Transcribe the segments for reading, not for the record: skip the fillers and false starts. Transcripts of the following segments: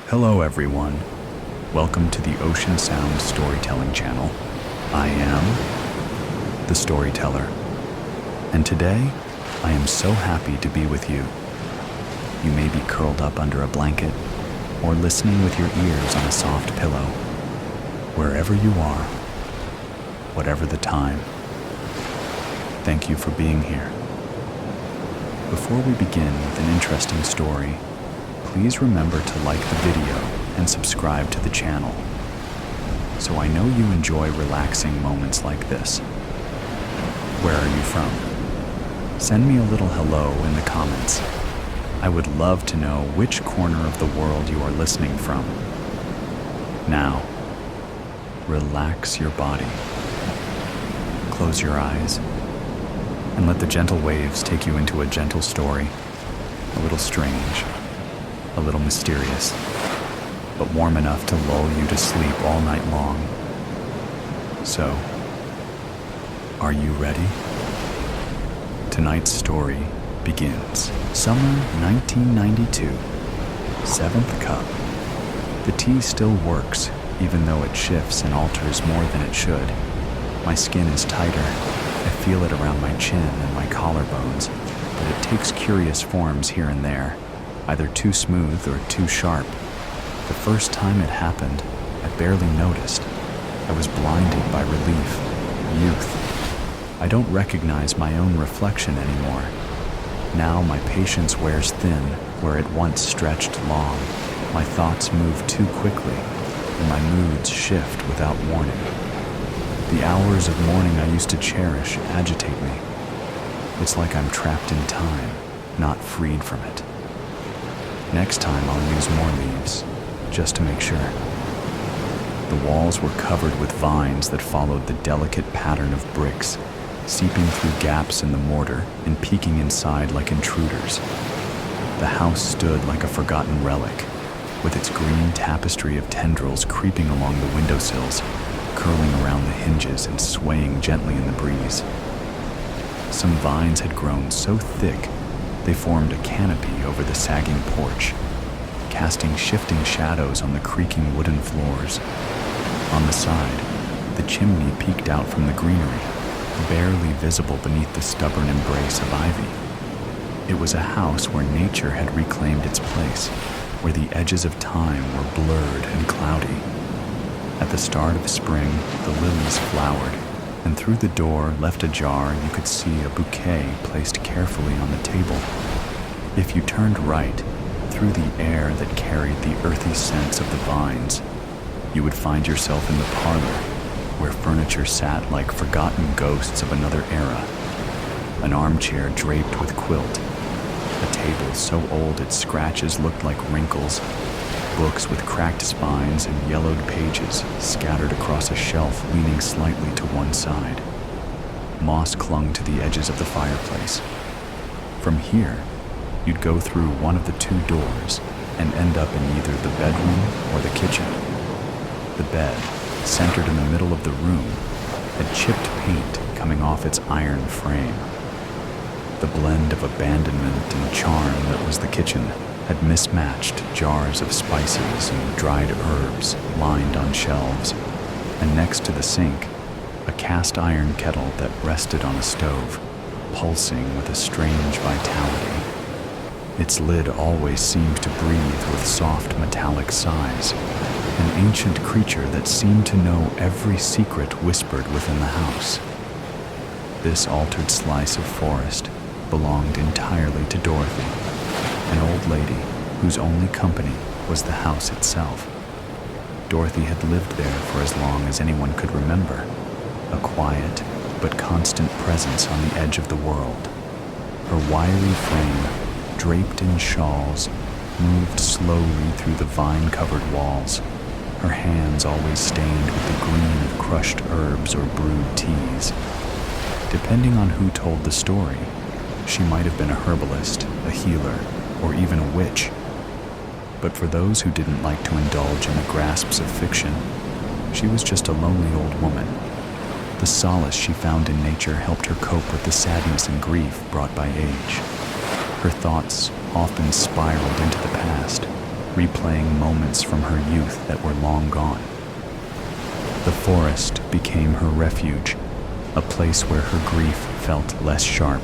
Hello everyone. Welcome to the Ocean Sound Storytelling Channel. I am the storyteller. And today, I am so happy to be with you. You may be curled up under a blanket or listening with your ears on a soft pillow. Wherever you are, whatever the time, thank you for being here. Before we begin with an interesting story, please remember to like the video and subscribe to the channel, so I know you enjoy relaxing moments like this. Where are you from? Send me a little hello in the comments. I would love to know which corner of the world you are listening from. Now, relax your body. Close your eyes and let the gentle waves take you into a gentle story, a little strange, a little mysterious, but warm enough to lull you to sleep all night long. So, are you ready? Tonight's story begins. Summer 1992. 7th cup. The tea still works, even though it shifts and alters more than it should. My skin is tighter. I feel it around my chin and my collarbones, but it takes curious forms here and there, either too smooth or too sharp. The first time it happened, I barely noticed. I was blinded by relief, youth. I don't recognize my own reflection anymore. Now my patience wears thin where it once stretched long. My thoughts move too quickly, and my moods shift without warning. The hours of morning I used to cherish agitate me. It's like I'm trapped in time, not freed from it. Next time I'll use more leaves, just to make sure. The walls were covered with vines that followed the delicate pattern of bricks, seeping through gaps in the mortar and peeking inside like intruders. The house stood like a forgotten relic, with its green tapestry of tendrils creeping along the windowsills, curling around the hinges and swaying gently in the breeze. Some vines had grown so thick they formed a canopy over the sagging porch, casting shifting shadows on the creaking wooden floors. On the side, the chimney peeked out from the greenery, barely visible beneath the stubborn embrace of ivy. It was a house where nature had reclaimed its place, where the edges of time were blurred and cloudy. At the start of spring, the lilies flowered, and through the door, left ajar, you could see a bouquet placed carefully on the table. If you turned right, through the air that carried the earthy scents of the vines, you would find yourself in the parlor, where furniture sat like forgotten ghosts of another era. An armchair draped with quilt, a table so old its scratches looked like wrinkles, books with cracked spines and yellowed pages scattered across a shelf leaning slightly to one side. Moss clung to the edges of the fireplace. From here, you'd go through one of the two doors and end up in either the bedroom or the kitchen. The bed, centered in the middle of the room, had chipped paint coming off its iron frame. The blend of abandonment and charm that was the kitchen had mismatched jars of spices and dried herbs lined on shelves, and next to the sink, a cast iron kettle that rested on a stove, pulsing with a strange vitality. Its lid always seemed to breathe with soft metallic sighs, an ancient creature that seemed to know every secret whispered within the house. This altered slice of forest belonged entirely to Dorothy, an old lady whose only company was the house itself. Dorothy had lived there for as long as anyone could remember, a quiet but constant presence on the edge of the world. Her wiry frame, draped in shawls, moved slowly through the vine-covered walls, her hands always stained with the green of crushed herbs or brewed teas. Depending on who told the story, she might have been a herbalist, a healer, or even a witch. But for those who didn't like to indulge in the grasps of fiction, she was just a lonely old woman. The solace she found in nature helped her cope with the sadness and grief brought by age. Her thoughts often spiraled into the past, replaying moments from her youth that were long gone. The forest became her refuge, a place where her grief felt less sharp,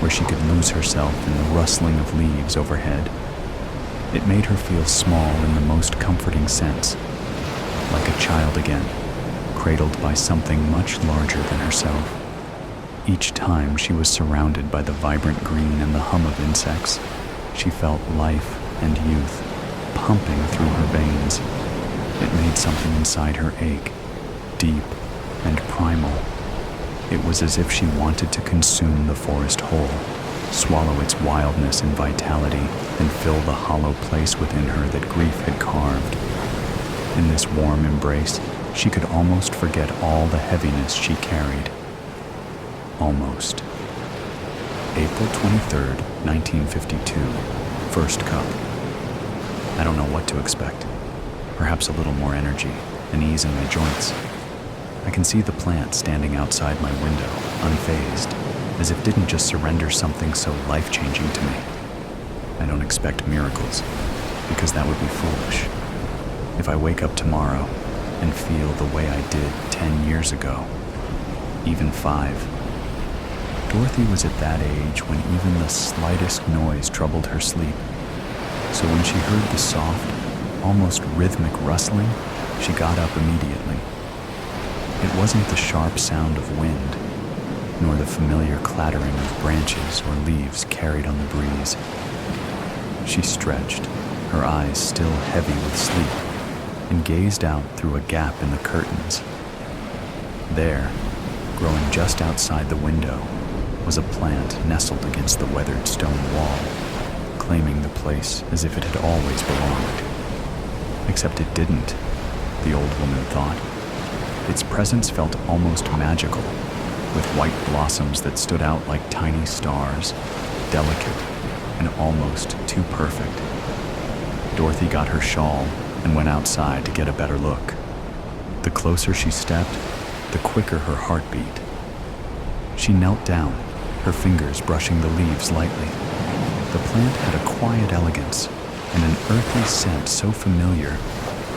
where she could lose herself in the rustling of leaves overhead. It made her feel small in the most comforting sense, like a child again, cradled by something much larger than herself. Each time she was surrounded by the vibrant green and the hum of insects, she felt life and youth pumping through her veins. It made something inside her ache, deep and primal. It was as if she wanted to consume the forest whole, swallow its wildness and vitality, and fill the hollow place within her that grief had carved. In this warm embrace, she could almost forget all the heaviness she carried. Almost. April 23rd, 1952. First cup. I don't know what to expect. Perhaps a little more energy, an ease in my joints. I can see the plant standing outside my window, unfazed, as if it didn't just surrender something so life-changing to me. I don't expect miracles, because that would be foolish. If I wake up tomorrow and feel the way I did 10 years ago, even 5. Dorothy was at that age when even the slightest noise troubled her sleep. So when she heard the soft, almost rhythmic rustling, she got up immediately. It wasn't the sharp sound of wind, nor the familiar clattering of branches or leaves carried on the breeze. She stretched, her eyes still heavy with sleep, and gazed out through a gap in the curtains. There, growing just outside the window, was a plant nestled against the weathered stone wall, claiming the place as if it had always belonged. Except it didn't, the old woman thought. Its presence felt almost magical, with white blossoms that stood out like tiny stars, delicate and almost too perfect. Dorothy got her shawl and went outside to get a better look. The closer she stepped, the quicker her heart beat. She knelt down, her fingers brushing the leaves lightly. The plant had a quiet elegance and an earthy scent so familiar,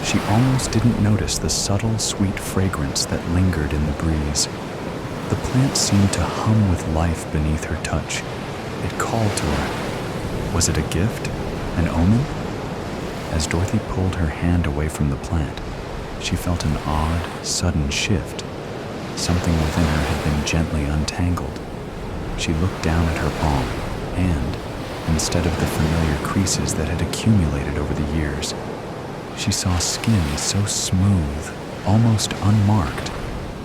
she almost didn't notice the subtle, sweet fragrance that lingered in the breeze. The plant seemed to hum with life beneath her touch. It called to her. Was it a gift? An omen? As Dorothy pulled her hand away from the plant, she felt an odd, sudden shift. Something within her had been gently untangled. She looked down at her palm, and, instead of the familiar creases that had accumulated over the years, she saw skin so smooth, almost unmarked,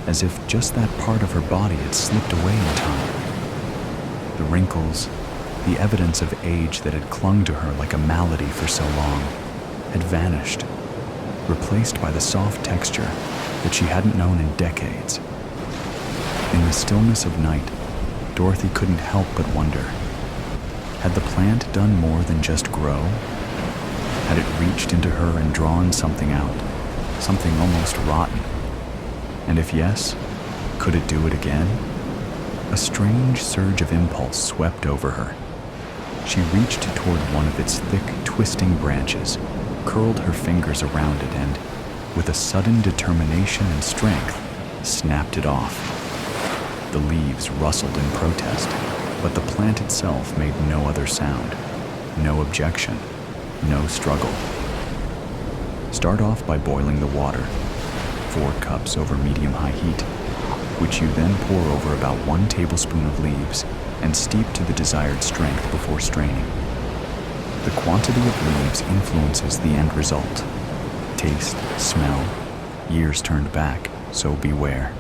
as if just that part of her body had slipped away in time. The wrinkles, the evidence of age that had clung to her like a malady for so long, had vanished, replaced by the soft texture that she hadn't known in decades. In the stillness of night, Dorothy couldn't help but wonder, had the plant done more than just grow? Had it reached into her and drawn something out, something almost rotten? And if yes, could it do it again? A strange surge of impulse swept over her. She reached toward one of its thick, twisting branches, curled her fingers around it, and, with a sudden determination and strength, snapped it off. The leaves rustled in protest, but the plant itself made no other sound, no objection, no struggle. Start off by boiling the water, 4 cups over medium-high heat, which you then pour over about 1 tablespoon of leaves and steep to the desired strength before straining. The quantity of leaves influences the end result. Taste, smell, years turned back, so beware.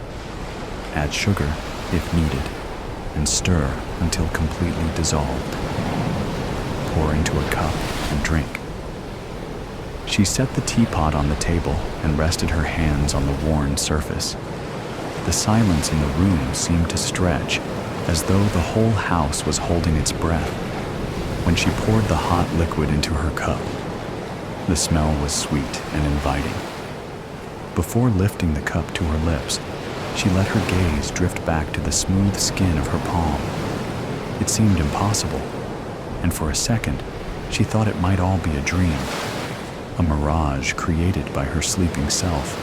Add sugar, if needed, and stir until completely dissolved. Pour into a cup and drink. She set the teapot on the table and rested her hands on the worn surface. The silence in the room seemed to stretch, as though the whole house was holding its breath. When she poured the hot liquid into her cup, the smell was sweet and inviting. Before lifting the cup to her lips, she let her gaze drift back to the smooth skin of her palm. It seemed impossible, and for a second, she thought it might all be a dream. a mirage created by her sleeping self.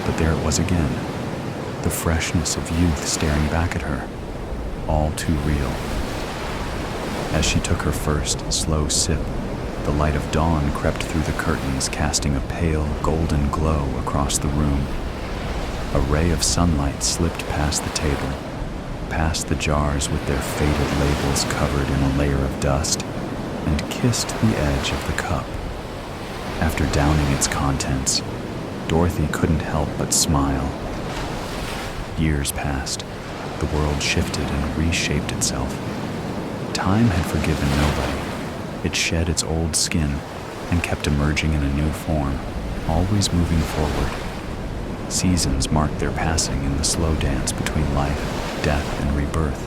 But there it was again, the freshness of youth staring back at her, all too real. As she took her first slow sip, the light of dawn crept through the curtains, casting a pale, golden glow across the room. A ray of sunlight slipped past the table, past the jars with their faded labels covered in a layer of dust, and kissed the edge of the cup. After downing its contents, Dorothy couldn't help but smile. Years passed. The world shifted and reshaped itself. Time had forgiven nobody. It shed its old skin and kept emerging in a new form, always moving forward. Seasons marked their passing in the slow dance between life, death, and rebirth.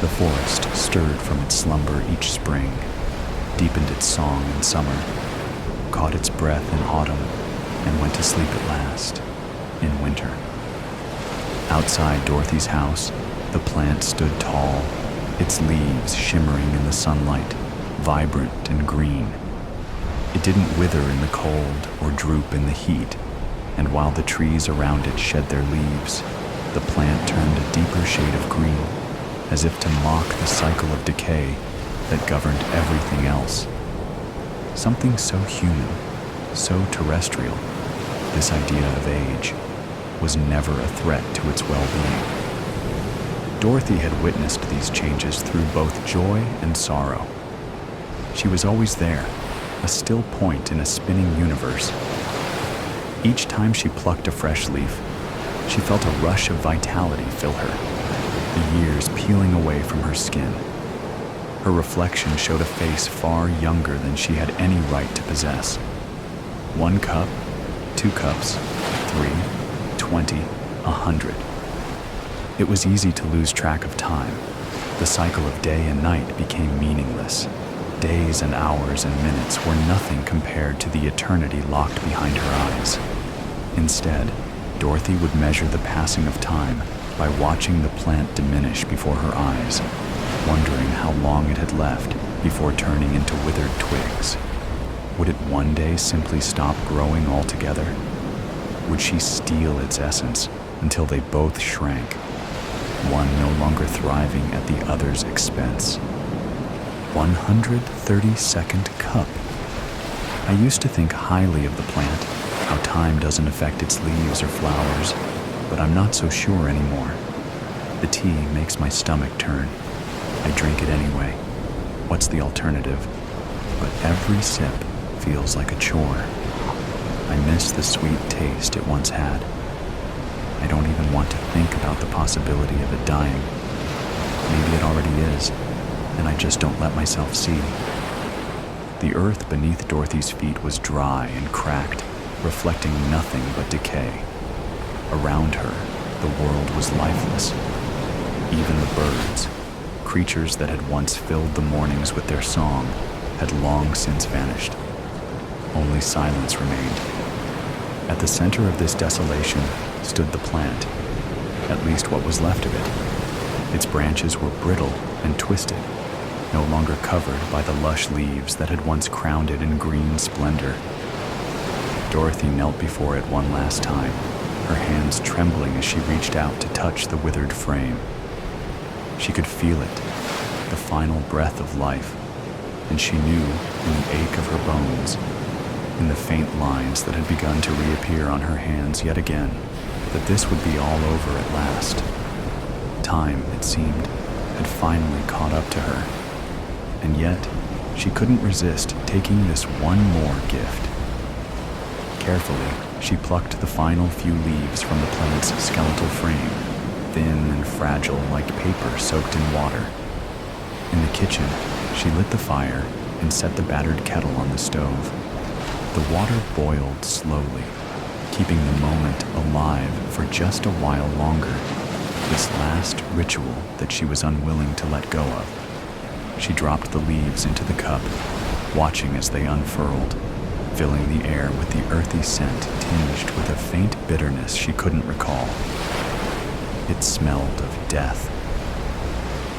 The forest stirred from its slumber each spring, deepened its song in summer, caught its breath in autumn, and went to sleep at last, in winter. Outside Dorothy's house, the plant stood tall, its leaves shimmering in the sunlight, vibrant and green. It didn't wither in the cold or droop in the heat, and while the trees around it shed their leaves, the plant turned a deeper shade of green, as if to mock the cycle of decay that governed everything else. Something so human, so terrestrial, this idea of age, was never a threat to its well-being. Dorothy had witnessed these changes through both joy and sorrow. She was always there, a still point in a spinning universe. Each time she plucked a fresh leaf, she felt a rush of vitality fill her, the years peeling away from her skin. Her reflection showed a face far younger than she had any right to possess. 1 cup, 2 cups, 3, 20, 100. It was easy to lose track of time. The cycle of day and night became meaningless. Days and hours and minutes were nothing compared to the eternity locked behind her eyes. Instead, Dorothy would measure the passing of time by watching the plant diminish before her eyes, wondering how long it had left before turning into withered twigs. Would it one day simply stop growing altogether? Would she steal its essence until they both shrank, one no longer thriving at the other's expense? 132nd cup. I used to think highly of the plant, how time doesn't affect its leaves or flowers, but I'm not so sure anymore. The tea makes my stomach turn. I drink it anyway. What's the alternative? But every sip feels like a chore. I miss the sweet taste it once had. I don't even want to think about the possibility of it dying. Maybe it already is, and I just don't let myself see. The earth beneath Dorothy's feet was dry and cracked, reflecting nothing but decay. Around her, the world was lifeless. Even the birds, creatures that had once filled the mornings with their song, had long since vanished. Only silence remained. At the center of this desolation stood the plant, at least what was left of it. Its branches were brittle and twisted, no longer covered by the lush leaves that had once crowned it in green splendor. Dorothy knelt before it one last time, her hands trembling as she reached out to touch the withered frame. She could feel it, the final breath of life, and she knew in the ache of her bones, in the faint lines that had begun to reappear on her hands yet again, that this would be all over at last. Time, it seemed, had finally caught up to her, and yet she couldn't resist taking this one more gift. Carefully, she plucked the final few leaves from the plant's skeletal frame, thin and fragile like paper soaked in water. In the kitchen, she lit the fire and set the battered kettle on the stove. The water boiled slowly, keeping the moment alive for just a while longer, this last ritual that she was unwilling to let go of. She dropped the leaves into the cup, watching as they unfurled, filling the air with the earthy scent tinged with a faint bitterness she couldn't recall. It smelled of death.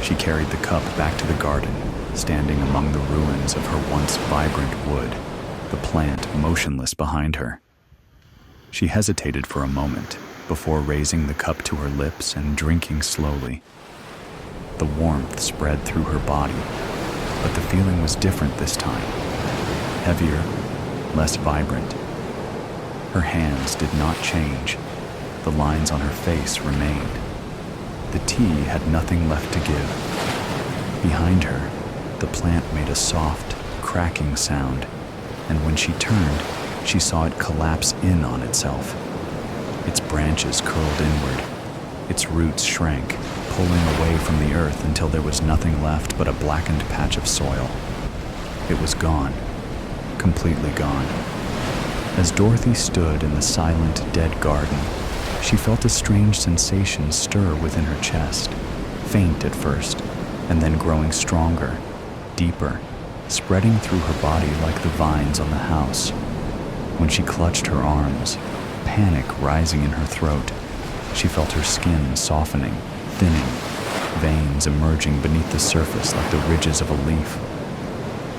She carried the cup back to the garden, standing among the ruins of her once vibrant wood. the plant motionless behind her. She hesitated for a moment before raising the cup to her lips and drinking slowly. The warmth spread through her body, but the feeling was different this time. Heavier, less vibrant. Her hands did not change. The lines on her face remained. The tea had nothing left to give. Behind her, the plant made a soft, cracking sound, and when she turned, she saw it collapse in on itself. Its branches curled inward. Its roots shrank, pulling away from the earth until there was nothing left but a blackened patch of soil. It was gone, completely gone. As Dorothy stood in the silent, dead garden, she felt a strange sensation stir within her chest, faint at first, and then growing stronger, deeper, spreading through her body like the vines on the house. When she clutched her arms, panic rising in her throat, she felt her skin softening, thinning, veins emerging beneath the surface like the ridges of a leaf.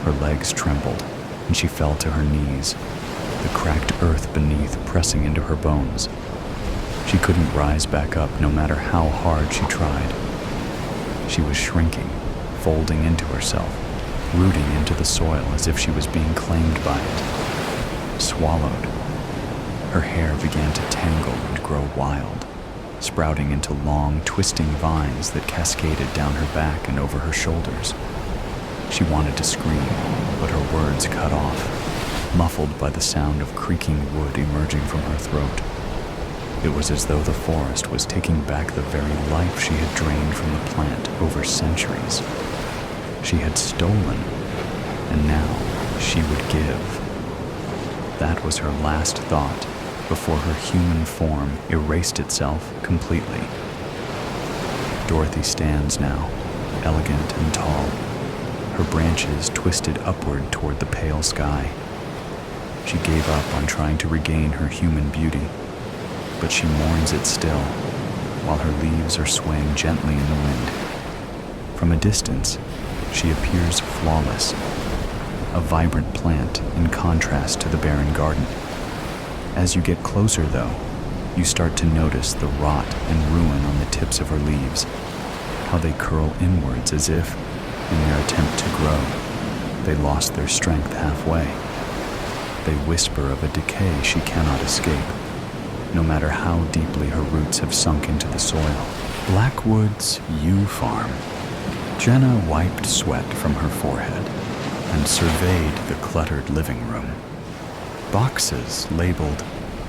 Her legs trembled, and she fell to her knees, the cracked earth beneath pressing into her bones. She couldn't rise back up no matter how hard she tried. She was shrinking, folding into herself, rooting into the soil as if she was being claimed by it. Swallowed. Her hair began to tangle and grow wild, sprouting into long, twisting vines that cascaded down her back and over her shoulders. She wanted to scream, but her words cut off, muffled by the sound of creaking wood emerging from her throat. It was as though the forest was taking back the very life she had drained from the plant over centuries. She had stolen, and now she would give. That was her last thought before her human form erased itself completely. Dorothy stands now, elegant and tall, her branches twisted upward toward the pale sky. She gave up on trying to regain her human beauty, but she mourns it still, while her leaves are swaying gently in the wind. From a distance, she appears flawless, a vibrant plant in contrast to the barren garden. As you get closer, though, you start to notice the rot and ruin on the tips of her leaves, how they curl inwards as if, in their attempt to grow, they lost their strength halfway. They whisper of a decay she cannot escape, no matter how deeply her roots have sunk into the soil. Blackwood's yew farm. Jenna wiped sweat from her forehead and surveyed the cluttered living room. Boxes labeled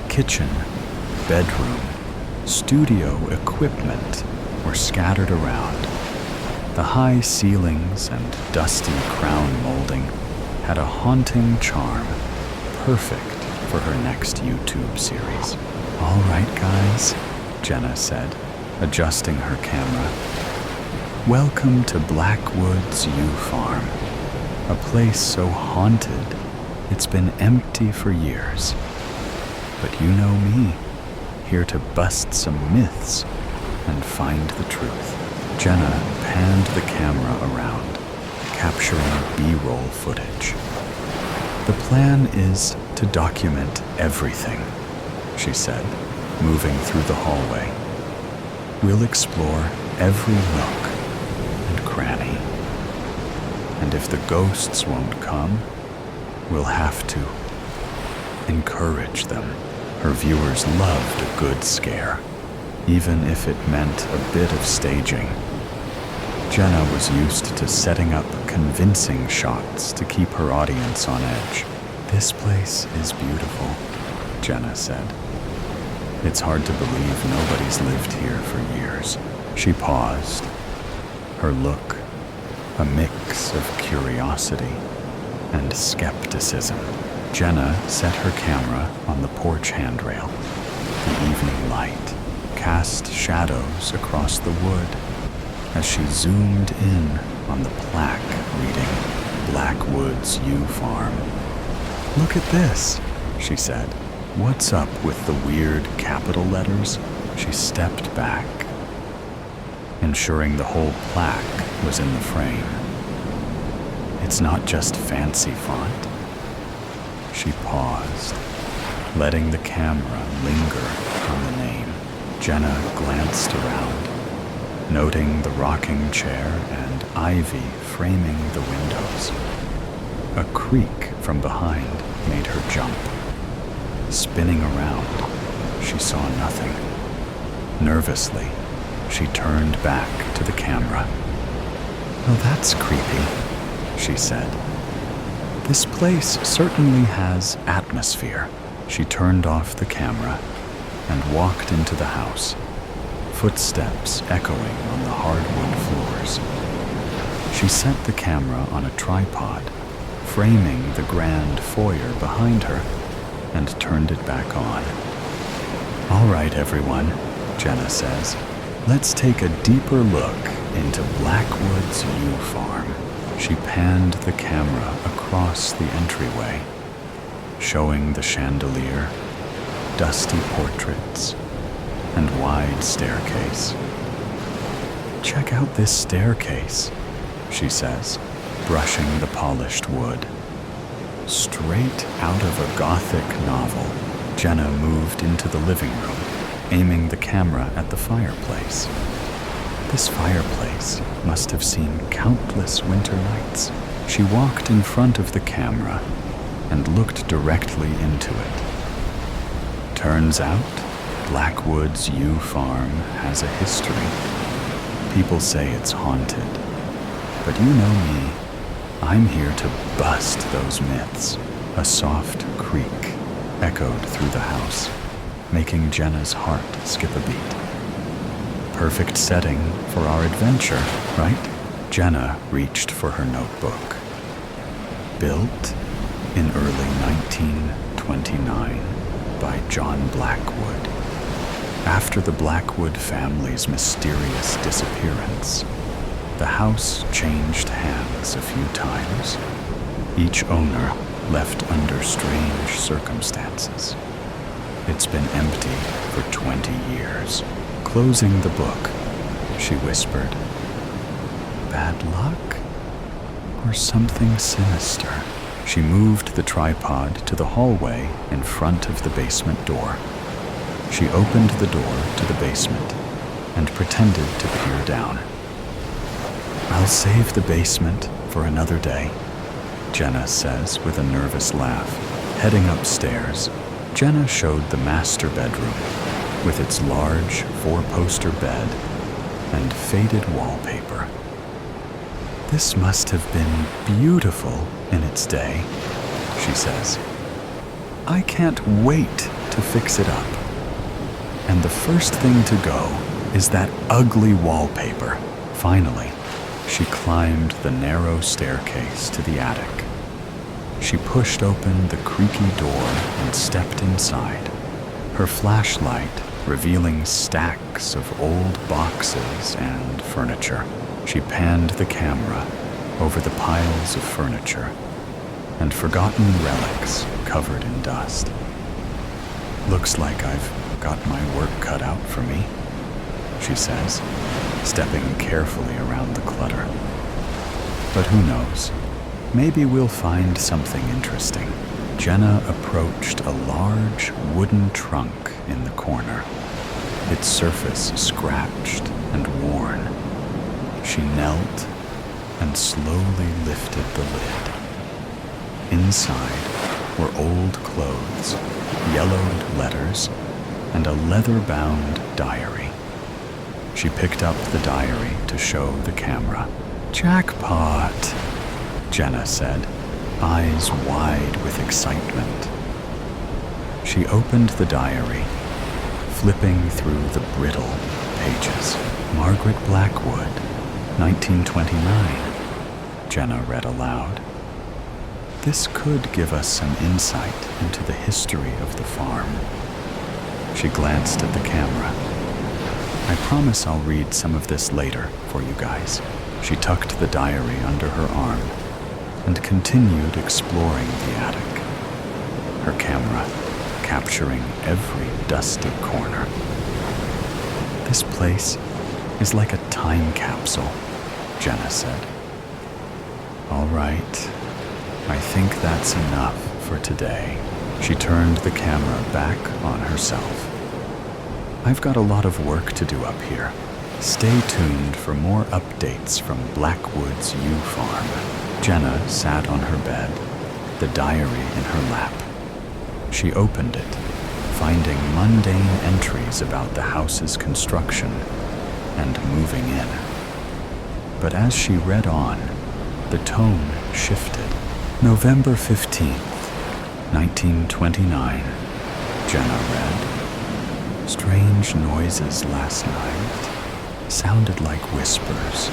kitchen, bedroom, studio equipment were scattered around. The high ceilings and dusty crown molding had a haunting charm, perfect for her next YouTube series. "All right, guys," Jenna said, adjusting her camera. "Welcome to Blackwood's yew farm, a place so haunted it's been empty for years. But you know me, here to bust some myths and find the truth." Jenna panned the camera around, capturing B-roll footage. "The plan is to document everything," she said, moving through the hallway. "We'll explore every nook and cranny. And if the ghosts won't come, we'll have to encourage them." Her viewers loved a good scare, even if it meant a bit of staging. Jenna was used to setting up convincing shots to keep her audience on edge. "This place is beautiful," Jenna said. "It's hard to believe nobody's lived here for years." She paused, her look a mix of curiosity and skepticism. Jenna set her camera on the porch handrail. The evening light cast shadows across the wood as she zoomed in on the plaque reading Blackwood's yew farm. "Look at this," she said. "What's up with the weird capital letters?" She stepped back, ensuring the whole plaque was in the frame. "It's not just fancy font." She paused, letting the camera linger on the name. Jenna glanced around, noting the rocking chair and ivy framing the windows. A creak from behind made her jump. Spinning around, she saw nothing. Nervously, she turned back to the camera. "Oh, that's creepy," she said. "This place certainly has atmosphere." She turned off the camera and walked into the house, footsteps echoing on the hardwood floors. She set the camera on a tripod, framing the grand foyer behind her, and turned it back on. "All right, everyone," Jenna says. "Let's take a deeper look into Blackwood's yew farm." She panned the camera across the entryway, showing the chandelier, dusty portraits, and wide staircase. "Check out this staircase," she says, brushing the polished wood. Straight out of a Gothic novel, Jenna moved into the living room, aiming the camera at the fireplace. This fireplace must have seen countless winter nights. She walked in front of the camera and looked directly into it. Turns out, Blackwood's yew farm has a history. People say it's haunted, but you know me. I'm here to bust those myths. A soft creak echoed through the house, making Jenna's heart skip a beat. Perfect setting for our adventure, right? Jenna reached for her notebook. Built in early 1929 by John Blackwood. After the Blackwood family's mysterious disappearance, the house changed hands a few times, each owner left under strange circumstances. It's been empty for 20 years. Closing the book, she whispered, "Bad luck? Or something sinister?" She moved the tripod to the hallway in front of the basement door. She opened the door to the basement and pretended to peer down. "I'll save the basement for another day," Jenna says with a nervous laugh. Heading upstairs, Jenna showed the master bedroom with its large four-poster bed and faded wallpaper. "This must have been beautiful in its day," she says. "I can't wait to fix it up. And the first thing to go is that ugly wallpaper." Finally, she climbed the narrow staircase to the attic. She pushed open the creaky door and stepped inside, her flashlight revealing stacks of old boxes and furniture. She panned the camera over the piles of furniture and forgotten relics covered in dust. "Looks like I've got my work cut out for me," she says, stepping carefully around the clutter. "But who knows? Maybe we'll find something interesting." Jenna approached a large wooden trunk in the corner, its surface scratched and worn. She knelt and slowly lifted the lid. Inside were old clothes, yellowed letters, and a leather-bound diary. She picked up the diary to show the camera. "Jackpot," Jenna said, eyes wide with excitement. She opened the diary, flipping through the brittle pages. "Margaret Blackwood, 1929, Jenna read aloud. "This could give us some insight into the history of the farm." She glanced at the camera. "I promise I'll read some of this later for you guys." She tucked the diary under her arm and continued exploring the attic, her camera capturing every dusty corner. "This place is like a time capsule," Jenna said. "All right, I think that's enough for today. She turned the camera back on herself. I've got a lot of work to do up here. Stay tuned for more updates from Blackwood's U Farm. Jenna sat on her bed, the diary in her lap. She opened it, finding mundane entries about the house's construction and moving in. But as she read on, the tone shifted. November 15th, 1929, Jenna read. Strange noises last night. Sounded like whispers.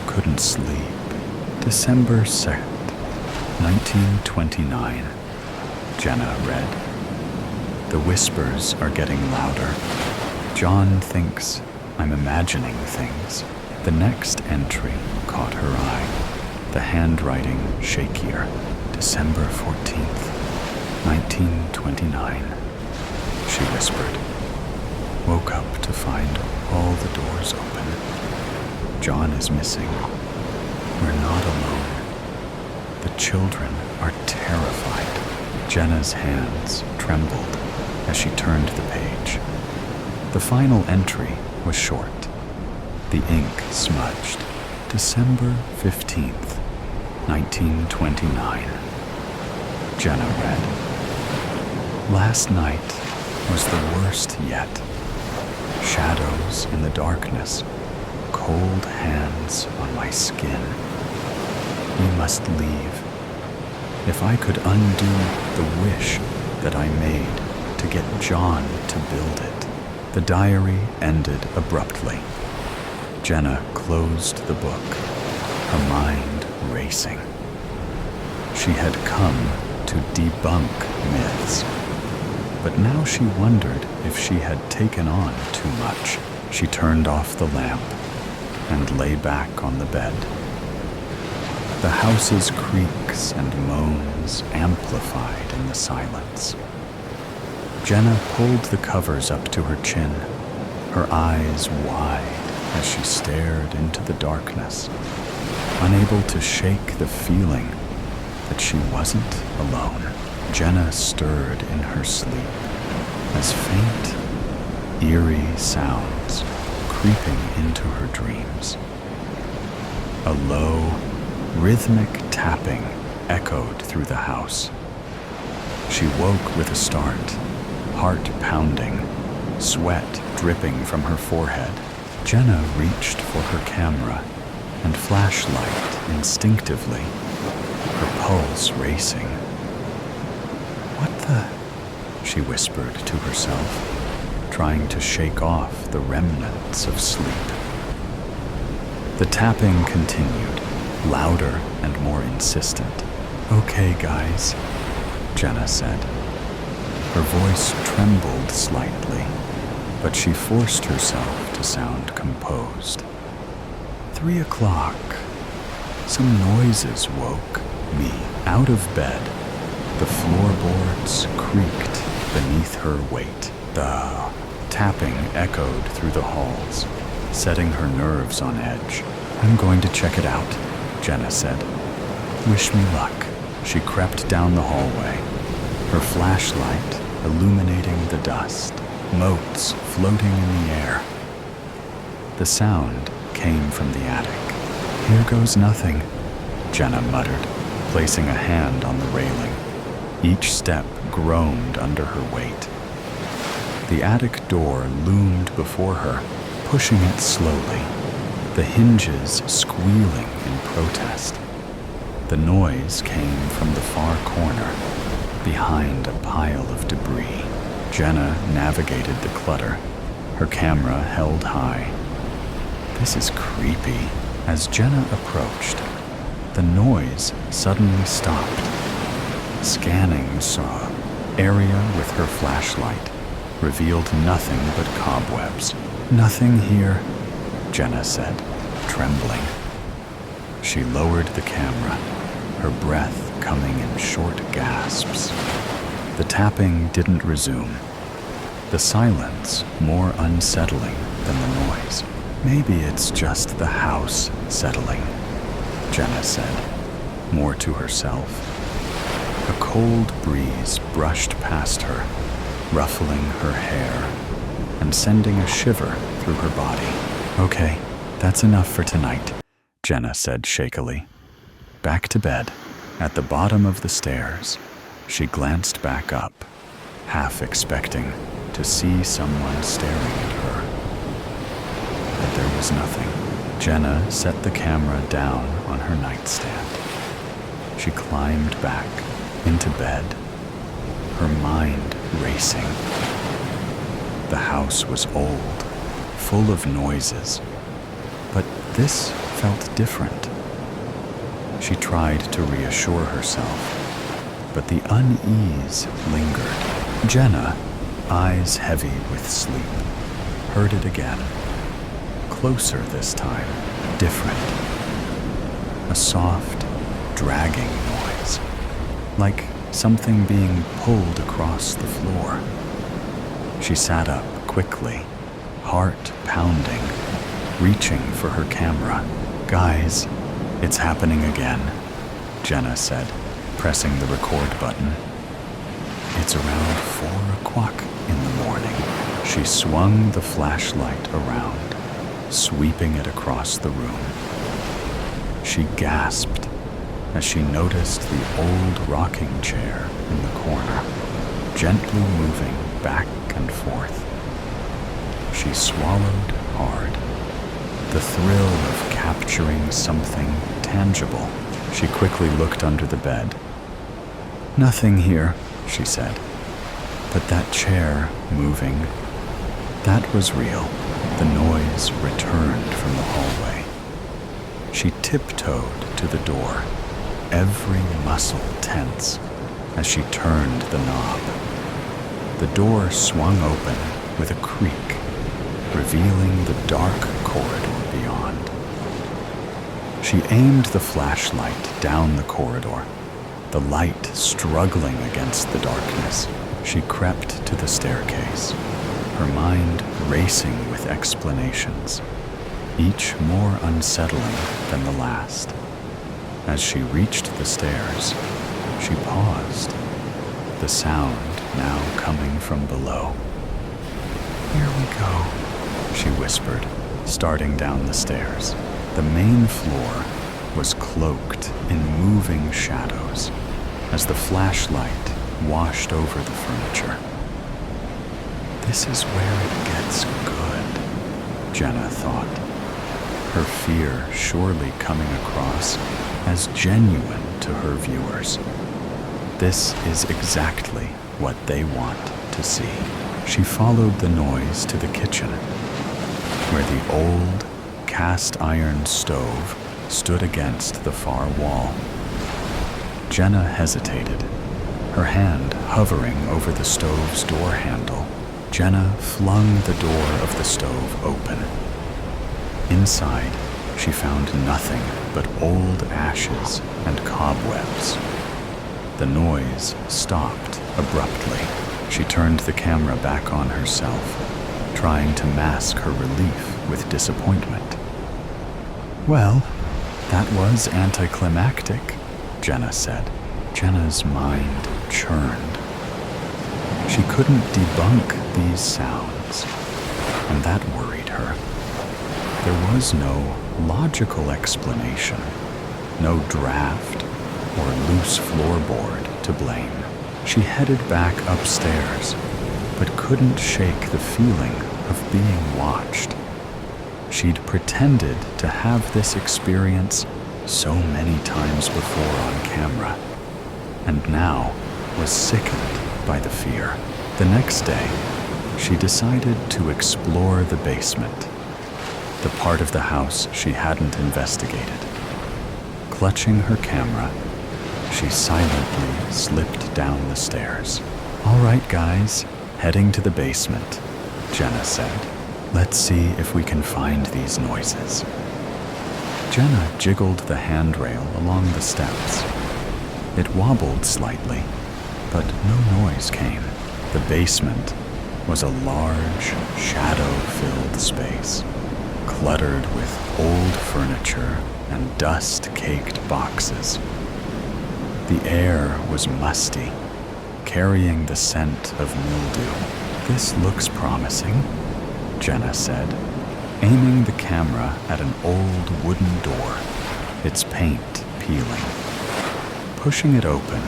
Couldn't sleep. December 2nd, 1929, Jenna read. The whispers are getting louder. John thinks I'm imagining things. The next entry caught her eye. The handwriting shakier. December 14th, 1929, she whispered. Woke up to find all the doors open. John is missing. We're not alone. The children are terrified. Jenna's hands trembled as she turned the page. The final entry was short. The ink smudged. December 15th, 1929. Jenna read. Last night was the worst yet. Shadows in the darkness, cold hands on my skin. We must leave. If I could undo the wish that I made to get John to build it. The diary ended abruptly. Jenna closed the book, her mind racing. She had come to debunk myths. But now she wondered if she had taken on too much. She turned off the lamp and lay back on the bed. The house's creaks and moans amplified in the silence. Jenna pulled the covers up to her chin, her eyes wide as she stared into the darkness, unable to shake the feeling that she wasn't alone. Jenna stirred in her sleep as faint, eerie sounds creeping into her dreams. A low, rhythmic tapping echoed through the house. She woke with a start, heart pounding, sweat dripping from her forehead. Jenna reached for her camera and flashlight instinctively, her pulse racing. What the? She whispered to herself, trying to shake off the remnants of sleep. The tapping continued, louder and more insistent. Okay, guys, Jenna said. Her voice trembled slightly, but she forced herself to sound composed. 3 o'clock. Some noises woke me out of bed. The floorboards creaked beneath her weight. The tapping echoed through the halls, setting her nerves on edge. I'm going to check it out, Jenna said. Wish me luck. She crept down the hallway, her flashlight illuminating the dust, motes floating in the air. The sound came from the attic. Here goes nothing, Jenna muttered, placing a hand on the railing. Each step groaned under her weight. The attic door loomed before her, pushing it slowly, the hinges squealing in protest. The noise came from the far corner, behind a pile of debris. Jenna navigated the clutter, her camera held high. This is creepy. As Jenna approached, the noise suddenly stopped. Scanning the area with her flashlight revealed nothing but cobwebs. Nothing here, Jenna said, trembling. She lowered the camera, her breath coming in short gasps. The tapping didn't resume, the silence more unsettling than the noise. Maybe it's just the house settling, Jenna said, more to herself. A cold breeze brushed past her, ruffling her hair and sending a shiver through her body. "Okay, that's enough for tonight," Jenna said shakily. Back to bed. At the bottom of the stairs, she glanced back up, half expecting to see someone staring at her. But there was nothing. Jenna set the camera down on her nightstand. She climbed back into bed, her mind racing. The house was old, full of noises, but this felt different. She tried to reassure herself, but the unease lingered. Jenna, eyes heavy with sleep, heard it again. Closer this time, different. A soft, dragging noise, like something being pulled across the floor. She sat up quickly, heart pounding, reaching for her camera. "Guys, it's happening again," Jenna said, pressing the record button. "It's around 4 o'clock in the morning." She swung the flashlight around, sweeping it across the room. She gasped as she noticed the old rocking chair in the corner, gently moving back and forth. She swallowed hard, the thrill of capturing something tangible. She quickly looked under the bed. "Nothing here," she said. But that chair moving, that was real. The noise returned from the hallway. She tiptoed to the door, every muscle tense as she turned the knob. The door swung open with a creak, revealing the dark corridor beyond. She aimed the flashlight down the corridor, the light struggling against the darkness. She crept to the staircase, her mind racing with explanations, each more unsettling than the last. As she reached the stairs, she paused, the sound now coming from below. "Here we go," she whispered, starting down the stairs. The main floor was cloaked in moving shadows as the flashlight washed over the furniture. "This is where it gets good," Jenna thought, her fear surely coming across as genuine to her viewers. This is exactly what they want to see. She followed the noise to the kitchen, where the old cast-iron stove stood against the far wall. Jenna hesitated, her hand hovering over the stove's door handle. Jenna flung the door of the stove open. Inside, she found nothing but old ashes and cobwebs. The noise stopped abruptly. She turned the camera back on herself, trying to mask her relief with disappointment. "Well, that was anticlimactic," Jenna said. Jenna's mind churned. She couldn't debunk these sounds, and that worried her. There was no logical explanation, no draft or loose floorboard to blame. She headed back upstairs, but couldn't shake the feeling of being watched. She'd pretended to have this experience so many times before on camera, and now was sickened by the fear. The next day, she decided to explore the basement, the part of the house she hadn't investigated. Clutching her camera, she silently slipped down the stairs. "All right, guys, heading to the basement," Jenna said. "Let's see if we can find these noises." Jenna jiggled the handrail along the steps. It wobbled slightly, but no noise came. The basement was a large, shadow-filled space, cluttered with old furniture and dust-caked boxes. The air was musty, carrying the scent of mildew. "This looks promising," Jenna said, aiming the camera at an old wooden door, its paint peeling. Pushing it open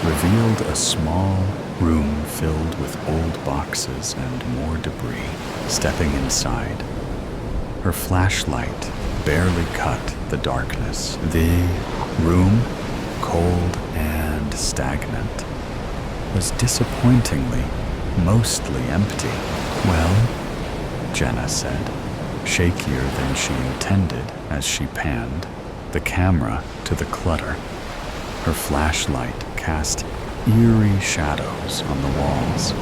revealed a small room filled with old boxes and more debris. Stepping inside, her flashlight barely cut the darkness. The room, cold and stagnant, was disappointingly mostly empty. "Well," Jenna said, shakier than she intended as she panned the camera to the clutter. Her flashlight cast eerie shadows on the walls.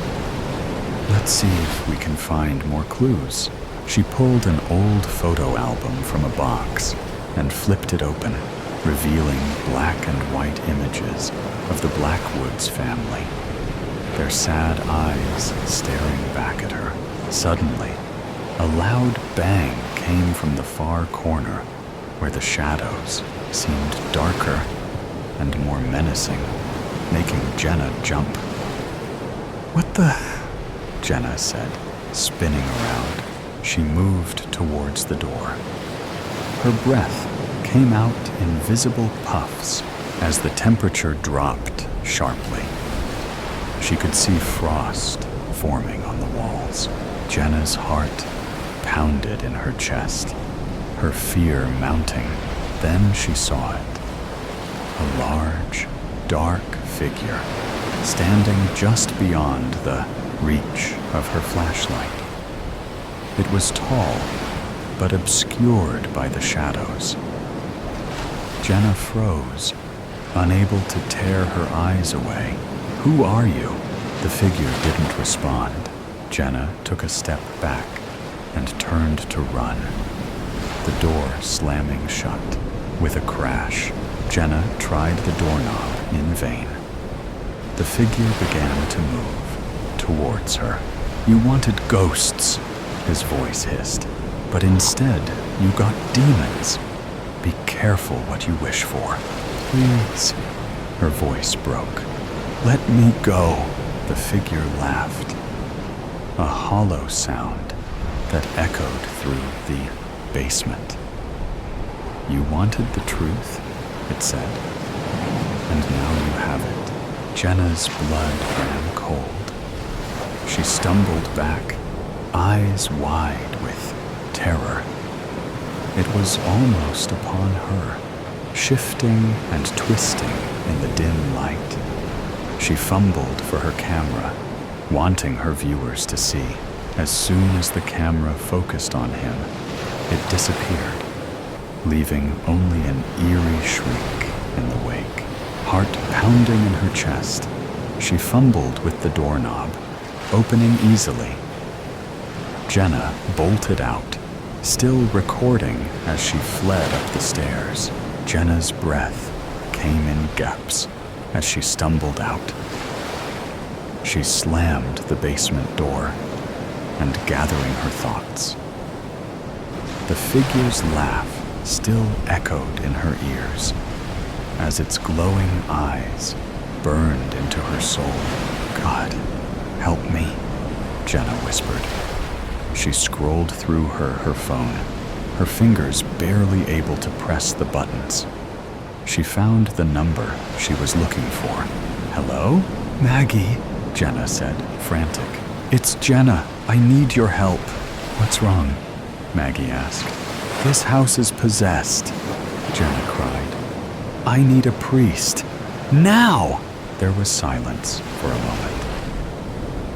"Let's see if we can find more clues." She pulled an old photo album from a box and flipped it open, revealing black and white images of the Blackwoods family, their sad eyes staring back at her. Suddenly, a loud bang came from the far corner where the shadows seemed darker and more menacing, making Jenna jump. "What the?" Jenna said, spinning around. She moved towards the door. Her breath came out in visible puffs as the temperature dropped sharply. She could see frost forming on the walls. Jenna's heart pounded in her chest, her fear mounting. Then she saw it. A large, dark figure standing just beyond the reach of her flashlight. It was tall, but obscured by the shadows. Jenna froze, unable to tear her eyes away. "Who are you?" The figure didn't respond. Jenna took a step back and turned to run, the door slamming shut. With a crash, Jenna tried the doorknob in vain. The figure began to move towards her. "You wanted ghosts," his voice hissed, "but instead you got demons. Be careful what you wish for." "Please," her voice broke. "Let me go." The figure laughed, a hollow sound that echoed through the basement. "You wanted the truth," it said, "and now you have it." Jenna's blood ran cold. She stumbled back, eyes wide with terror. It was almost upon her, shifting and twisting in the dim light. She fumbled for her camera, wanting her viewers to see. As soon as the camera focused on him, it disappeared, leaving only an eerie shriek in the wake. Heart pounding in her chest, she fumbled with the doorknob, opening easily. Jenna bolted out, still recording as she fled up the stairs. Jenna's breath came in gaps as she stumbled out. She slammed the basement door and gathering her thoughts. The figure's laugh still echoed in her ears as its glowing eyes burned into her soul. "God, help me," Jenna whispered. She scrolled through her phone, her fingers barely able to press the buttons. She found the number she was looking for. "Hello? Maggie," Jenna said, frantic. "It's Jenna. I need your help." "What's wrong?" Maggie asked. "This house is possessed," Jenna cried. "I need a priest. Now!" There was silence for a moment.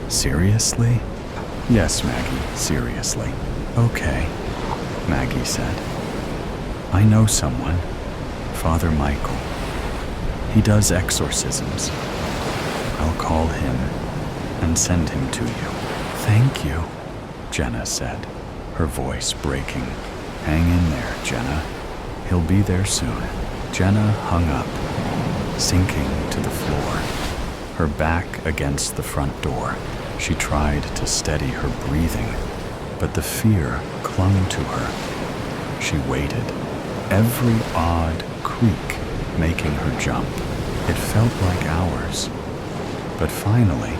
"Seriously?" "Yes, Maggie, seriously." "Okay," Maggie said. "I know someone, Father Michael. He does exorcisms. I'll call him and send him to you." "Thank you," Jenna said, her voice breaking. "Hang in there, Jenna. He'll be there soon." Jenna hung up, sinking to the floor, her back against the front door. She tried to steady her breathing, but the fear clung to her. She waited, every odd creak making her jump. It felt like hours. But finally,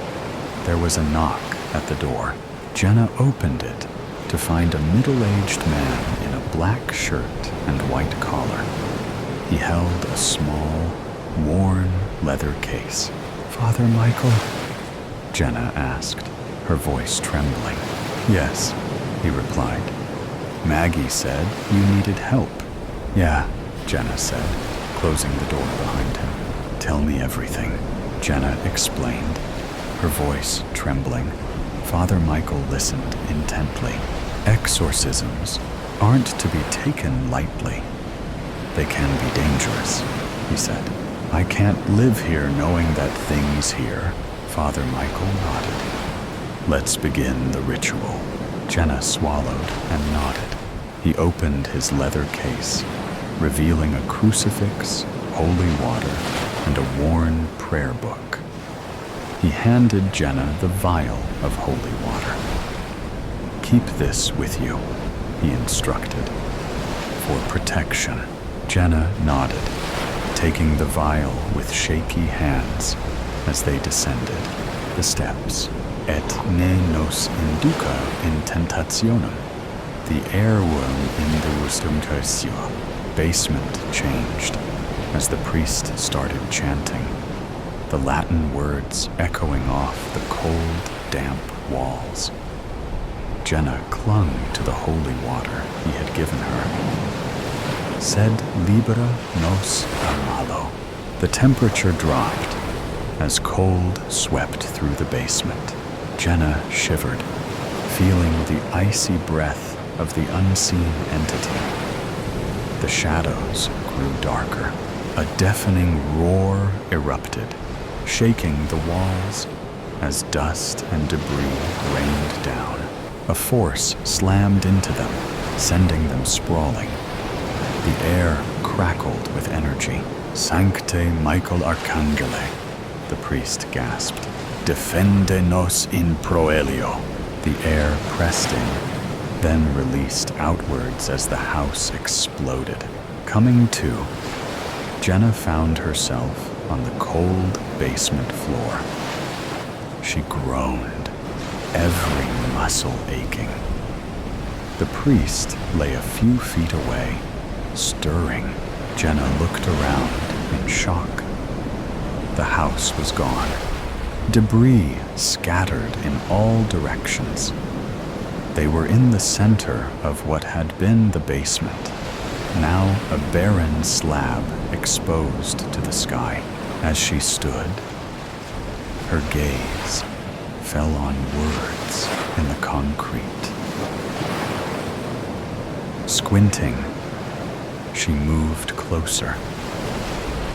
there was a knock at the door. Jenna opened it to find a middle-aged man in a black shirt and white collar. He held a small, worn leather case. "Father Michael?" Jenna asked, her voice trembling. "Yes," he replied. "Maggie said you needed help." "Yeah," Jenna said, closing the door behind him. "Tell me everything," Jenna explained, her voice trembling. Father Michael listened intently. "Exorcisms aren't to be taken lightly. They can be dangerous," he said. "I can't live here knowing that things here." Father Michael nodded. "Let's begin the ritual." Jenna swallowed and nodded. He opened his leather case, revealing a crucifix, holy water, and a worn prayer book. He handed Jenna the vial of holy water. "Keep this with you," he instructed, "for protection." Jenna nodded, taking the vial with shaky hands as they descended the steps. "Et ne nos induca in tentationem." The airworm in the Rustumtercio basement changed as the priest started chanting, the Latin words echoing off the cold, damp walls. Jenna clung to the holy water he had given her. "Sed libera nos a malo." The temperature dropped as cold swept through the basement. Jenna shivered, feeling the icy breath of the unseen entity. The shadows grew darker. A deafening roar erupted, shaking the walls as dust and debris rained down. A force slammed into them, sending them sprawling. The air crackled with energy. "Sancte Michael Arcangele," the priest gasped. "Defende nos in proelio." The air pressed in, then released outwards as the house exploded. Coming to, Jenna found herself on the cold basement floor. She groaned, every muscle aching. The priest lay a few feet away, stirring. Jenna looked around in shock. The house was gone. Debris scattered in all directions. They were in the center of what had been the basement, now a barren slab exposed to the sky. As she stood, her gaze fell on words in the concrete. Squinting, she moved closer.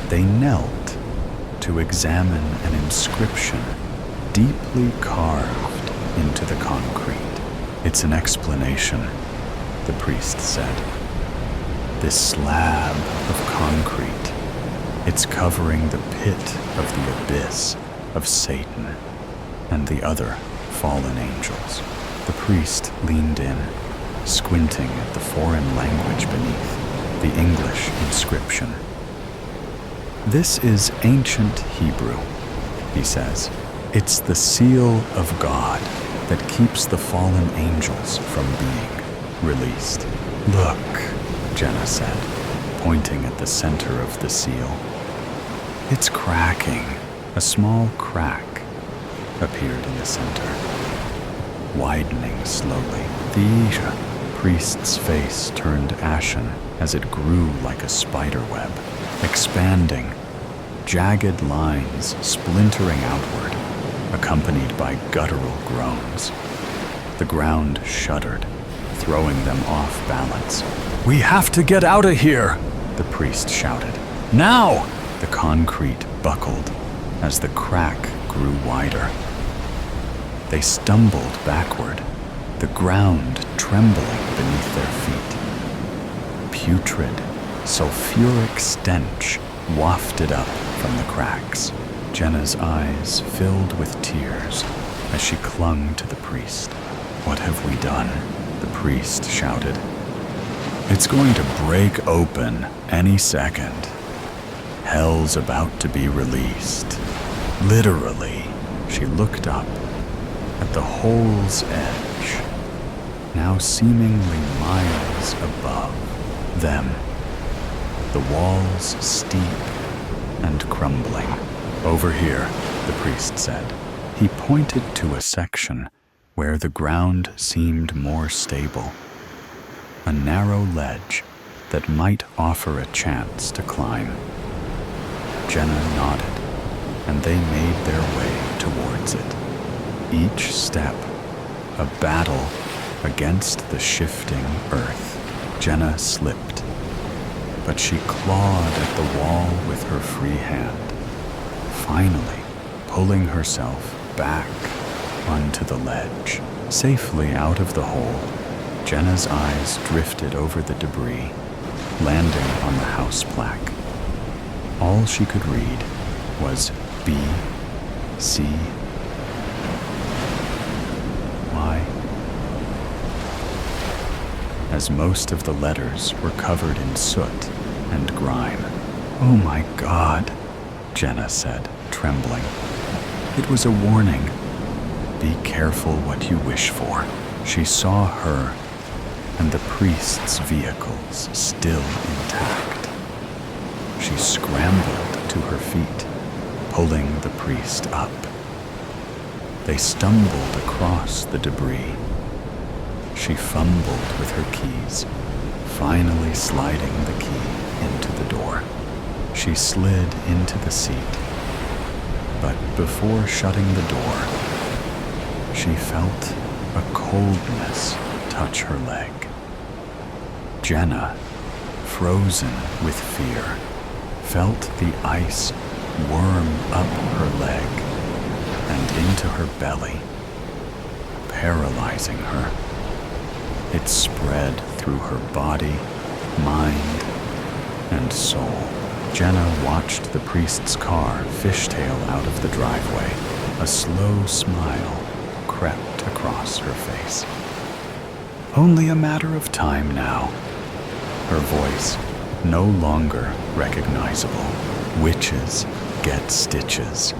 They knelt to examine an inscription deeply carved into the concrete. "It's an explanation," the priest said. "This slab of concrete, it's covering the pit of the abyss of Satan and the other fallen angels." The priest leaned in, squinting at the foreign language beneath, the English inscription. "This is ancient Hebrew," he says. "It's the seal of God that keeps the fallen angels from being released." "Look," Jenna said, pointing at the center of the seal. "It's cracking." A small crack appeared in the center, widening slowly. The priest's face turned ashen as it grew like a spider web, expanding, jagged lines splintering outward, accompanied by guttural groans. The ground shuddered, throwing them off balance. "We have to get out of here!" the priest shouted. "Now!" The concrete buckled as the crack grew wider. They stumbled backward, the ground trembling beneath their feet. Putrid, sulfuric stench wafted up from the cracks. Jenna's eyes filled with tears as she clung to the priest. "What have we done?" the priest shouted. "It's going to break open any second. Hell's about to be released. Literally, she looked up at the hole's edge, now seemingly miles above them. The walls steep and crumbling. Over here, the priest said. He pointed to a section where the ground seemed more stable, a narrow ledge that might offer a chance to climb. Jenna nodded, and they made their way towards it. Each step, a battle against the shifting earth. Jenna slipped, but she clawed at the wall with her free hand, finally pulling herself back onto the ledge. Safely out of the hole, Jenna's eyes drifted over the debris, landing on the house plaque. All she could read was B, C, Y. As most of the letters were covered in soot and grime. "Oh my God," Jenna said, trembling. It was a warning. Be careful what you wish for. She saw her and the priest's vehicles still intact. She scrambled to her feet, pulling the priest up. They stumbled across the debris. She fumbled with her keys, finally sliding the key into the door. She slid into the seat, but before shutting the door, she felt a coldness touch her leg. Jenna, frozen with fear, felt the ice worm up her leg and into her belly, paralyzing her. It spread through her body, mind, and soul. Jenna watched the priest's car fishtail out of the driveway. A slow smile crept across her face. Only a matter of time now. Her voice no longer recognizable. Witches get stitches.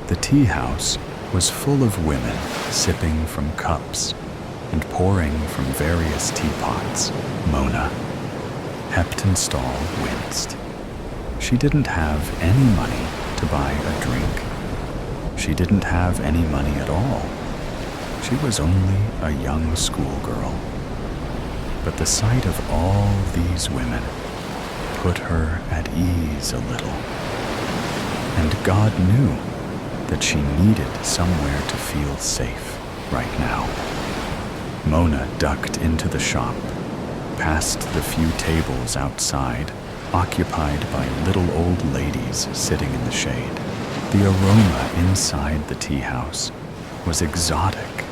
The tea house was full of women sipping from cups and pouring from various teapots. Mona, Heptonstall, winced. She didn't have any money to buy a drink. She didn't have any money at all. She was only a young schoolgirl. But the sight of all these women put her at ease a little. And God knew that she needed somewhere to feel safe right now. Mona ducked into the shop, past the few tables outside, occupied by little old ladies sitting in the shade. The aroma inside the tea house was exotic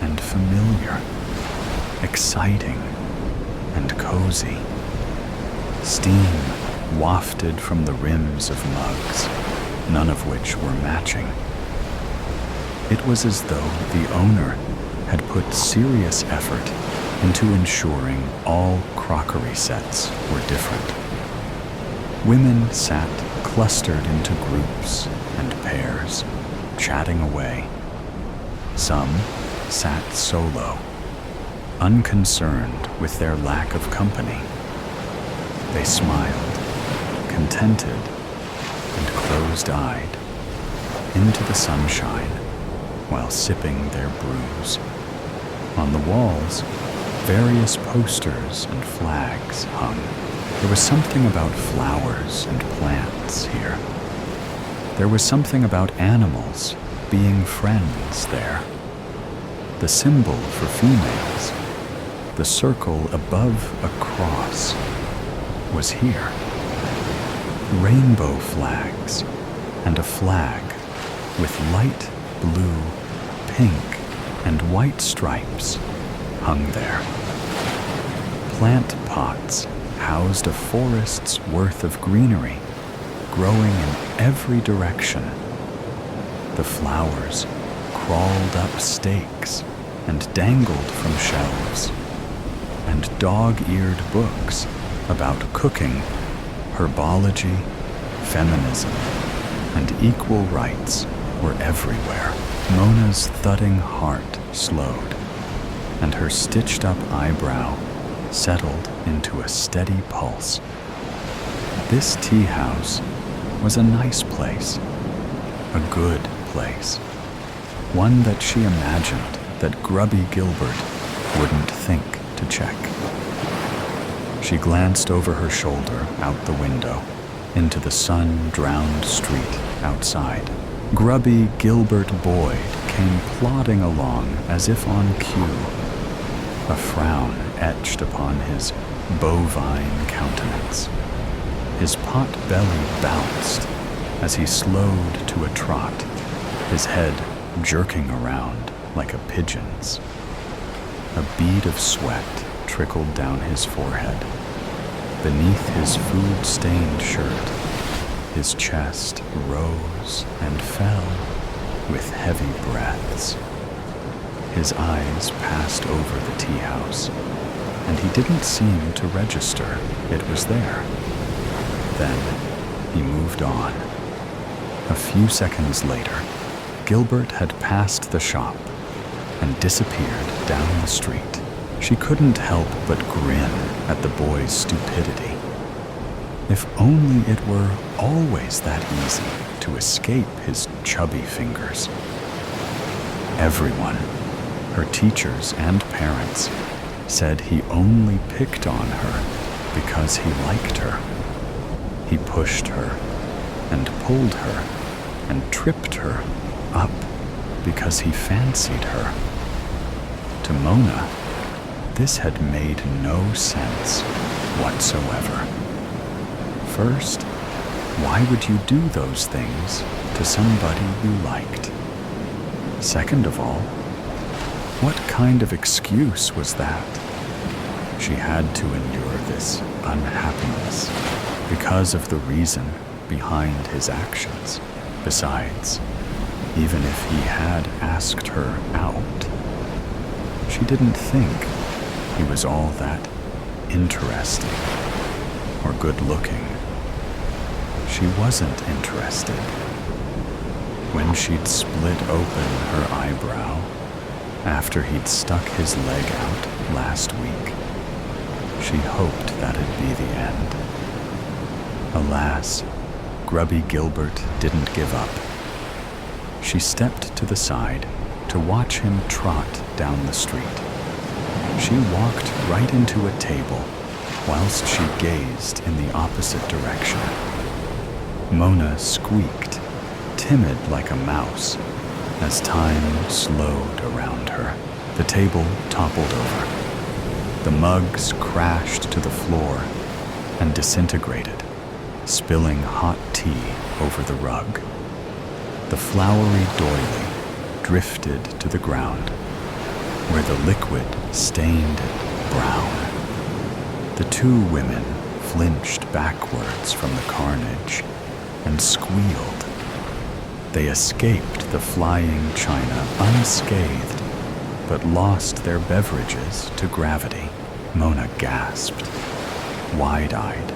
and familiar, exciting and cozy. Steam wafted from the rims of mugs, none of which were matching. It was as though the owner had put serious effort into ensuring all crockery sets were different. Women sat clustered into groups and pairs, chatting away. Some sat solo, unconcerned with their lack of company. They smiled, contented and closed-eyed, into the sunshine while sipping their brews. On the walls, various posters and flags hung. There was something about flowers and plants here. There was something about animals being friends there. The symbol for females, the circle above a cross, was here. Rainbow flags and a flag with light blue, pink, and white stripes hung there. Plant pots housed a forest's worth of greenery, growing in every direction. The flowers crawled up stakes and dangled from shelves, and dog-eared books about cooking, herbology, feminism, and equal rights were everywhere. Mona's thudding heart slowed, and her stitched-up eyebrow settled into a steady pulse. This tea house was a nice place, a good place, one that she imagined that grubby Gilbert wouldn't think to check. She glanced over her shoulder out the window into the sun-drowned street outside. Grubby Gilbert Boyd came plodding along as if on cue, a frown etched upon his bovine countenance. His pot belly bounced as he slowed to a trot, his head jerking around like a pigeon's. A bead of sweat trickled down his forehead. Beneath his food-stained shirt, his chest rose and fell with heavy breaths. His eyes passed over the tea house, and he didn't seem to register it was there. Then he moved on. A few seconds later, Gilbert had passed the shop and disappeared down the street. She couldn't help but grin at the boy's stupidity. If only it were always that easy to escape his chubby fingers. Everyone, her teachers and parents, said he only picked on her because he liked her. He pushed her and pulled her and tripped her up because he fancied her. To Mona, this had made no sense whatsoever. First, why would you do those things to somebody you liked? Second of all, what kind of excuse was that? She had to endure this unhappiness because of the reason behind his actions. Besides, even if he had asked her out, she didn't think he was all that interesting or good-looking. She wasn't interested. When she'd split open her eyebrow after he'd stuck his leg out last week, she hoped that'd be the end. Alas, grubby Gilbert didn't give up. She stepped to the side to watch him trot down the street. She walked right into a table whilst she gazed in the opposite direction. Mona squeaked, timid like a mouse, as time slowed around her. The table toppled over. The mugs crashed to the floor and disintegrated, spilling hot tea over the rug. The floury doily drifted to the ground, where the liquid stained it brown. The two women flinched backwards from the carnage and squealed. They escaped the flying china unscathed, but lost their beverages to gravity. Mona gasped, wide-eyed,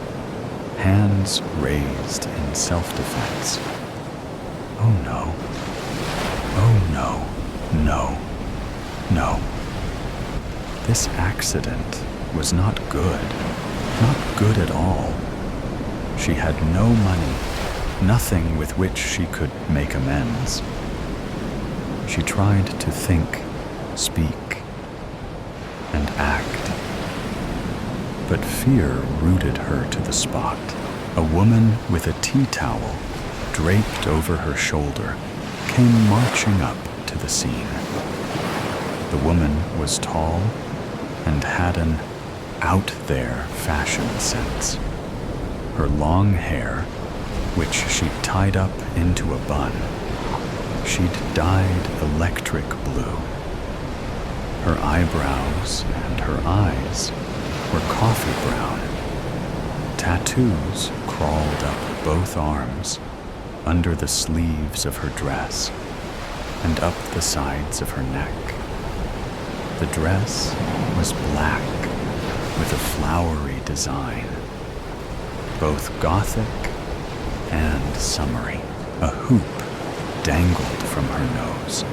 hands raised in self-defense. Oh no. Oh no. No. No. This accident was not good. Not good at all. She had no money, nothing with which she could make amends. She tried to think, speak, and act. But fear rooted her to the spot. A woman with a tea towel draped over her shoulder came marching up to the scene. The woman was tall and had an out-there fashion sense. Her long hair, which she'd tied up into a bun, she'd dyed electric blue. Her eyebrows and her eyes were coffee brown. Tattoos crawled up both arms, under the sleeves of her dress, and up the sides of her neck. The dress was black, with a flowery design, both Gothic and summery. A hoop dangled from her nose,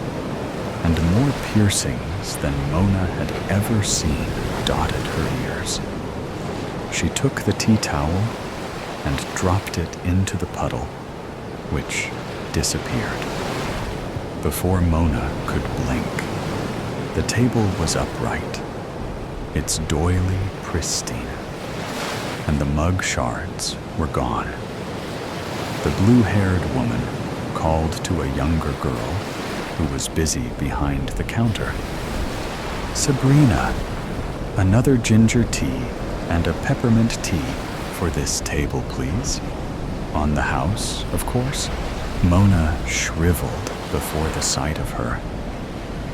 and more piercings than Mona had ever seen dotted her ears. She took the tea towel and dropped it into the puddle, which disappeared. Before Mona could blink, the table was upright, its doily pristine, and the mug shards were gone. The blue-haired woman called to a younger girl who was busy behind the counter. "Sabrina, another ginger tea and a peppermint tea for this table, please." On the house, of course. Mona shriveled before the sight of her.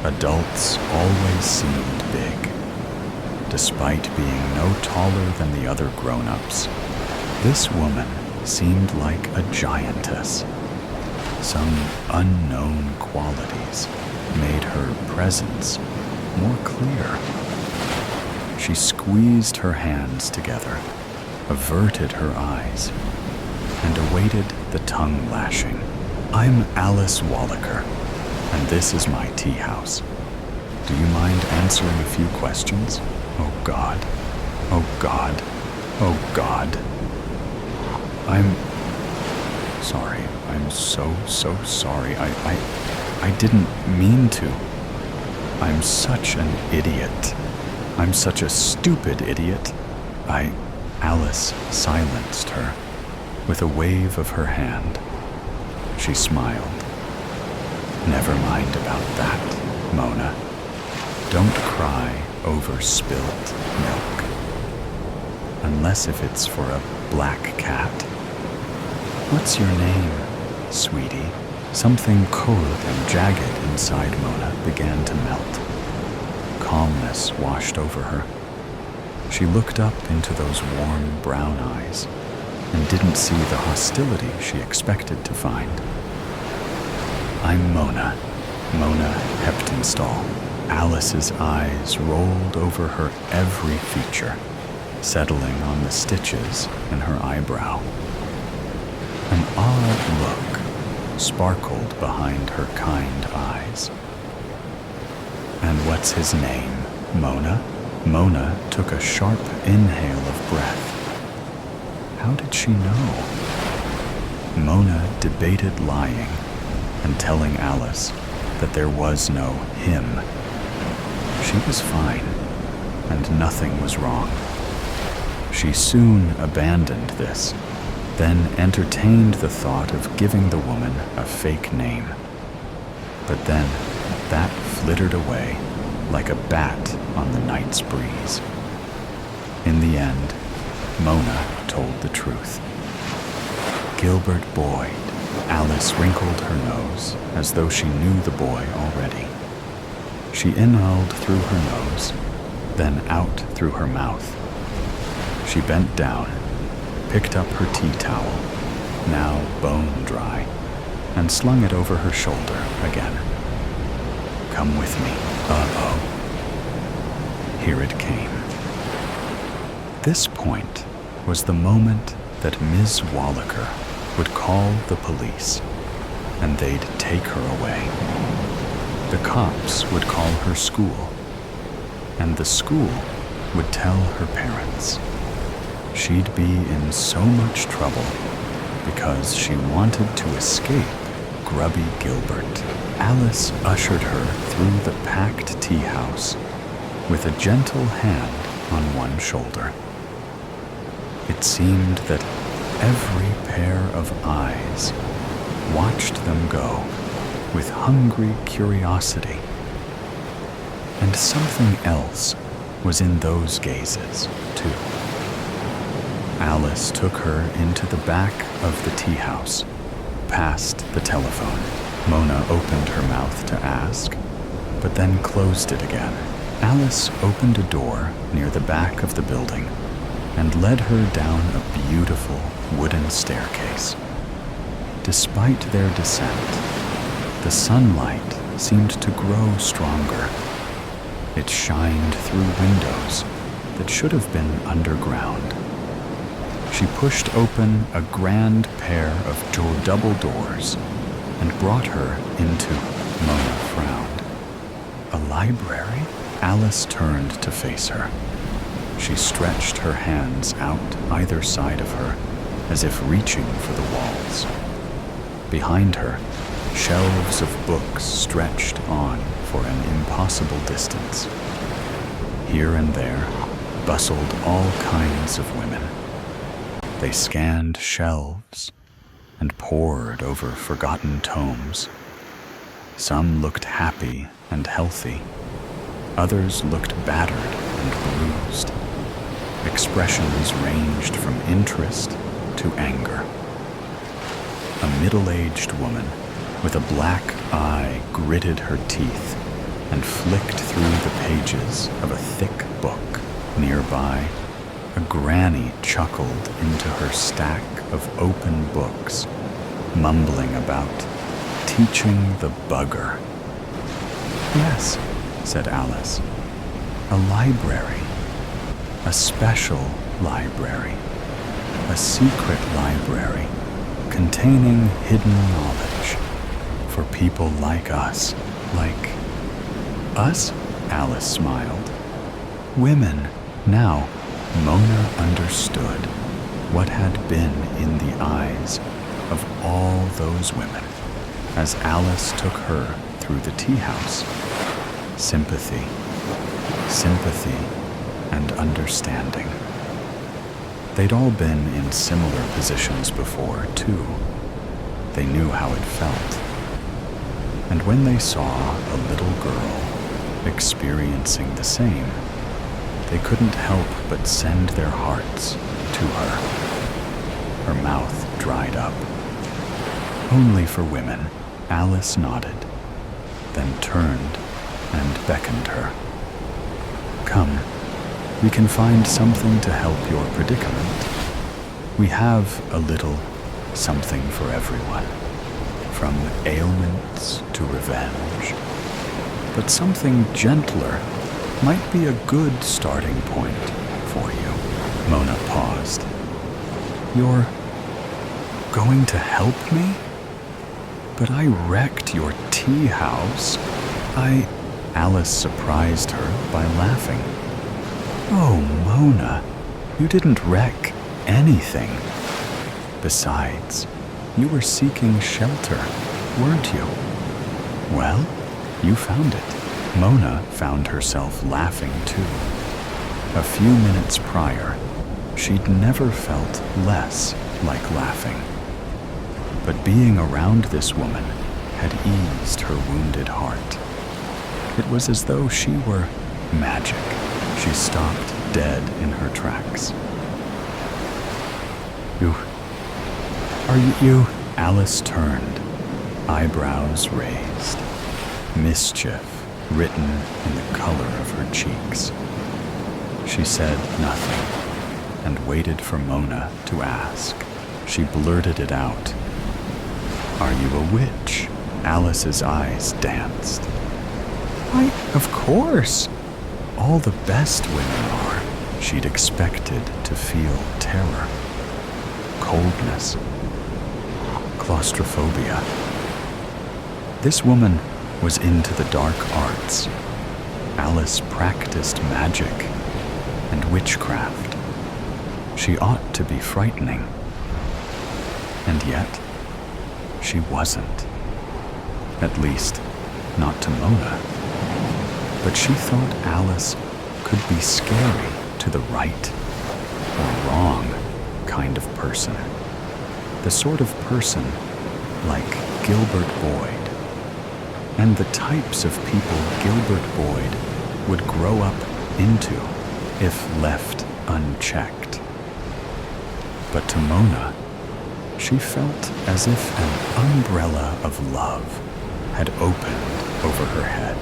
Adults always seemed big, despite being no taller than the other grown-ups. This woman seemed like a giantess. Some unknown qualities made her presence more clear. She squeezed her hands together, averted her eyes, and awaited the tongue lashing. "I'm Alice Wallaker, and this is my tea house. Do you mind answering a few questions? Oh God, oh God, oh God. I'm sorry. I'm so sorry. I didn't mean to. I'm such an idiot. I'm such a stupid idiot." Alice silenced her with a wave of her hand. She smiled. "Never mind about that, Mona. Don't cry over spilt milk. Unless if it's for a black cat. What's your name, sweetie?" Something cold and jagged inside Mona began to melt. Calmness washed over her. She looked up into those warm brown eyes and didn't see the hostility she expected to find. "I'm Mona Heptonstall." Alice's eyes rolled over her every feature, settling on the stitches in her eyebrow. An odd look sparkled behind her kind eyes. "And what's his name, Mona?" Mona took a sharp inhale of breath. How did she know? Mona debated lying and telling Alice that there was no him. She was fine, and nothing was wrong. She soon abandoned this, then entertained the thought of giving the woman a fake name. But then that flittered away like a bat on the night's breeze. In the end, Mona told the truth. "Gilbert Boyd." Alice wrinkled her nose as though she knew the boy already. She inhaled through her nose, then out through her mouth. She bent down, picked up her tea towel, now bone dry, and slung it over her shoulder again. "Come with me." Uh-oh. Here it came. This point was the moment that Ms. Wallaker would call the police, and they'd take her away. The cops would call her school, and the school would tell her parents. She'd be in so much trouble because she wanted to escape grubby Gilbert. Alice ushered her through the packed tea house with a gentle hand on one shoulder. It seemed that every pair of eyes watched them go with hungry curiosity. And something else was in those gazes, too. Alice took her into the back of the tea house, past the telephone. Mona opened her mouth to ask, but then closed it again. Alice opened a door near the back of the building and led her down a beautiful wooden staircase. Despite their descent, the sunlight seemed to grow stronger. It shined through windows that should have been underground. she pushed open a grand pair of double doors and brought her into. Mona frowned. A library? Alice turned to face her. She stretched her hands out either side of her, as if reaching for the walls. Behind her, shelves of books stretched on for an impossible distance. Here and there bustled all kinds of women. They scanned shelves and pored over forgotten tomes. Some looked happy and healthy. Others looked battered and bruised. Expressions ranged from interest to anger. A middle-aged woman with a black eye gritted her teeth and flicked through the pages of a thick book. Nearby, a granny chuckled into her stack of open books, mumbling about teaching the bugger. Yes, said Alice. A library. A special library. A secret library containing hidden knowledge for people like us. Like us? Alice smiled. Women. Now, Mona understood what had been in the eyes of all those women as Alice took her through the tea house. Sympathy, and understanding. They'd all been in similar positions before, too. They knew how it felt. And when they saw a little girl experiencing the same, they couldn't help but send their hearts to her. Her mouth dried up. Only for women, Alice nodded, then turned and beckoned her. Come, we can find something to help your predicament. We have a little something for everyone, from ailments to revenge. But something gentler might be a good starting point for you. Mona paused. You're going to help me? But I wrecked your tea house. Alice surprised her by laughing. Oh, Mona, you didn't wreck anything. Besides, you were seeking shelter, weren't you? Well, you found it. Mona found herself laughing too. A few minutes prior, she'd never felt less like laughing. But being around this woman had eased her wounded heart. It was as though she were magic. She stopped dead in her tracks. Are you? Alice turned, eyebrows raised, mischief written in the color of her cheeks. She said nothing and waited for Mona to ask. She blurted it out. Are you a witch? Alice's eyes danced. Why, of course. All the best women are. She'd expected to feel terror, coldness, claustrophobia. This woman was into the dark arts. Alice practiced magic and witchcraft. She ought to be frightening. And yet, she wasn't. At least, not to Mona. But she thought Alice could be scary to the right or wrong kind of person. The sort of person like Gilbert Boyd. And the types of people Gilbert Boyd would grow up into if left unchecked. But to Mona, she felt as if an umbrella of love had opened over her head.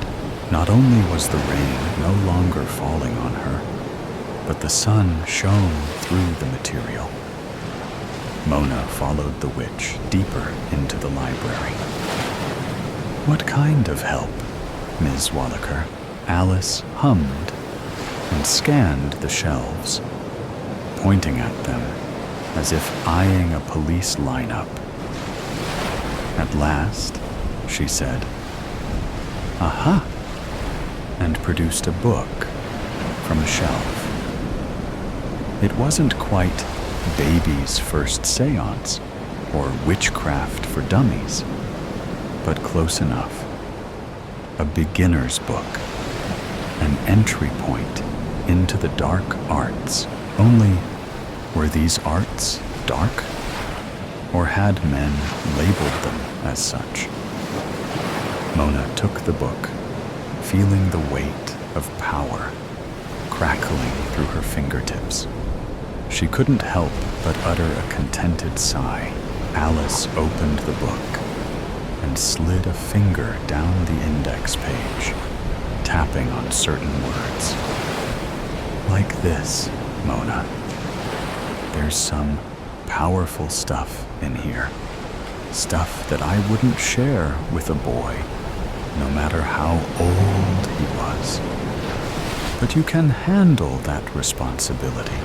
Not only was the rain no longer falling on her, but the sun shone through the material. Mona followed the witch deeper into the library. What kind of help, Ms. Wallaker? Alice hummed and scanned the shelves, pointing at them as if eyeing a police lineup. At last, she said, "Aha," and produced a book from a shelf. It wasn't quite Baby's First Seance or Witchcraft for Dummies, but close enough. A beginner's book, an entry point into the dark arts. Only, were these arts dark? Or had men labeled them as such? Mona took the book, feeling the weight of power crackling through her fingertips. She couldn't help but utter a contented sigh. Alice opened the book and slid a finger down the index page, tapping on certain words. "Like this, Mona. There's some powerful stuff in here. Stuff that I wouldn't share with a boy, no matter how old he was. But you can handle that responsibility,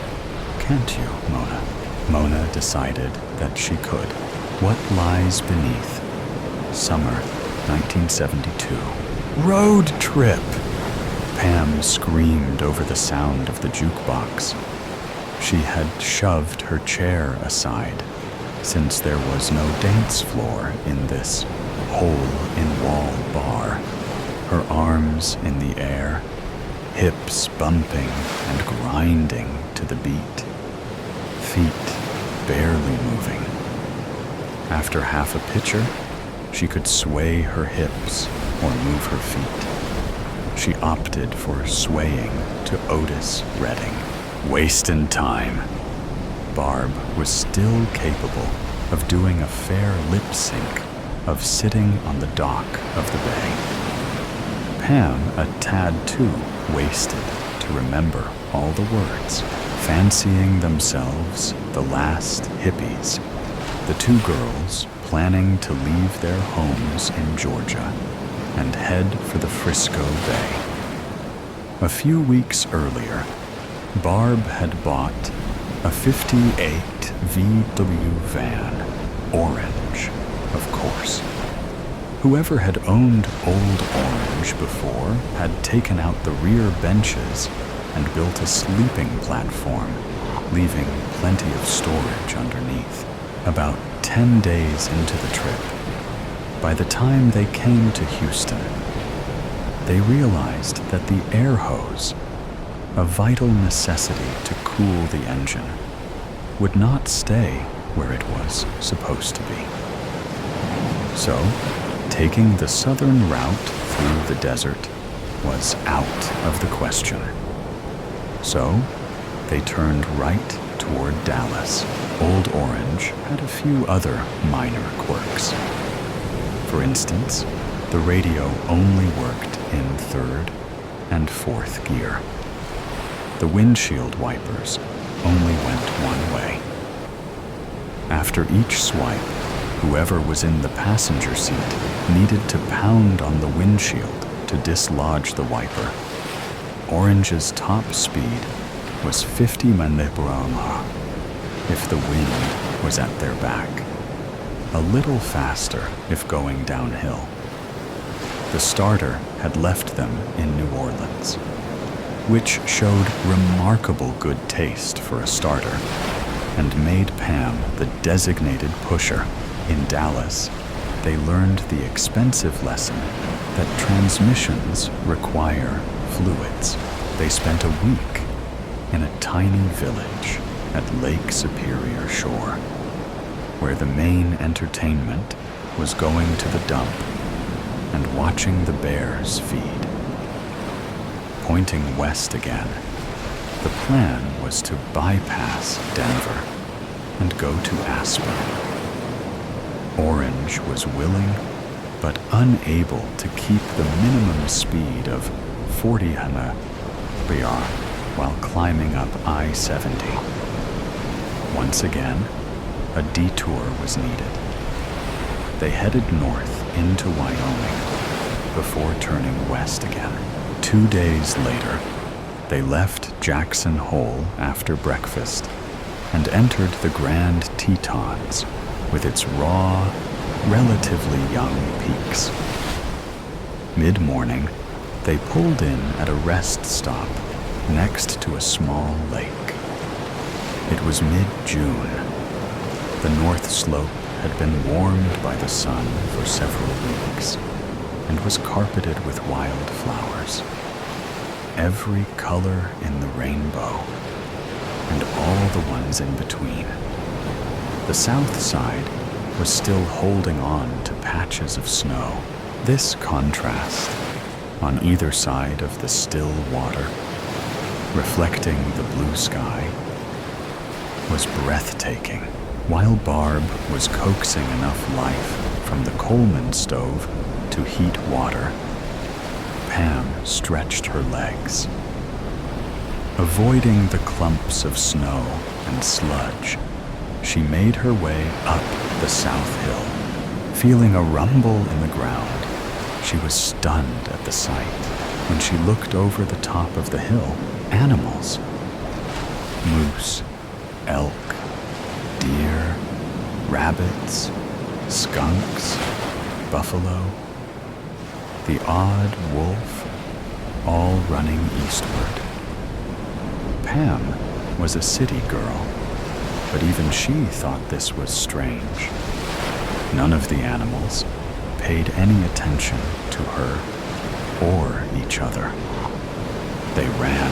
can't you, Mona?" Mona decided that she could. What lies beneath? Summer 1972. Road trip! Pam screamed over the sound of the jukebox. She had shoved her chair aside, since there was no dance floor in this hole-in-wall bar. Her arms in the air, hips bumping and grinding to the beat, feet barely moving. After half a pitcher, she could sway her hips or move her feet. She opted for swaying to Otis Redding. Wastin' time. Barb was still capable of doing a fair lip sync of sitting on the dock of the bay. Pam a tad too wasted to remember all the words, fancying themselves the last hippies, the two girls planning to leave their homes in Georgia and head for the Frisco Bay. A few weeks earlier, Barb had bought a '58 VW van, orange, of course. Whoever had owned Old Orange before had taken out the rear benches and built a sleeping platform, leaving plenty of storage underneath. About 10 days into the trip, by the time they came to Houston, they realized that the air hose, a vital necessity to cool the engine, would not stay where it was supposed to be. So, taking the southern route through the desert was out of the question. So, they turned right toward Dallas. Old Orange had a few other minor quirks. For instance, the radio only worked in third and fourth gear. The windshield wipers only went one way. After each swipe, whoever was in the passenger seat needed to pound on the windshield to dislodge the wiper. Orange's top speed was 50 mph if the wind was at their back, a little faster if going downhill. The starter had left them in New Orleans, which showed remarkable good taste for a starter and made Pam the designated pusher. In Dallas, they learned the expensive lesson that transmissions require fluids. They spent a week in a tiny village at Lake Superior Shore, where the main entertainment was going to the dump and watching the bears feed. Pointing west again, the plan was to bypass Denver and go to Aspen. Orange was willing but unable to keep the minimum speed of 40 mph while climbing up I-70. Once again, a detour was needed. They headed north into Wyoming before turning west again. 2 days later, they left Jackson Hole after breakfast and entered the Grand Tetons with its raw, relatively young peaks. Mid-morning, they pulled in at a rest stop next to a small lake. It was mid-June. The north slope had been warmed by the sun for several weeks and was carpeted with wildflowers, every color in the rainbow, and all the ones in between. The south side was still holding on to patches of snow. This contrast, on either side of the still water, reflecting the blue sky, was breathtaking. While Barb was coaxing enough life from the Coleman stove to heat water, Pam stretched her legs. Avoiding the clumps of snow and sludge, she made her way up the south hill. Feeling a rumble in the ground, she was stunned at the sight. When she looked over the top of the hill, animals. Moose, elk, deer, rabbits, skunks, buffalo, the odd wolf, all running eastward. Pam was a city girl, but even she thought this was strange. None of the animals paid any attention to her or each other. They ran,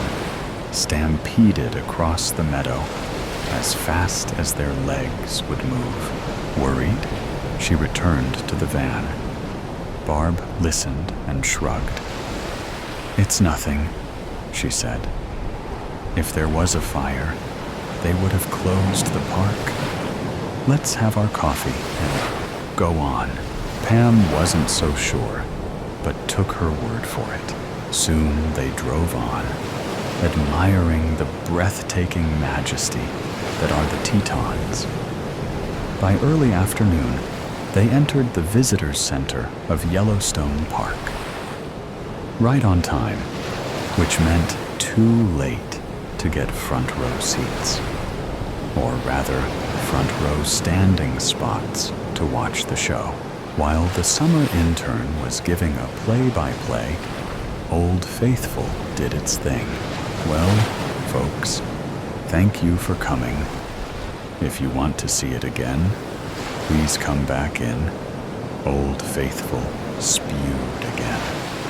stampeded across the meadow as fast as their legs would move. Worried, she returned to the van. Barb listened and shrugged. "It's nothing," she said. "If there was a fire, they would have closed the park. Let's have our coffee and go on." Pam wasn't so sure, but took her word for it. Soon they drove on, admiring the breathtaking majesty that are the Tetons. By early afternoon, they entered the Visitors Center of Yellowstone Park. Right on time, which meant too late to get front row seats. Or rather, front row standing spots to watch the show. While the summer intern was giving a play-by-play, Old Faithful did its thing. "Well, folks, thank you for coming. If you want to see it again, please come back in." Old Faithful spewed again.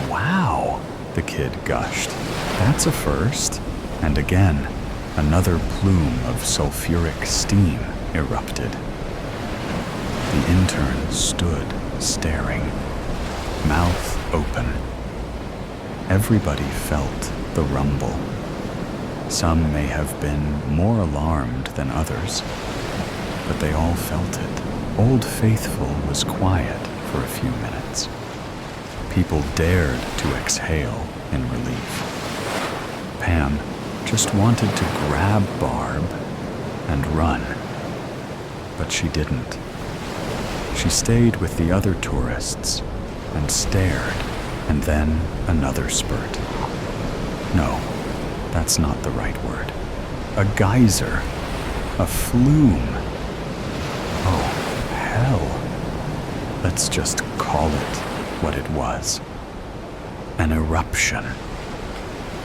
"Wow," the kid gushed. "That's a first." And again, another plume of sulfuric steam erupted. The intern stood staring, mouth open. Everybody felt the rumble. Some may have been more alarmed than others, but they all felt it. Old Faithful was quiet for a few minutes. People dared to exhale in relief. Pam just wanted to grab Barb and run, but she didn't. She stayed with the other tourists and stared, and then another spurt. No, that's not the right word. A geyser, a flume. Oh, hell. Let's just call it what it was. An eruption.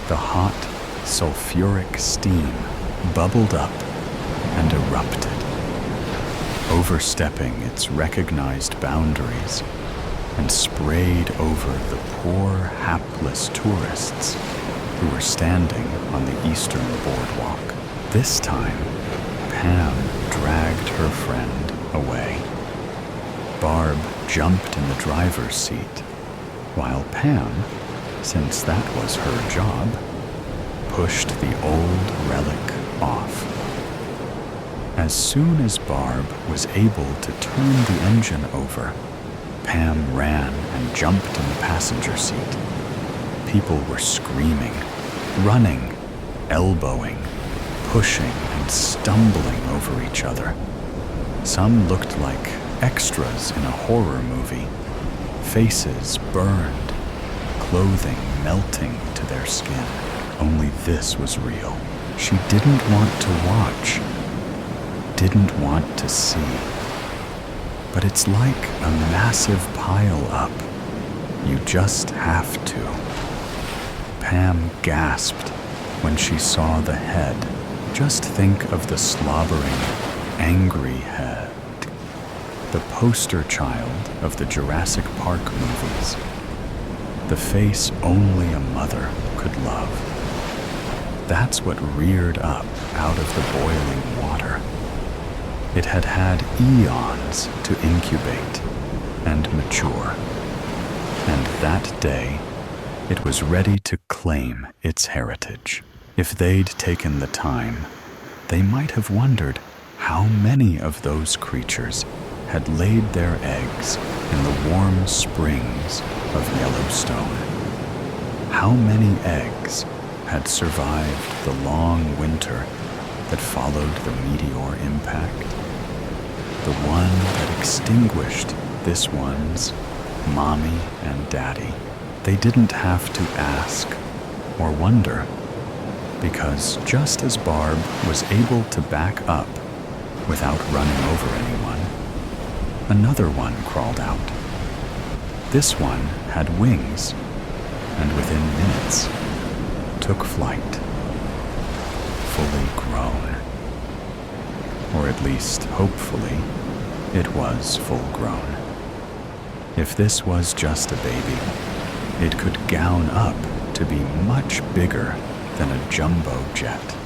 The hot, sulfuric steam bubbled up and erupted, overstepping its recognized boundaries, and sprayed over the poor, hapless tourists who were standing on the eastern boardwalk. This time, Pam dragged her friend away. Barb jumped in the driver's seat, while Pam, since that was her job, pushed the old relic off. As soon as Barb was able to turn the engine over, Pam ran and jumped in the passenger seat. People were screaming, running, elbowing, pushing and stumbling over each other. Some looked like extras in a horror movie, faces burned, clothing melting to their skin. Only this was real. She didn't want to watch, didn't want to see. But it's like a massive pile-up. You just have to. Pam gasped when she saw the head. Just think of the slobbering, angry head. The poster child of the Jurassic Park movies. The face only a mother could love. That's what reared up out of the boiling water. It had had eons to incubate and mature. And that day, it was ready to claim its heritage. If they'd taken the time, they might have wondered how many of those creatures had laid their eggs in the warm springs of Yellowstone. How many eggs had survived the long winter that followed the meteor impact? The one that extinguished this one's mommy and daddy. They didn't have to ask or wonder, because just as Barb was able to back up without running over anyone, another one crawled out. This one had wings, and within minutes took flight, fully grown. Or at least, hopefully, it was full grown. If this was just a baby, it could gown up to be much bigger than a jumbo jet.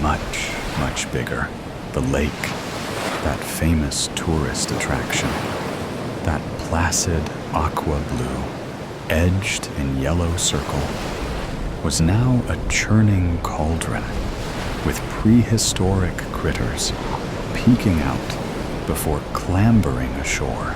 Much, much bigger. The lake, that famous tourist attraction, that placid aqua blue, edged in yellow circle, was now a churning cauldron with prehistoric critters peeking out before clambering ashore,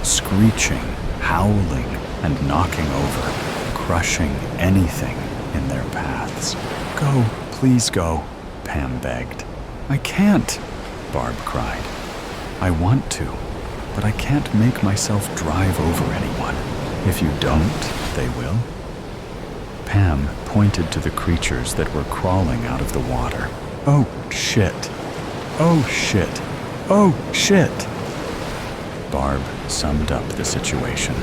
screeching, howling, and knocking over, crushing anything in their paths. Go, please go, Pam begged. I can't, Barb cried. I want to, but I can't make myself drive over anyone. If you don't, they will. Pam pointed to the creatures that were crawling out of the water. Oh, shit. Oh, shit. Oh, shit. Barb summed up the situation,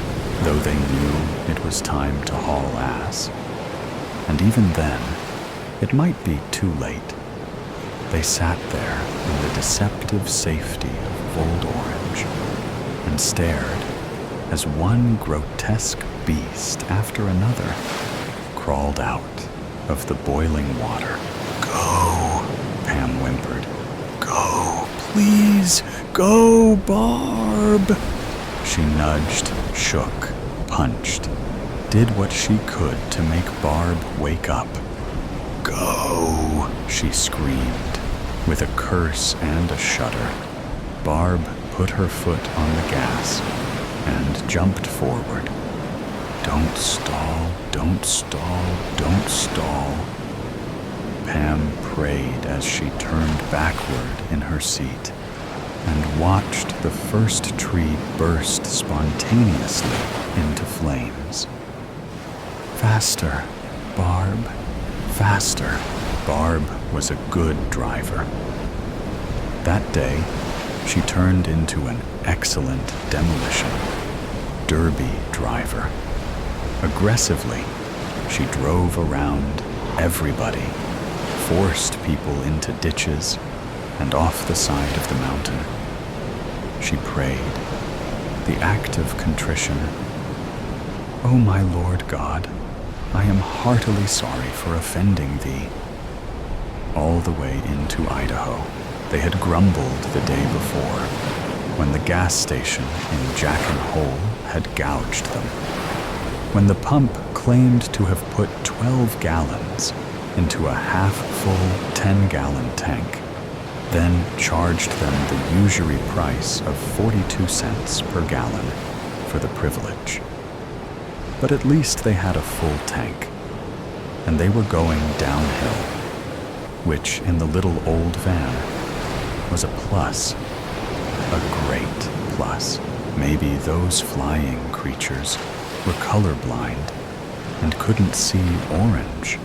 though they knew it was time to haul ass. And even then, it might be too late. They sat there in the deceptive safety of Vol.2 and stared as one grotesque beast after another crawled out of the boiling water. Go, Pam whimpered. Go, please, go, Barb. She nudged, shook, punched, did what she could to make Barb wake up. Go, she screamed, with a curse and a shudder. Barb put her foot on the gas and jumped forward. Don't stall, don't stall, don't stall. Pam prayed as she turned backward in her seat and watched the first tree burst spontaneously into flames. Faster, Barb, faster. Barb was a good driver. That day, she turned into an excellent demolition derby driver. Aggressively, she drove around everybody, forced people into ditches and off the side of the mountain. She prayed, the act of contrition. O my Lord God, I am heartily sorry for offending thee. All the way into Idaho, they had grumbled the day before, when the gas station in Jack and Hole had gouged them. When the pump claimed to have put 12 gallons into a half-full 10-gallon tank, then charged them the usury price of 42 cents per gallon for the privilege. But at least they had a full tank, and they were going downhill, which in the little old van was a plus, a great plus. Maybe those flying creatures were colorblind and couldn't see orange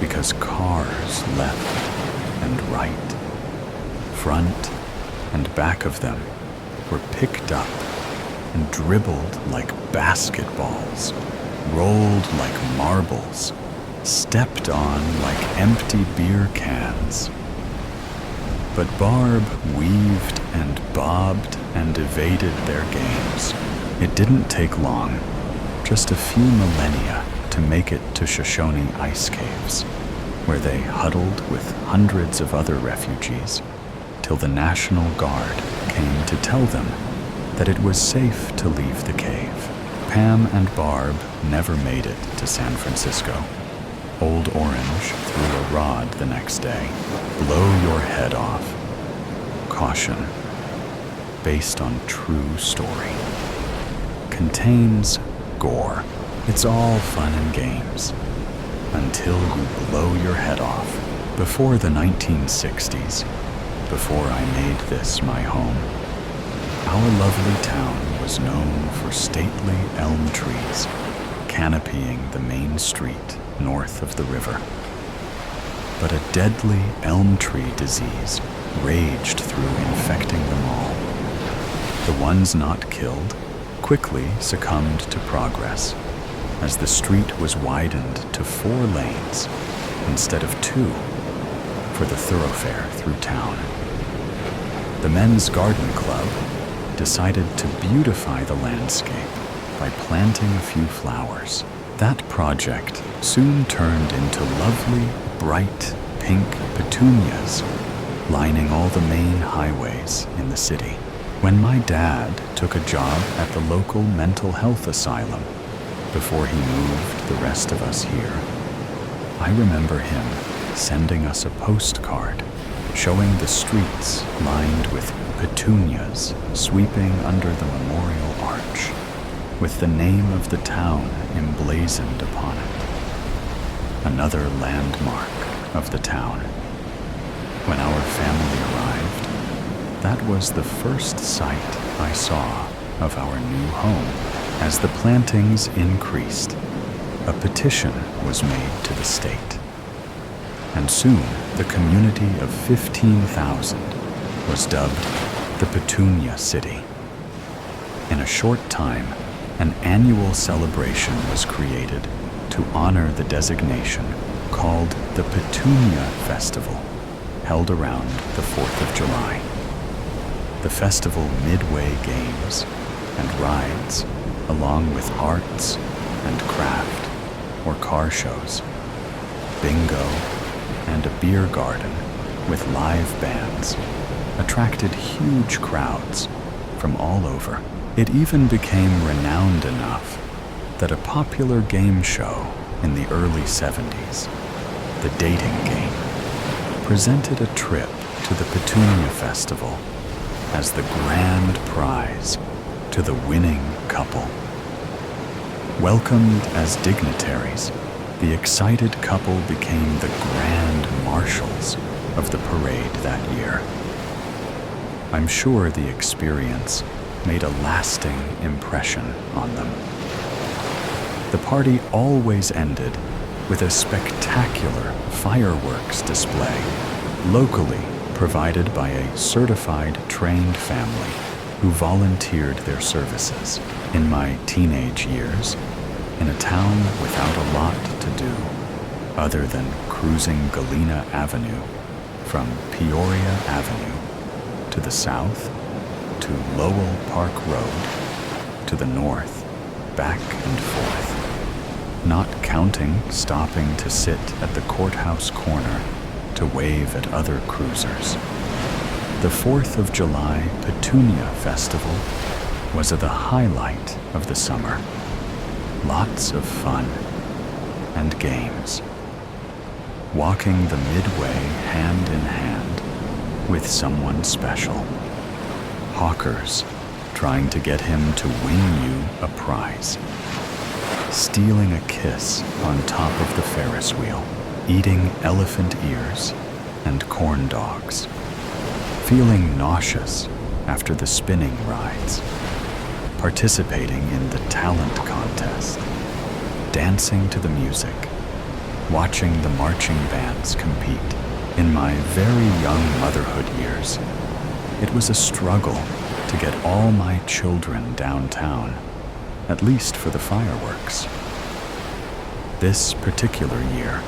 because cars left and right. front and back of them were picked up and dribbled like basketballs, rolled like marbles, stepped on like empty beer cans. But Barb weaved and bobbed and evaded their games. It didn't take long, just a few millennia, to make it to Shoshone ice caves, where they huddled with hundreds of other refugees till the National Guard came to tell them that it was safe to leave the cave. Pam and Barb never made it to San Francisco. Old Orange threw a rod the next day. Blow your head off. Caution. Based on true story. Contains gore. It's all fun and games. Until you blow your head off. Before the 1960s, before I made this my home, our lovely town was known for stately elm trees canopying the main street north of the river. But a deadly elm tree disease raged through, infecting them all. The ones not killed quickly succumbed to progress, as the street was widened to 4 lanes instead of 2 for the thoroughfare through town. The Men's Garden Club decided to beautify the landscape by planting a few flowers. That project soon turned into lovely, bright pink petunias lining all the main highways in the city. When my dad took a job at the local mental health asylum before he moved the rest of us here, I remember him sending us a postcard showing the streets lined with petunias sweeping under the memorial arch, with the name of the town emblazoned upon it. Another landmark of the town. When our family arrived, that was the first sight I saw of our new home. As the plantings increased, a petition was made to the state. And soon, the community of 15,000 was dubbed the Petunia City. In a short time, an annual celebration was created to honor the designation called the Petunia Festival, held around the 4th of July. The festival midway games and rides, along with arts and craft or car shows, bingo, and a beer garden with live bands, attracted huge crowds from all over. It even became renowned enough that a popular game show in the early 70s, The Dating Game, presented a trip to the Petunia Festival as the grand prize to the winning couple. Welcomed as dignitaries, the excited couple became the grand marshals of the parade that year. I'm sure the experience made a lasting impression on them. The party always ended with a spectacular fireworks display, locally provided by a certified trained family who volunteered their services. In my teenage years, in a town without a lot to do, other than cruising Galena Avenue from Peoria Avenue to the south, to Lowell Park Road, to the north, back and forth, not counting stopping to sit at the courthouse corner to wave at other cruisers. The 4th of July Petunia Festival was the highlight of the summer. Lots of fun and games. Walking the midway hand in hand with someone special. Hawkers trying to get him to win you a prize. Stealing a kiss on top of the Ferris wheel. Eating elephant ears and corn dogs. Feeling nauseous after the spinning rides. Participating in the talent contest. Dancing to the music. Watching the marching bands compete. In my very young motherhood years, it was a struggle to get all my children downtown, at least for the fireworks. This particular year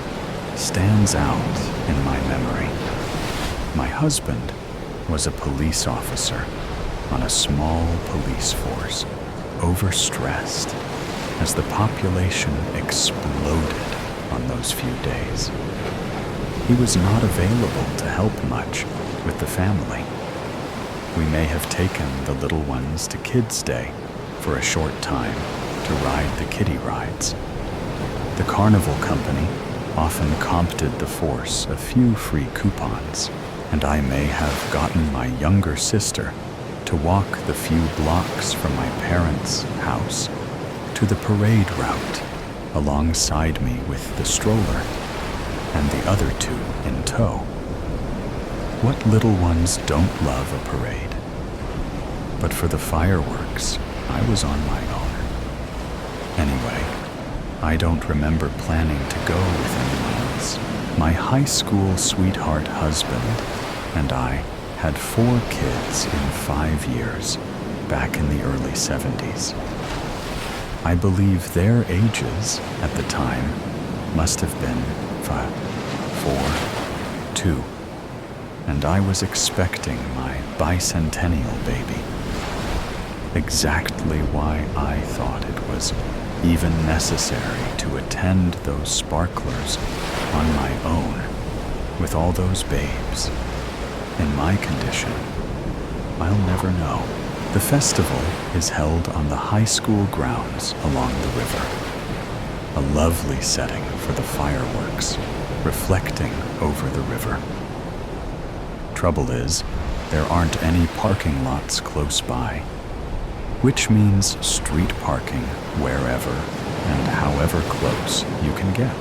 stands out in my memory. My husband was a police officer on a small police force, overstressed as the population exploded on those few days. He was not available to help much with the family. We may have taken the little ones to Kids' Day for a short time to ride the kiddie rides. The carnival company often comped the force a few free coupons, and I may have gotten my younger sister to walk the few blocks from my parents' house to the parade route alongside me with the stroller and the other two in tow. What little ones don't love a parade? But for the fireworks, I was on my own. Anyway, I don't remember planning to go with anyone else. My high school sweetheart husband and I had 4 kids in 5 years back in the early 70s. I believe their ages at the time must have been 5, 4, 2, and I was expecting my bicentennial baby. Exactly why I thought it was even necessary to attend those sparklers on my own with all those babes in my condition, I'll never know. The festival is held on the high school grounds along the river. A lovely setting for the fireworks, reflecting over the river. Trouble is, there aren't any parking lots close by, which means street parking wherever and however close you can get.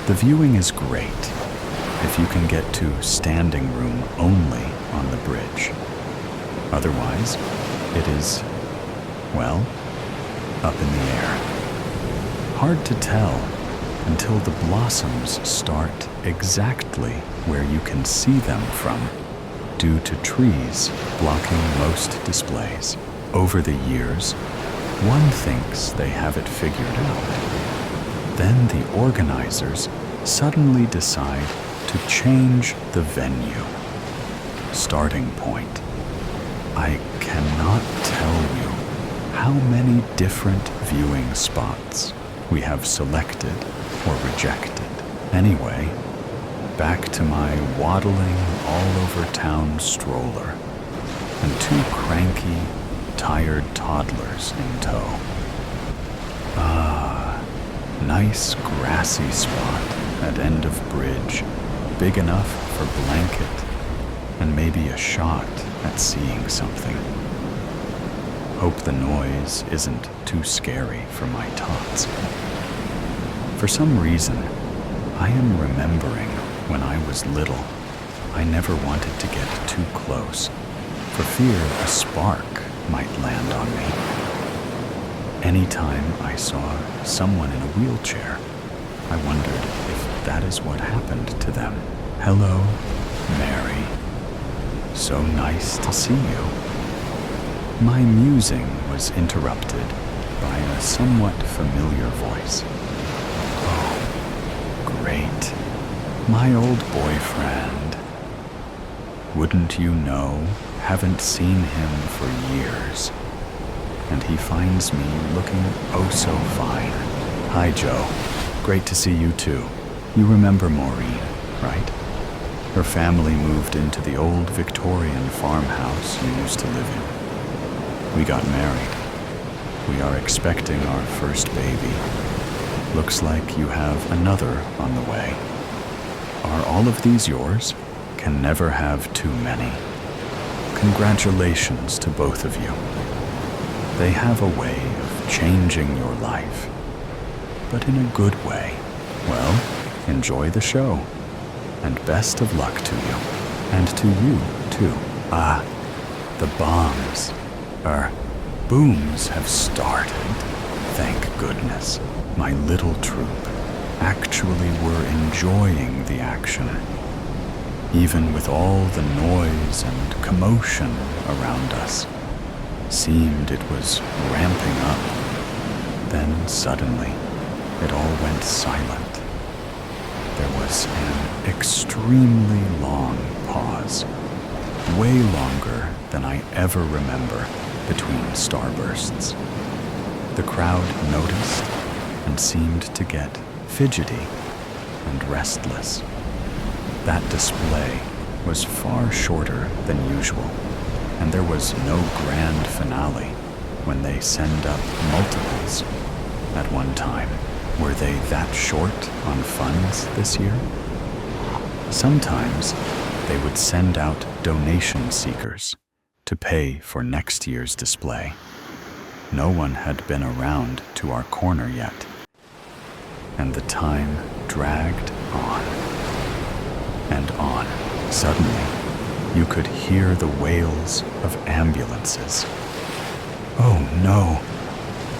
The viewing is great if you can get to standing room only on the bridge. Otherwise, it is, well, up in the air. Hard to tell until the blossoms start exactly where you can see them from, due to trees blocking most displays. Over the years, one thinks they have it figured out. Then the organizers suddenly decide to change the venue. Starting point. I cannot tell you how many different viewing spots we have selected or rejected. Anyway, back to my waddling all over town stroller and 2 cranky, tired toddlers in tow. Nice grassy spot at end of bridge, big enough for blanket and maybe a shot at seeing something. Hope the noise isn't too scary for my tots. For some reason, I am remembering when I was little, I never wanted to get too close for fear a spark might land on me. Anytime I saw someone in a wheelchair, I wondered if that is what happened to them. Hello, Mary. So nice to see you. My musing was interrupted by a somewhat familiar voice. Oh, great. My old boyfriend. Wouldn't you know, haven't seen him for years. And he finds me looking oh so fine. Hi, Joe. Great to see you too. You remember Maureen, right? Her family moved into the old Victorian farmhouse you used to live in. We got married. We are expecting our first baby. Looks like you have another on the way. Are all of these yours? Can never have too many. Congratulations to both of you. They have a way of changing your life, but in a good way. Well, enjoy the show, and best of luck to you. And to you, too. The bombs, booms have started. Thank goodness. My little troop. actually were enjoying the action. Even with all the noise and commotion around us, seemed it was ramping up. Then suddenly, it all went silent. There was an extremely long pause, way longer than I ever remember between starbursts. The crowd noticed and seemed to get fidgety and restless. That display was far shorter than usual, and there was no grand finale when they send up multiples at one time. Were they that short on funds this year? Sometimes they would send out donation seekers to pay for next year's display. No one had been around to our corner yet, and the time dragged on and on. Suddenly, you could hear the wails of ambulances. Oh no!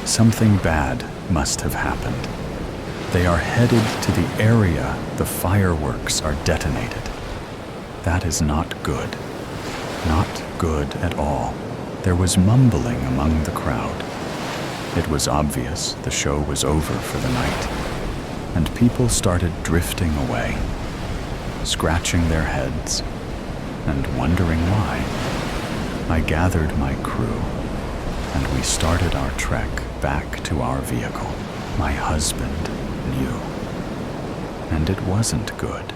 Something bad must have happened. They are headed to the area the fireworks are detonated. That is not good. Not good at all. There was mumbling among the crowd. It was obvious the show was over for the night, and people started drifting away, scratching their heads and wondering why. I gathered my crew, and we started our trek back to our vehicle. My husband knew, and it wasn't good.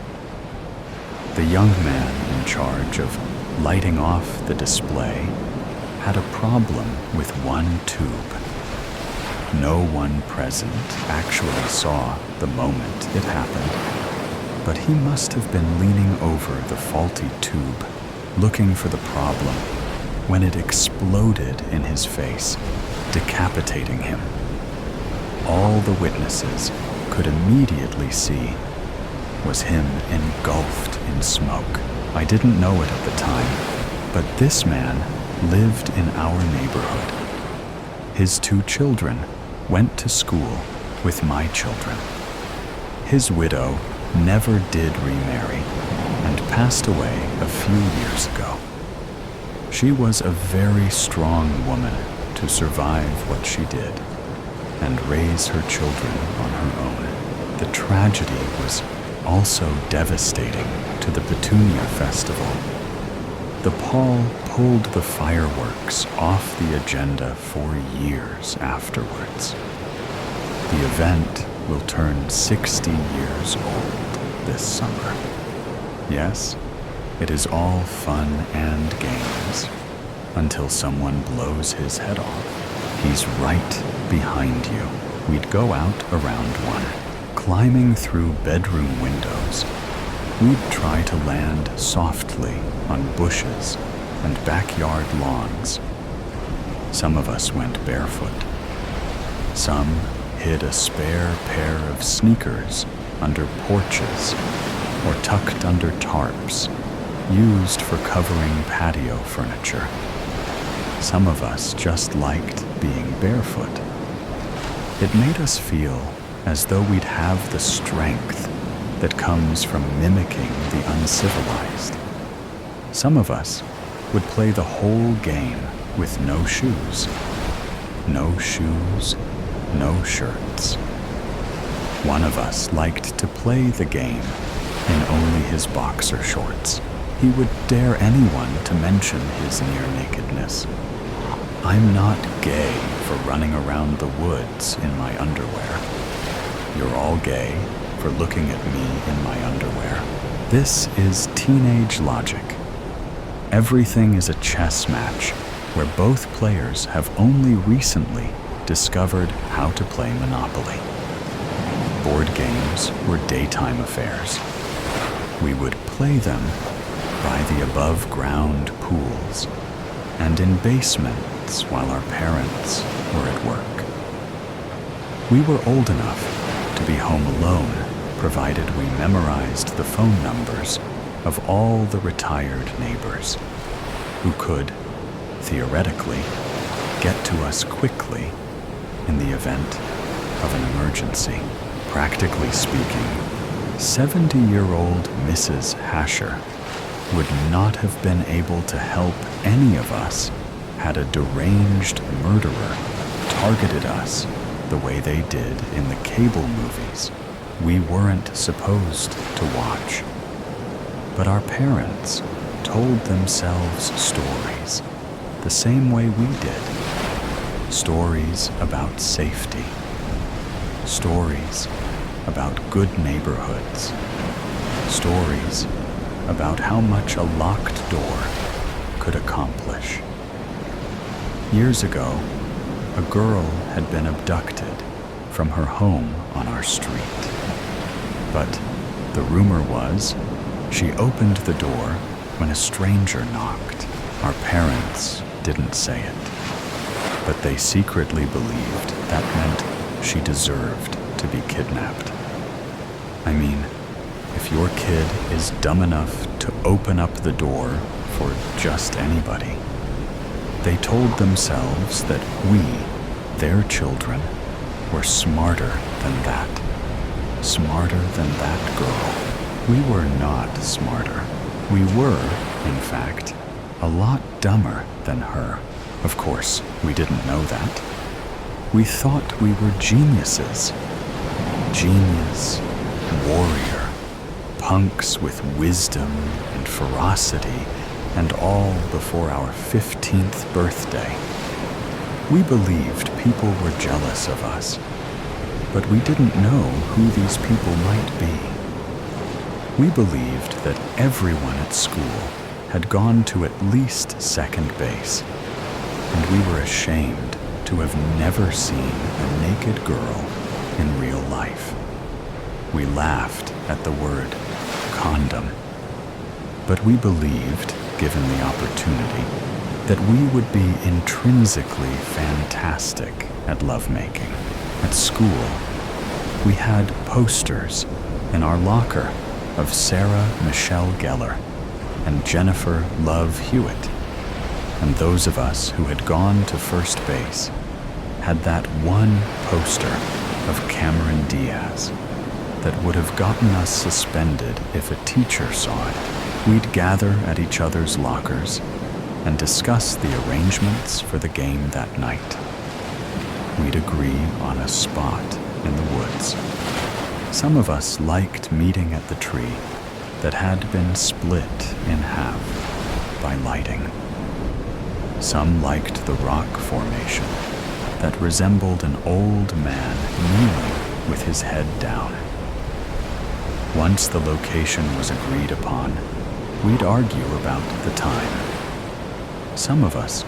The young man in charge of lighting off the display had a problem with one tube. No one present actually saw the moment it happened, but he must have been leaning over the faulty tube, looking for the problem, when it exploded in his face, decapitating him. All the witnesses could immediately see was him engulfed in smoke. I didn't know it at the time, but this man lived in our neighborhood. His 2 children went to school with my children. His widow never did remarry and passed away a few years ago. She was a very strong woman to survive what she did and raise her children on her own. The tragedy was also devastating to the Petunia Festival. The Paul pulled the fireworks off the agenda for years afterwards. The event will turn 60 years old this summer. Yes, it is all fun and games until someone blows his head off. He's right behind you. We'd go out around 1, climbing through bedroom windows. We'd try to land softly on bushes and backyard lawns. Some of us went barefoot. Some hid a spare pair of sneakers under porches or tucked under tarps used for covering patio furniture. Some of us just liked being barefoot. It made us feel as though we'd have the strength that comes from mimicking the uncivilized. Some of us would play the whole game with no shoes. No shoes, no shirts. One of us liked to play the game in only his boxer shorts. He would dare anyone to mention his near-nakedness. I'm not gay for running around the woods in my underwear. You're all gay for looking at me in my underwear. This is teenage logic. Everything is a chess match where both players have only recently discovered how to play Monopoly. Board games were daytime affairs. We would play them by the above-ground pools and in basements while our parents were at work. We were old enough to be home alone, provided we memorized the phone numbers of all the retired neighbors who could, theoretically, get to us quickly in the event of an emergency. Practically speaking, 70-year-old Mrs. Hasher would not have been able to help any of us had a deranged murderer targeted us the way they did in the cable movies we weren't supposed to watch. But our parents told themselves stories the same way we did. Stories about safety. Stories about good neighborhoods. Stories about how much a locked door could accomplish. Years ago, a girl had been abducted from her home on our street. But the rumor was she opened the door when a stranger knocked. Our parents didn't say it, but they secretly believed that meant she deserved to be kidnapped. I mean, if your kid is dumb enough to open up the door for just anybody, they told themselves that we, their children, were smarter than that. Smarter than that girl. We were not smarter. We were, in fact, a lot dumber than her. Of course, we didn't know that. We thought we were geniuses. Genius, warrior, punks with wisdom and ferocity, and all before our 15th birthday. We believed people were jealous of us, but we didn't know who these people might be. We believed that everyone at school had gone to at least second base, and we were ashamed to have never seen a naked girl in real life. We laughed at the word condom, but we believed, given the opportunity, that we would be intrinsically fantastic at lovemaking. At school, we had posters in our locker of Sarah Michelle Gellar and Jennifer Love Hewitt, and those of us who had gone to first base had that one poster of Cameron Diaz that would have gotten us suspended if a teacher saw it. We'd gather at each other's lockers and discuss the arrangements for the game that night. We'd agree on a spot in the woods. Some of us liked meeting at the tree that had been split in half by lighting. Some liked the rock formation that resembled an old man kneeling with his head down. Once the location was agreed upon, we'd argue about the time. Some of us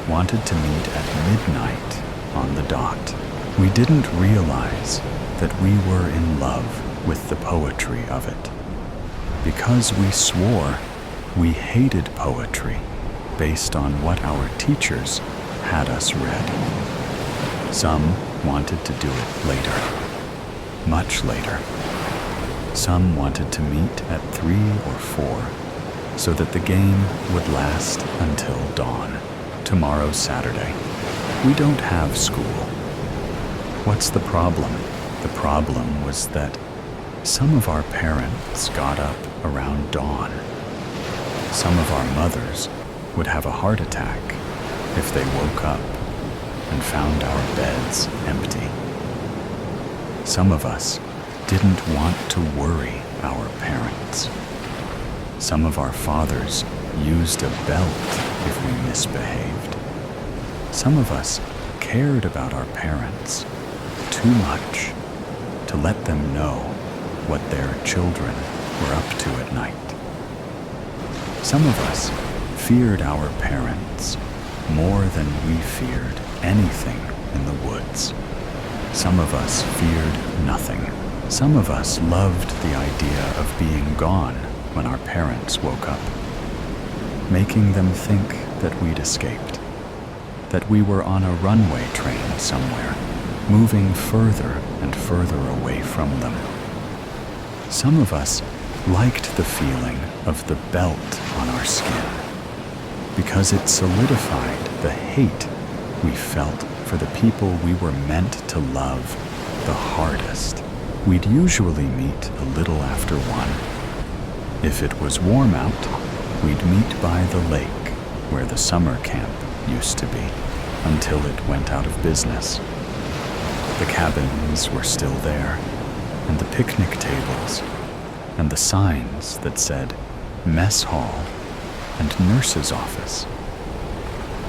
wanted to meet at midnight on the dot. We didn't realize that we were in love with the poetry of it. Because we swore we hated poetry based on what our teachers had us read. Some wanted to do it later, much later. Some wanted to meet at 3 or 4 so that the game would last until dawn. Tomorrow's Saturday. We don't have school. What's the problem? The problem was that some of our parents got up around dawn. Some of our mothers would have a heart attack if they woke up and found our beds empty. Some of us didn't want to worry our parents. Some of our fathers used a belt if we misbehaved. Some of us cared about our parents too much to let them know what their children were up to at night. Some of us feared our parents more than we feared anything in the woods. Some of us feared nothing. Some of us loved the idea of being gone when our parents woke up, making them think that we'd escaped, that we were on a runway train somewhere, moving further and further away from them. Some of us liked the feeling of the belt on our skin because it solidified the hate we felt for the people we were meant to love the hardest. We'd usually meet a little after 1. If it was warm out, we'd meet by the lake where the summer camp used to be until it went out of business. The cabins were still there, and the picnic tables, and the signs that said mess hall and nurse's office.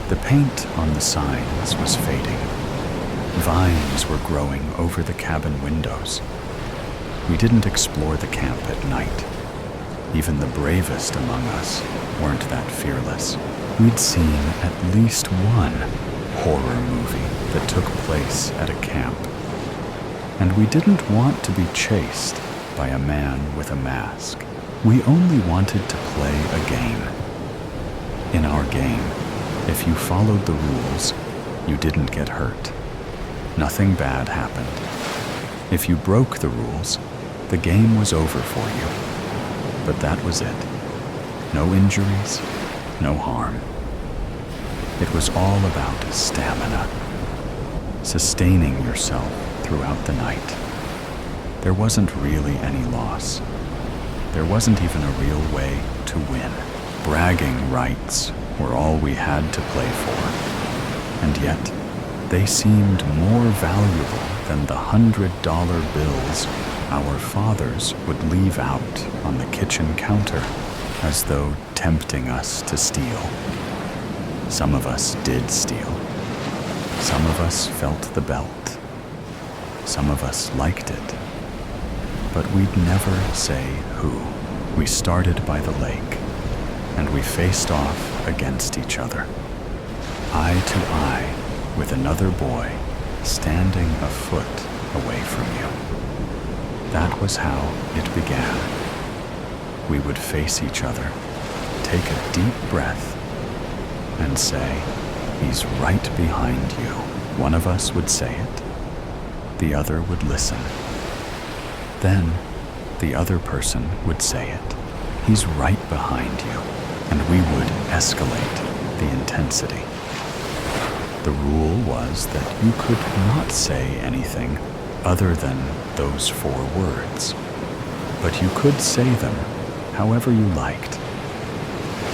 The paint on the signs was fading. Vines were growing over the cabin windows. We didn't explore the camp at night. Even the bravest among us weren't that fearless. We'd seen at least one horror movie that took place at a camp. And we didn't want to be chased by a man with a mask. We only wanted to play a game. In our game, if you followed the rules, you didn't get hurt. Nothing bad happened. If you broke the rules, the game was over for you. But that was it. No injuries, no harm. It was all about stamina, sustaining yourself throughout the night. There wasn't really any loss. There wasn't even a real way to win. Bragging rights were all we had to play for. And yet, they seemed more valuable than the $100 bills our fathers would leave out on the kitchen counter, as though tempting us to steal. Some of us did steal. Some of us felt the belt. Some of us liked it. But we'd never say who. We started by the lake, and we faced off against each other, eye to eye, with another boy standing a foot away from you. That was how it began. We would face each other, take a deep breath, and say, "He's right behind you." One of us would say it. The other would listen. Then, the other person would say it. "He's right behind you." And we would escalate the intensity. The rule was that you could not say anything other than those 4 words, but you could say them however you liked.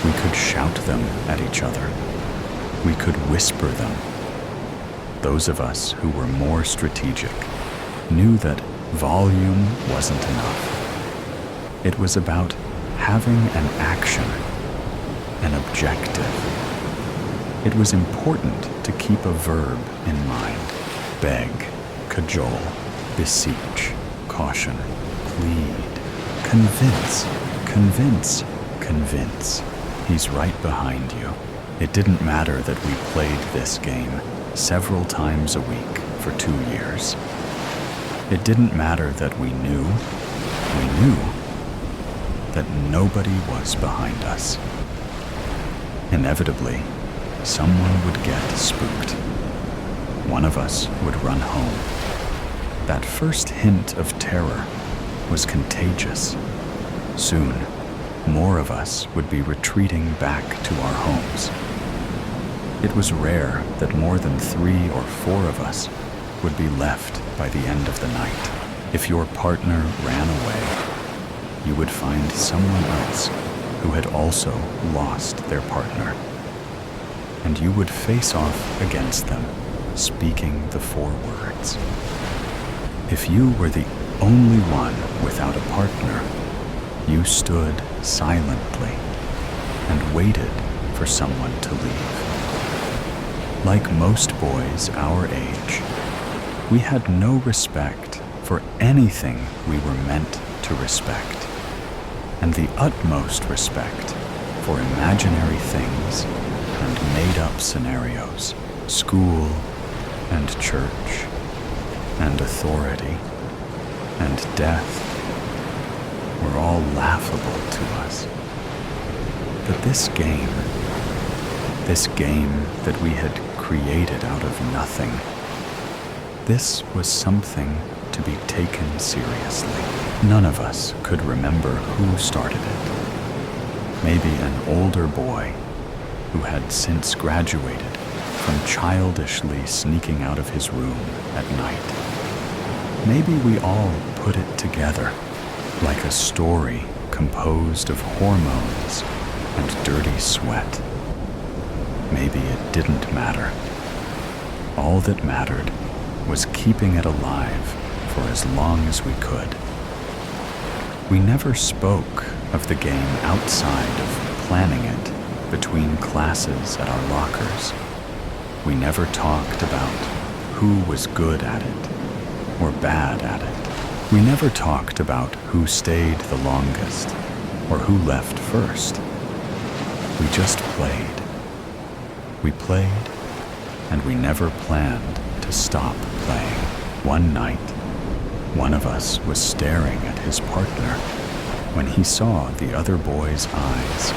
We could shout them at each other. We could whisper them. Those of us who were more strategic knew that volume wasn't enough. It was about having an action, an objective. It was important to keep a verb in mind. Beg, cajole, beseech, caution, plead, convince, convince, convince. He's right behind you. It didn't matter that we played this game several times a week for 2 years. It didn't matter that we knew that nobody was behind us. Inevitably, someone would get spooked. One of us would run home. That first hint of terror was contagious. Soon, more of us would be retreating back to our homes. It was rare that more than 3 or 4 of us would be left by the end of the night. If your partner ran away, you would find someone else who had also lost their partner. And you would face off against them, speaking the 4 words. If you were the only one without a partner, you stood silently and waited for someone to leave. Like most boys our age, we had no respect for anything we were meant to respect, and the utmost respect for imaginary things and made-up scenarios, school and church and authority and death were all laughable to us. But this game that we had created out of nothing, this was something to be taken seriously. None of us could remember who started it. Maybe an older boy who had since graduated from childishly sneaking out of his room at night. Maybe we all put it together, like a story composed of hormones and dirty sweat. Maybe it didn't matter. All that mattered was keeping it alive for as long as we could. We never spoke of the game outside of planning it between classes at our lockers. We never talked about who was good at it or bad at it. We never talked about who stayed the longest or who left first. We just played. We played, and we never planned to stop playing. One night, one of us was staring at his partner when he saw the other boy's eyes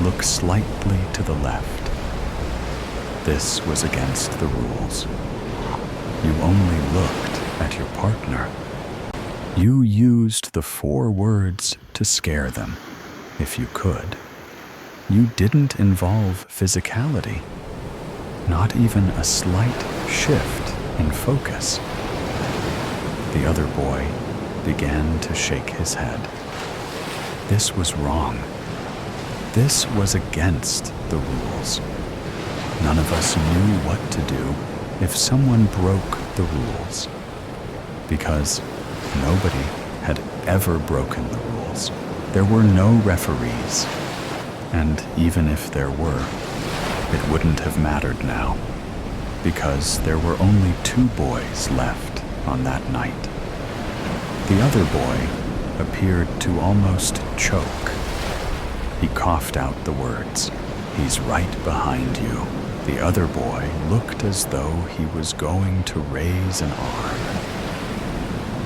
look slightly to the left. This was against the rules. You only looked at your partner. You used the 4 words to scare them, if you could. You didn't involve physicality, not even a slight shift in focus. The other boy began to shake his head. This was wrong. This was against the rules. None of us knew what to do if someone broke the rules, because nobody had ever broken the rules. There were no referees, and even if there were, it wouldn't have mattered now, because there were only 2 boys left on that night. The other boy appeared to almost choke. He coughed out the words, "He's right behind you." The other boy looked as though he was going to raise an arm,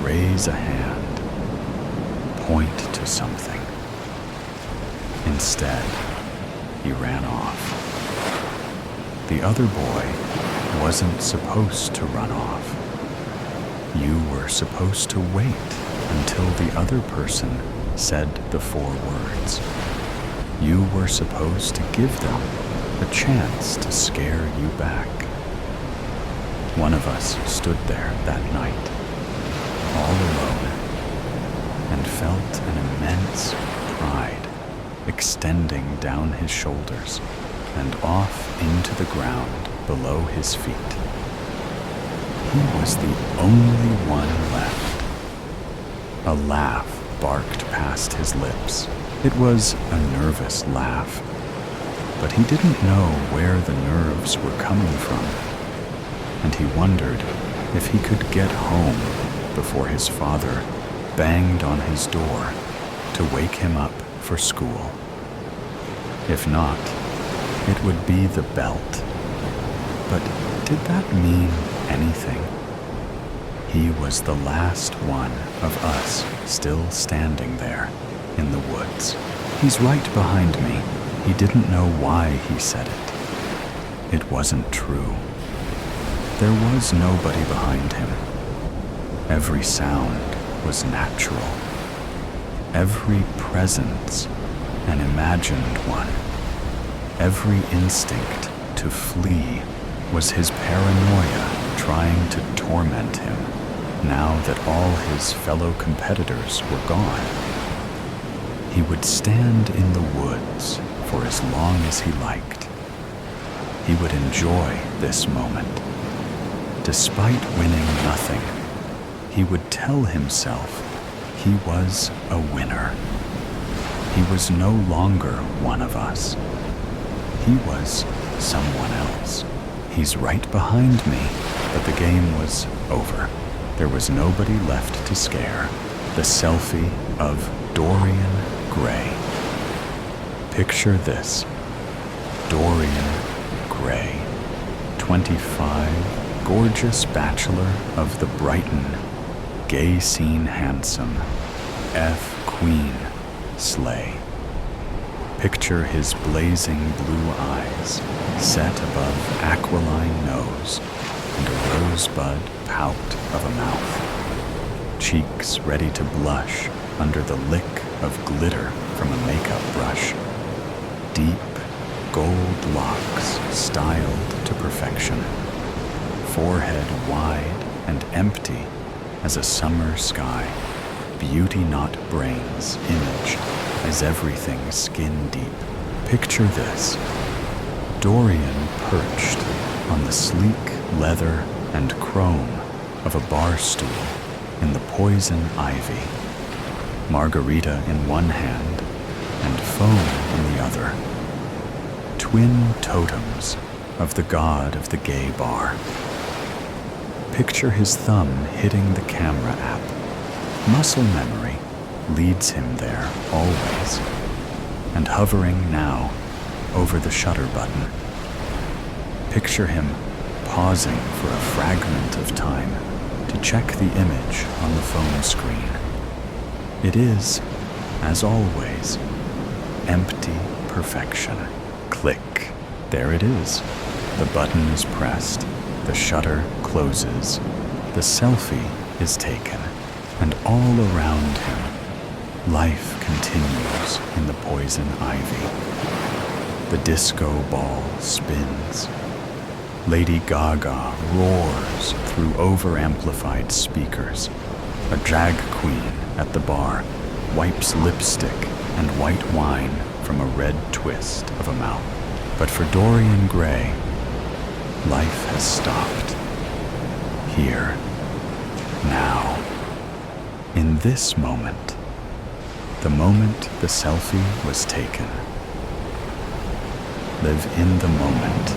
raise a hand, point to something. Instead, he ran off. The other boy wasn't supposed to run off. You were supposed to wait until the other person said the 4 words. You were supposed to give them a chance to scare you back. One of us stood there that night, all alone, and felt an immense pride extending down his shoulders and off into the ground below his feet. He was the only one left. A laugh barked past his lips. It was a nervous laugh, but he didn't know where the nerves were coming from, and he wondered if he could get home before his father banged on his door to wake him up for school. If not, it would be the belt. But did that mean anything? He was the last one of us still standing there in the woods. "He's right behind me." He didn't know why he said it. It wasn't true. There was nobody behind him. Every sound was natural. Every presence an imagined one. Every instinct to flee was his paranoia trying to torment him now that all his fellow competitors were gone. He would stand in the woods for as long as he liked. He would enjoy this moment. Despite winning nothing, he would tell himself he was a winner. He was no longer one of us. He was someone else. "He's right behind me," but the game was over. There was nobody left to scare. The selfie of Dorian Gray. Picture this. Dorian Gray, 25, gorgeous bachelor of the Brighton, gay scene handsome, F Queen slay. Picture his blazing blue eyes set above aquiline nose and a rosebud pout of a mouth. Cheeks ready to blush under the lick of glitter from a makeup brush. Deep gold locks styled to perfection. Forehead wide and empty as a summer sky. beauty not brains image as everything skin deep. Picture this: Dorian perched on the sleek leather and chrome of a bar stool in the poison ivy, margarita in one hand and foam in the other, twin totems of the god of the gay bar. Picture his thumb hitting the camera app. Muscle memory leads him there always, and hovering now over the shutter button. Picture him pausing for a fragment of time to check the image on the phone screen. It is, as always, empty perfection. Click. There it is. The button is pressed. The shutter closes. The selfie is taken. And all around him, life continues in the poison ivy. The disco ball spins. Lady Gaga roars through over-amplified speakers. A drag queen at the bar wipes lipstick and white wine from a red twist of a mouth. But for Dorian Gray, life has stopped. Here, now, in this moment, the moment the selfie was taken. Live in the moment.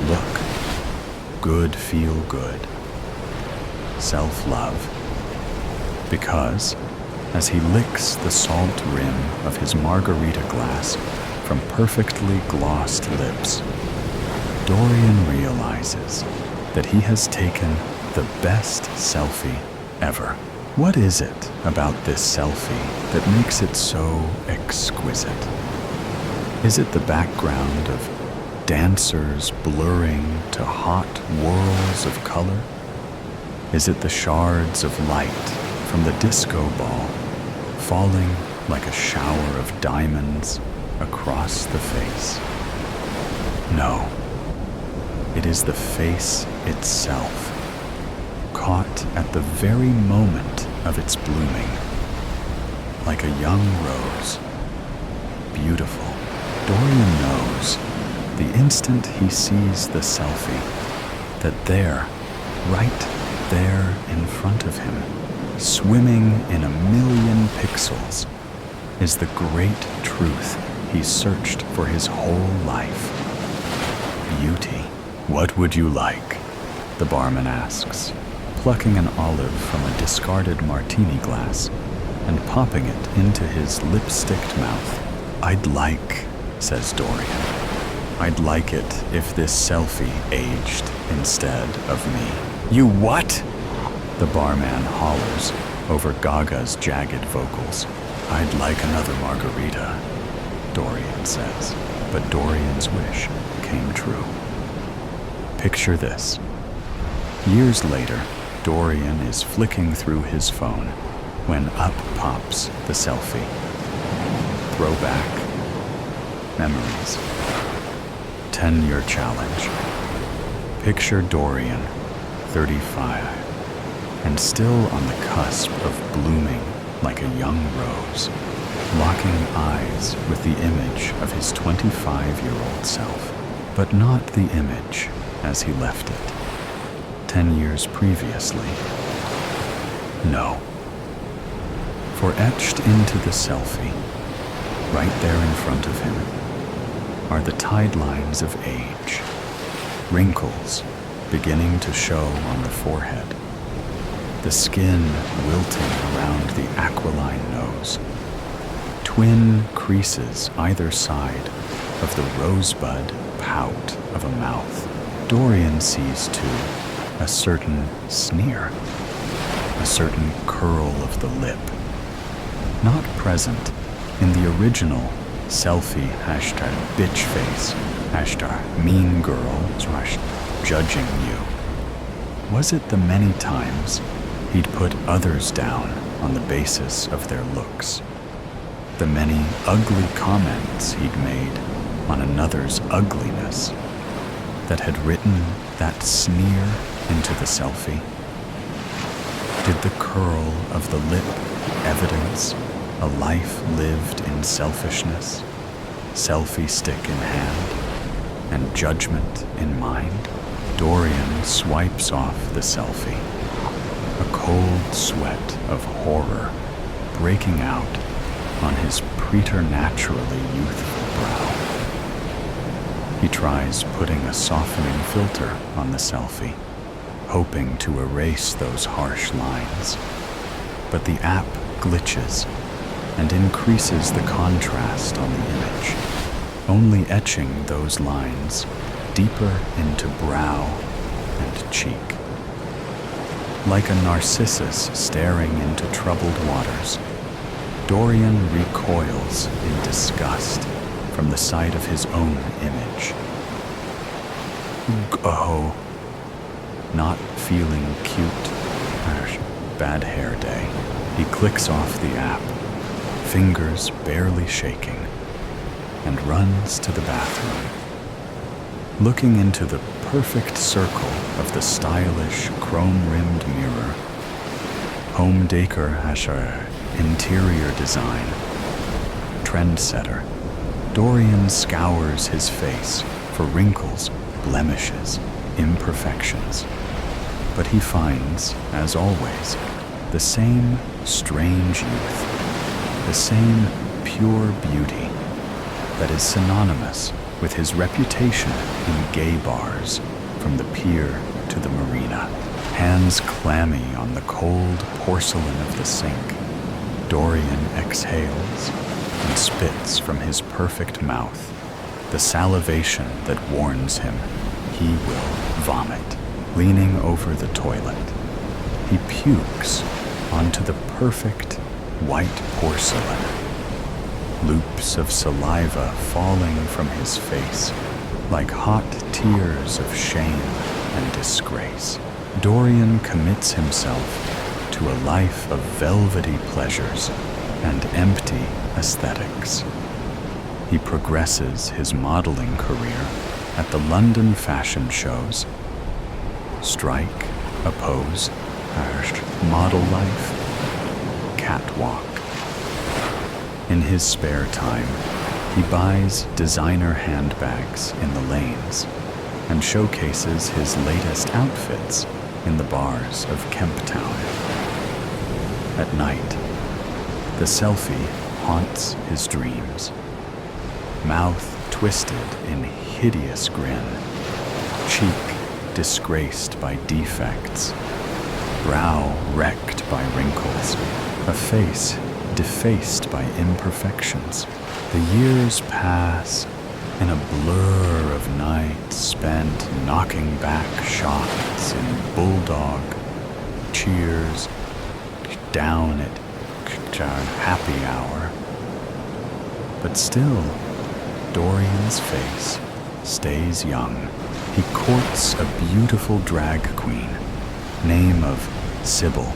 Look, good feel good. Self-love. Because, as he licks the salt rim of his margarita glass from perfectly glossed lips, Dorian realizes that he has taken the best selfie ever. What is it about this selfie that makes it so exquisite? Is it the background of dancers blurring to hot whirls of color? Is it the shards of light from the disco ball falling like a shower of diamonds across the face? No, it is the face itself, caught at the very moment of its blooming, like a young rose. Beautiful. Dorian knows, the instant he sees the selfie, that there, right there in front of him, swimming in a million pixels, is the great truth he searched for his whole life. Beauty. What would you like? The barman asks, plucking an olive from a discarded martini glass and popping it into his lipsticked mouth. I'd like, says Dorian. I'd like it if this selfie aged instead of me. You what? The barman hollers over Gaga's jagged vocals. I'd like another margarita, Dorian says. But Dorian's wish came true. Picture this. Years later, Dorian is flicking through his phone when up pops the selfie. Throwback. Memories. 10-year challenge. Picture Dorian, 35, and still on the cusp of blooming like a young rose, locking eyes with the image of his 25-year-old self, but not the image as he left it 10 years previously. No. For etched into the selfie, right there in front of him, are the tide lines of age, wrinkles beginning to show on the forehead, the skin wilting around the aquiline nose, twin creases either side of the rosebud pout of a mouth. Dorian sees, too, a certain sneer, a certain curl of the lip, not present in the original selfie #bitch face, #mean girl, #judging you. Was it the many times he'd put others down on the basis of their looks? The many ugly comments he'd made on another's ugliness that had written that sneer into the selfie? Did the curl of the lip evidence a life lived in selfishness, selfie stick in hand, and judgment in mind? Dorian swipes off the selfie, a cold sweat of horror breaking out on his preternaturally youthful brow. He tries putting a softening filter on the selfie, hoping to erase those harsh lines. But the app glitches and increases the contrast on the image, only etching those lines deeper into brow and cheek. Like a Narcissus staring into troubled waters, Dorian recoils in disgust from the sight of his own image. Oh, not feeling cute. Bad hair day. He clicks off the app, fingers barely shaking, and runs to the bathroom. Looking into the perfect circle of the stylish chrome-rimmed mirror, home decor interior design, trendsetter, Dorian scours his face for wrinkles, blemishes, imperfections. But he finds, as always, the same strange youth, the same pure beauty that is synonymous with his reputation in gay bars, from the pier to the marina. Hands clammy on the cold porcelain of the sink, Dorian exhales and spits from his perfect mouth the salivation that warns him he will vomit. Leaning over the toilet, he pukes onto the perfect white porcelain, loops of saliva falling from his face like hot tears of shame and disgrace. Dorian commits himself to a life of velvety pleasures and empty aesthetics. He progresses his modeling career at the London fashion shows. Strike, oppose, model life, catwalk. In his spare time, he buys designer handbags in the lanes and showcases his latest outfits in the bars of Kemp Town. At night, the selfie haunts his dreams. Mouth twisted in hideous grin, cheek disgraced by defects, brow wrecked by wrinkles, a face defaced by imperfections. The years pass in a blur of nights spent knocking back shots in bulldog, cheers, down at happy hour. But still, Dorian's face stays young. He courts a beautiful drag queen, name of Sybil,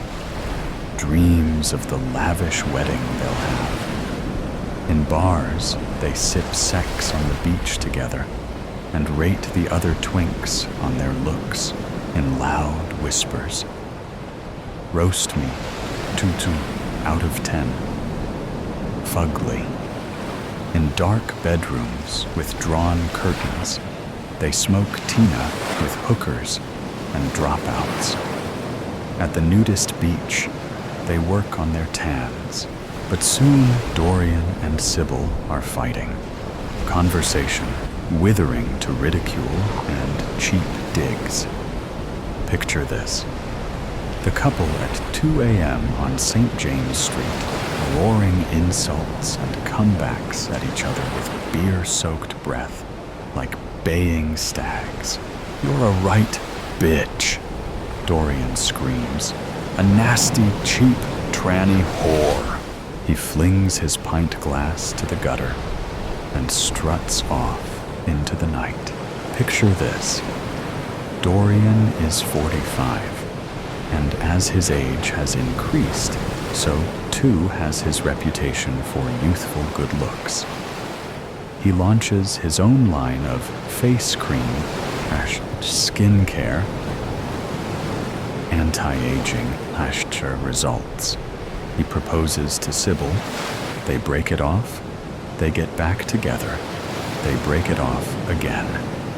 dreams of the lavish wedding they'll have. In bars, they sip sex on the beach together and rate the other twinks on their looks in loud whispers. Roast me, 2 out of 10. Fugly. In dark bedrooms with drawn curtains, they smoke Tina with hookers and dropouts. At the nudist beach, they work on their tans. But soon Dorian and Sybil are fighting. Conversation withering to ridicule and cheap digs. Picture this. The couple at 2 a.m. on St. James Street, roaring insults and comebacks at each other with beer-soaked breath, like baying stags. "You're a right bitch," Dorian screams. "A nasty, cheap, tranny whore." He flings his pint glass to the gutter and struts off into the night. Picture this. Dorian is 45, and as his age has increased, so too has his reputation for youthful good looks. He launches his own line of face cream, skincare, anti-aging Hashtra results. He proposes to Sybil. They break it off. They get back together. They break it off again.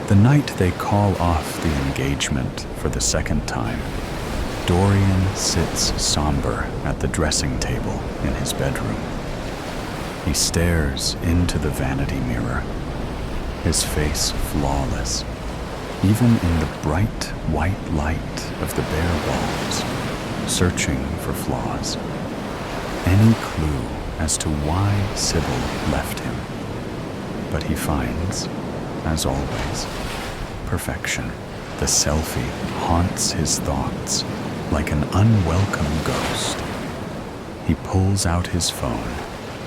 The night they call off the engagement for the second time, Dorian sits somber at the dressing table in his bedroom. He stares into the vanity mirror, his face flawless, even in the bright white light of the bare walls, searching for flaws, any clue as to why Sybil left him. But he finds, as always, perfection. The selfie haunts his thoughts like an unwelcome ghost. He pulls out his phone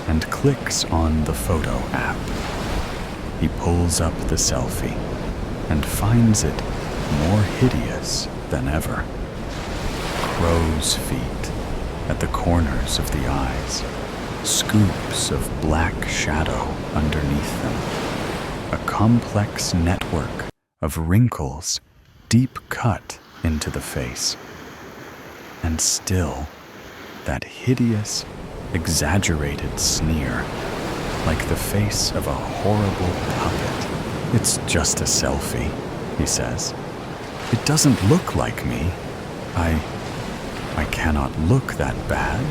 and clicks on the photo app. He pulls up the selfie and finds it more hideous than ever. Crow's feet at the corners of the eyes, scoops of black shadow underneath them, a complex network of wrinkles deep cut into the face. And still, that hideous, exaggerated sneer, like the face of a horrible puppet. "It's just a selfie," he says. "It doesn't look like me. I cannot look that bad,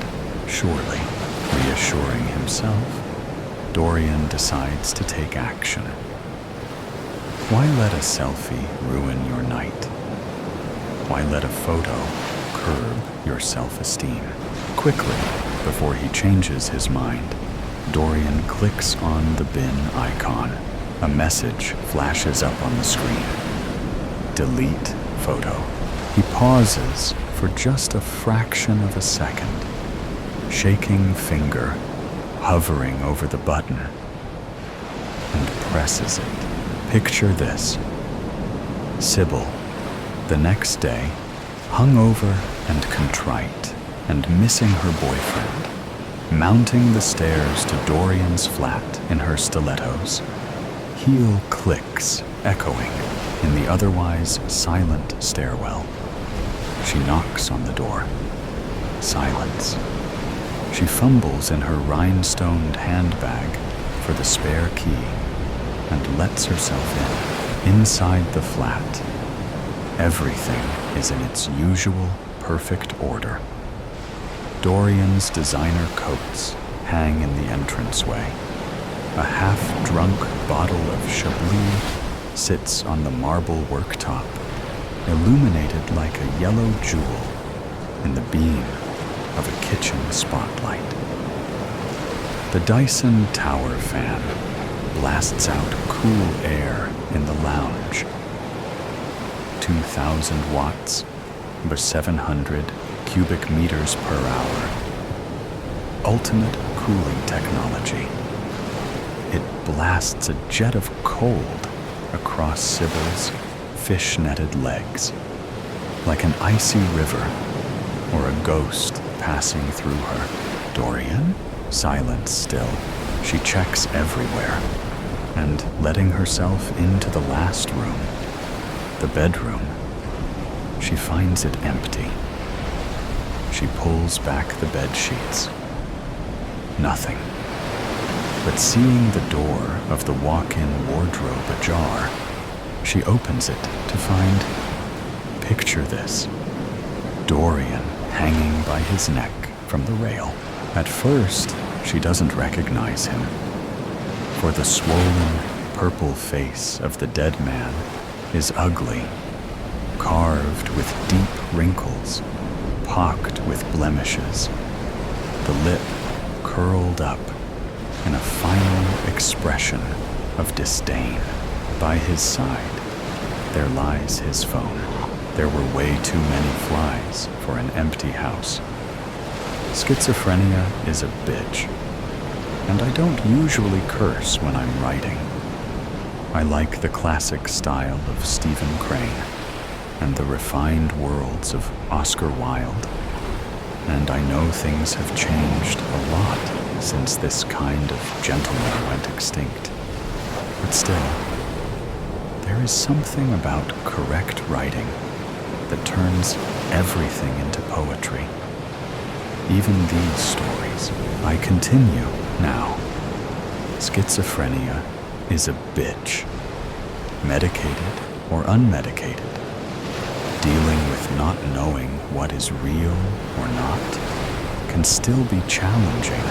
surely." Reassuring himself, Dorian decides to take action. Why let a selfie ruin your night? Why let a photo curb your self-esteem? Quickly, before he changes his mind, Dorian clicks on the bin icon. A message flashes up on the screen. Delete photo. He pauses for just a fraction of a second, shaking finger hovering over the button, and presses it. Picture this. Sybil, the next day, hungover and contrite and missing her boyfriend, mounting the stairs to Dorian's flat in her stilettos, heel clicks echoing in the otherwise silent stairwell. She knocks on the door. Silence. She fumbles in her rhinestoned handbag for the spare key and lets herself in. Inside the flat, everything is in its usual perfect order. Dorian's designer coats hang in the entranceway. A half-drunk bottle of Chablis sits on the marble worktop, illuminated like a yellow jewel in the beam of a kitchen spotlight. The Dyson Tower fan blasts out cool air in the lounge. 2,000 watts or 700 cubic meters per hour. Ultimate cooling technology. It blasts a jet of cold across Sybil's fish-netted legs, like an icy river or a ghost passing through her. Dorian? Silence still. She checks everywhere, and letting herself into the last room, the bedroom, she finds it empty. She pulls back the bed sheets. Nothing. But seeing the door of the walk-in wardrobe ajar, she opens it to find, picture this, Dorian hanging by his neck from the rail. At first, she doesn't recognize him, for the swollen, purple face of the dead man is ugly, carved with deep wrinkles, pocked with blemishes, the lip curled up in a final expression of disdain. By his side, there lies his phone. There were way too many flies for an empty house. Schizophrenia is a bitch, and I don't usually curse when I'm writing. I like the classic style of Stephen Crane and the refined worlds of Oscar Wilde, and I know things have changed a lot since this kind of gentleman went extinct. But still, there is something about correct writing that turns everything into poetry. Even these stories. I continue now. Schizophrenia is a bitch. Medicated or unmedicated. Dealing with not knowing what is real or not can still be challenging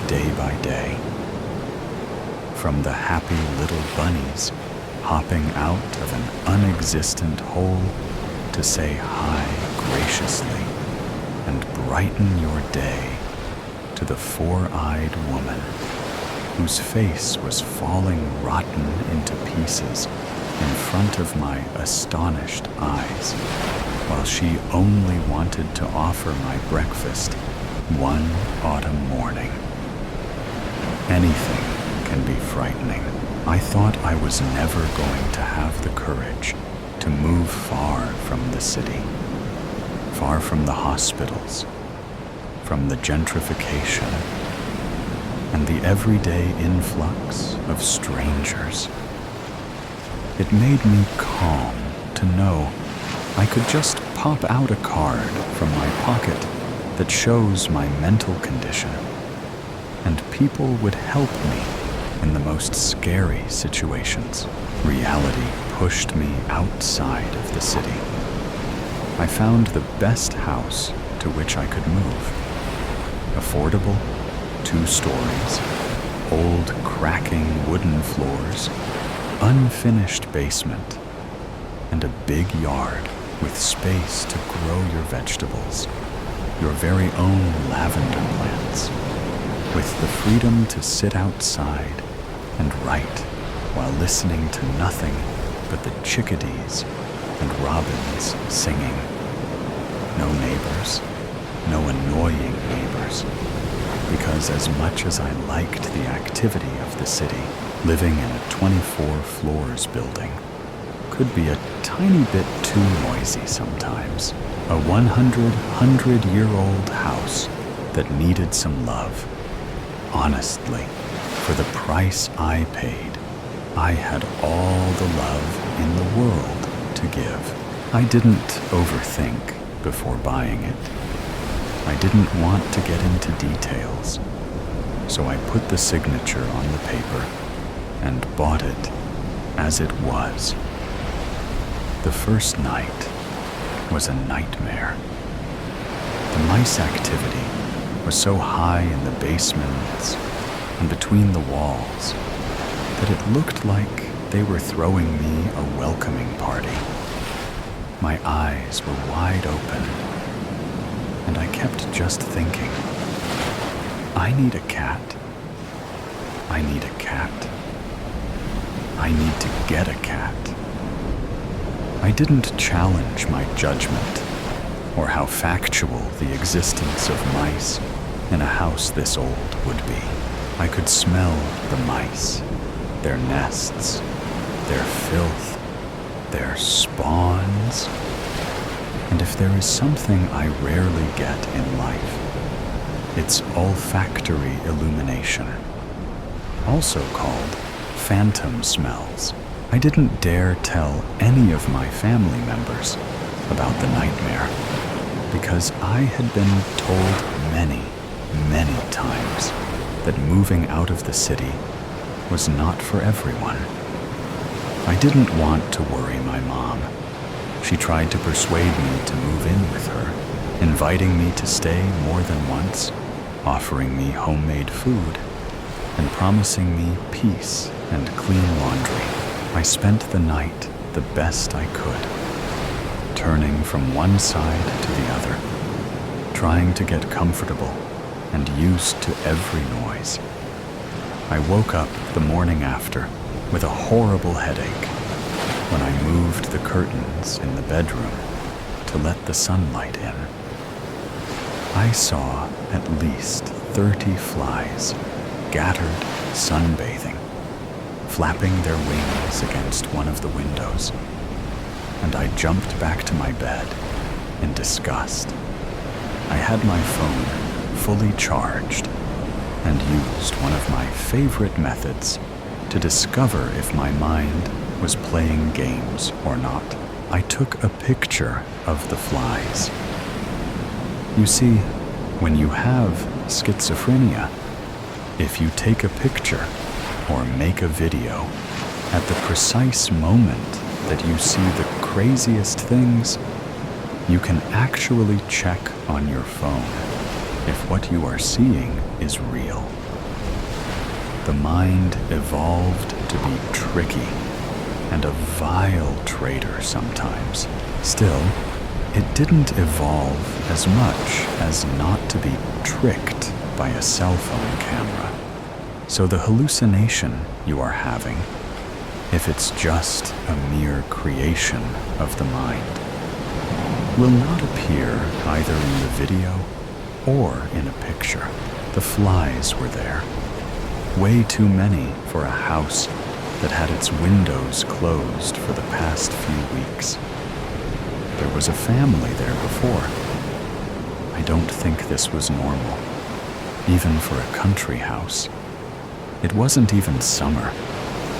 day by day. From the happy little bunnies hopping out of an unexistent hole to say hi graciously and brighten your day, to the four-eyed woman whose face was falling rotten into pieces in front of my astonished eyes, while she only wanted to offer my breakfast one autumn morning. Anything can be frightening. I thought I was never going to have the courage to move far from the city, far from the hospitals, from the gentrification, and the everyday influx of strangers. It made me calm to know I could just pop out a card from my pocket that shows my mental condition, and people would help me in the most scary situations. Reality pushed me outside of the city. I found the best house to which I could move. Affordable, 2 stories, old cracking wooden floors, unfinished basement, and a big yard with space to grow your vegetables, your very own lavender plants, with the freedom to sit outside and write while listening to nothing but the chickadees and robins singing. No neighbors, no annoying neighbors, because as much as I liked the activity of the city, living in a 24 floors building could be a tiny bit too noisy sometimes. A 100-year-old house that needed some love. Honestly, for the price I paid, I had all the love in the world to give. I didn't overthink before buying it. I didn't want to get into details, so I put the signature on the paper and bought it as it was. The first night was a nightmare. The mice activity was so high in the basements and between the walls that it looked like they were throwing me a welcoming party. My eyes were wide open, and I kept just thinking, I need a cat. I need a cat. I need to get a cat. I didn't challenge my judgment or how factual the existence of mice in a house this old would be. I could smell the mice, their nests, their filth, their spawns. And if there is something I rarely get in life, it's olfactory illumination, also called phantom smells. I didn't dare tell any of my family members about the nightmare because I had been told many times that moving out of the city was not for everyone. I didn't want to worry my mom. She tried to persuade me to move in with her, inviting me to stay more than once, offering me homemade food, and promising me peace and clean laundry. I spent the night the best I could, turning from one side to the other, trying to get comfortable and used to every noise. I woke up the morning after with a horrible headache when I moved the curtains in the bedroom to let the sunlight in. I saw at least 30 flies, scattered, sunbathing, flapping their wings against one of the windows, and I jumped back to my bed in disgust. I had my phone fully charged and used one of my favorite methods to discover if my mind was playing games or not. I took a picture of the flies. You see, when you have schizophrenia, if you take a picture or make a video at the precise moment that you see the craziest things, you can actually check on your phone if what you are seeing is real. The mind evolved to be tricky and a vile traitor sometimes. Still, it didn't evolve as much as not to be tricked by a cell phone camera. So the hallucination you are having, if it's just a mere creation of the mind, will not appear either in the video or in a picture. The flies were there, way too many for a house that had its windows closed for the past few weeks. There was a family there before. I don't think this was normal, even for a country house. It wasn't even summer.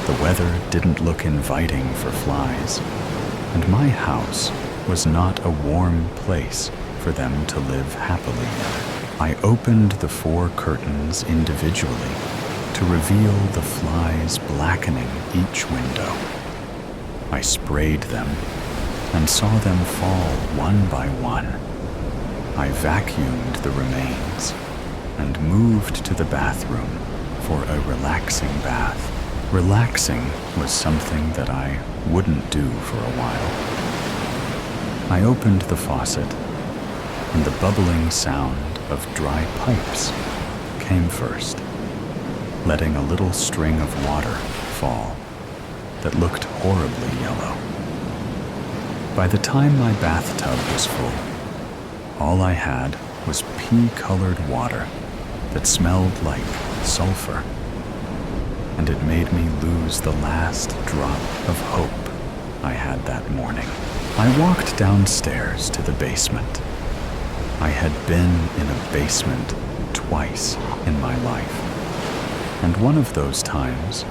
The weather didn't look inviting for flies, and my house was not a warm place for them to live happily in. I opened the 4 curtains individually to reveal the flies blackening each window. I sprayed them and saw them fall one by one. I vacuumed the remains and moved to the bathroom for a relaxing bath. Relaxing was something that I wouldn't do for a while. I opened the faucet, and the bubbling sound of dry pipes came first, letting a little string of water fall that looked horribly yellow. By the time my bathtub was full, all I had was pea-colored water that smelled like sulfur, and it made me lose the last drop of hope I had that morning. I walked downstairs to the basement. I had been in a basement twice in my life, and one of those times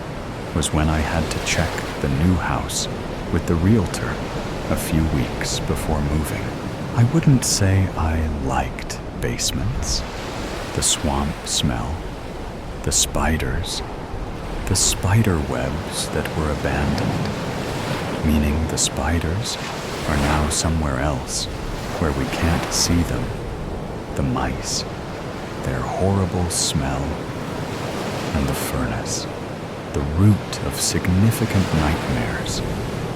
was when I had to check the new house with the realtor a few weeks before moving. I wouldn't say I liked basements. The swamp smell, the spiders, the spider webs that were abandoned, meaning the spiders are now somewhere else where we can't see them. The mice, their horrible smell, and the furnace, the root of significant nightmares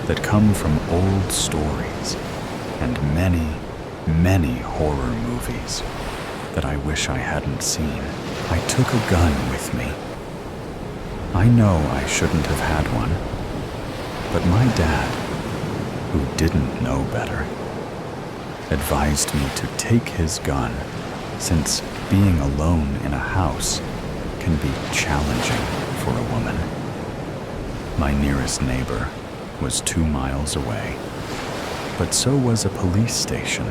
that come from old stories and many, many horror movies that I wish I hadn't seen. I took a gun with me. I know I shouldn't have had one, but my dad, who didn't know better, advised me to take his gun, since being alone in a house can be challenging for a woman. My nearest neighbor was 2 miles away, but so was a police station,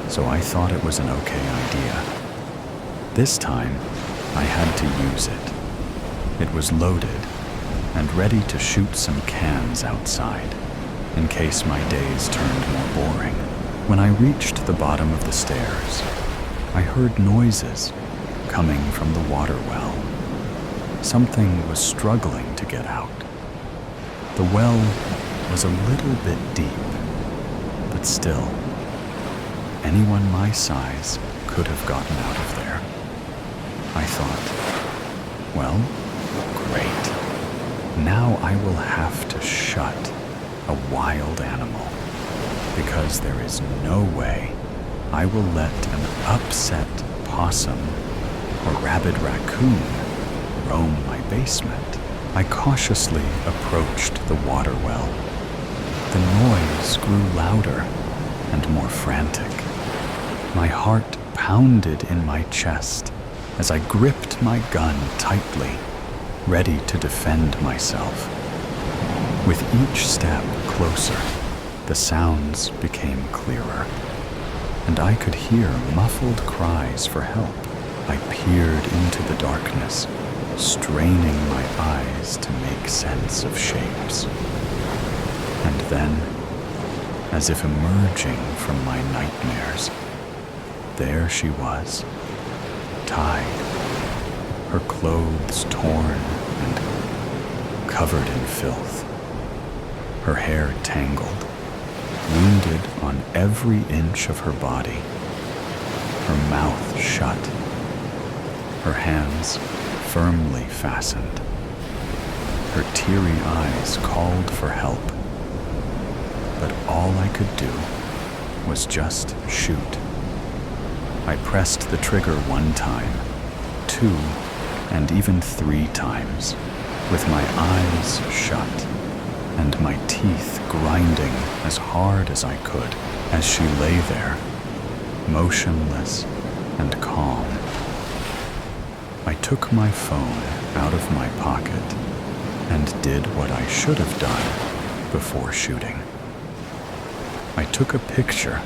so I thought it was an okay idea. This time, I had to use it. It was loaded and ready to shoot some cans outside, in case my days turned more boring. When I reached the bottom of the stairs, I heard noises coming from the water well. Something was struggling to get out. The well was a little bit deep, but still, anyone my size could have gotten out of there. I thought, well, great. Now I will have to shut a wild animal, because there is no way I will let an upset possum or rabid raccoon roam my basement. I cautiously approached the water well. The noise grew louder and more frantic. My heart pounded in my chest as I gripped my gun tightly, ready to defend myself. With each step closer, the sounds became clearer, and I could hear muffled cries for help. I peered into the darkness, straining my eyes to make sense of shapes. And then as if emerging from my nightmares. There she was, tied, her clothes torn and covered in filth, her hair tangled, wounded on every inch of her body, her mouth shut, her hands firmly fastened. Her teary eyes called for help, but all I could do was just shoot. I pressed the trigger 1 time, 2, and even 3 times, with my eyes shut and my teeth grinding as hard as I could as she lay there, motionless and calm. I took my phone out of my pocket and did what I should have done before shooting. I took a picture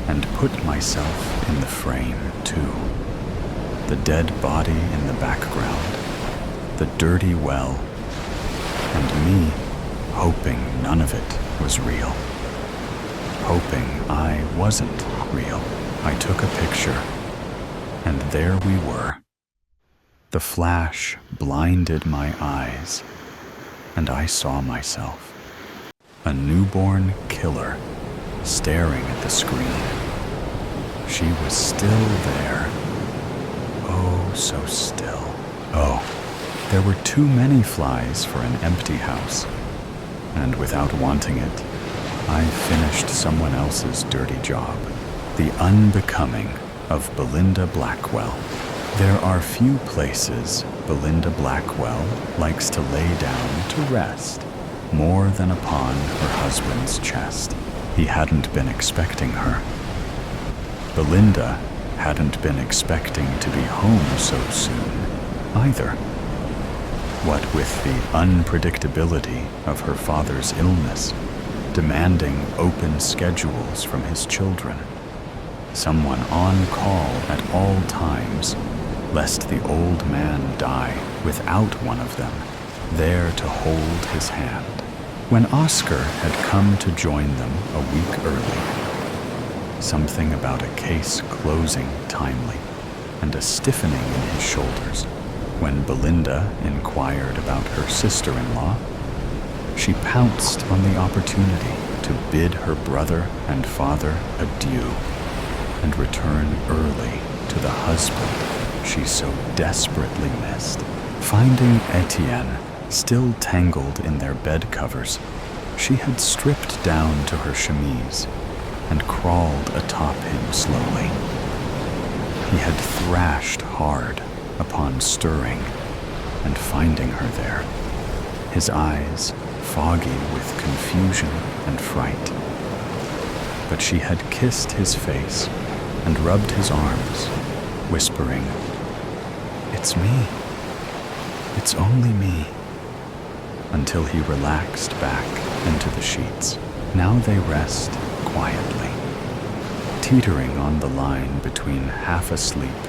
and put myself in the frame too. The dead body in the background, the dirty well, and me hoping none of it was real. Hoping I wasn't real. I took a picture, and there we were. The flash blinded my eyes, and I saw myself, a newborn killer, staring at the screen. She was still there. Oh, so still. Oh, there were too many flies for an empty house, and without wanting it, I finished someone else's dirty job. The Unbecoming of Belinda Blackwell. There are few places Belinda Blackwell likes to lay down to rest more than upon her husband's chest. He hadn't been expecting her. Belinda hadn't been expecting to be home so soon either. What with the unpredictability of her father's illness, demanding open schedules from his children, someone on call at all times, lest the old man die without one of them there to hold his hand. When Oscar had come to join them a week early, something about a case closing timely and a stiffening in his shoulders. When Belinda inquired about her sister-in-law, she pounced on the opportunity to bid her brother and father adieu and return early to the husband she so desperately missed. Finding Etienne still tangled in their bed covers, she had stripped down to her chemise and crawled atop him slowly. He had thrashed hard upon stirring and finding her there, his eyes foggy with confusion and fright. But she had kissed his face and rubbed his arms, whispering, "It's me. It's only me," until he relaxed back into the sheets. Now they rest quietly, teetering on the line between half asleep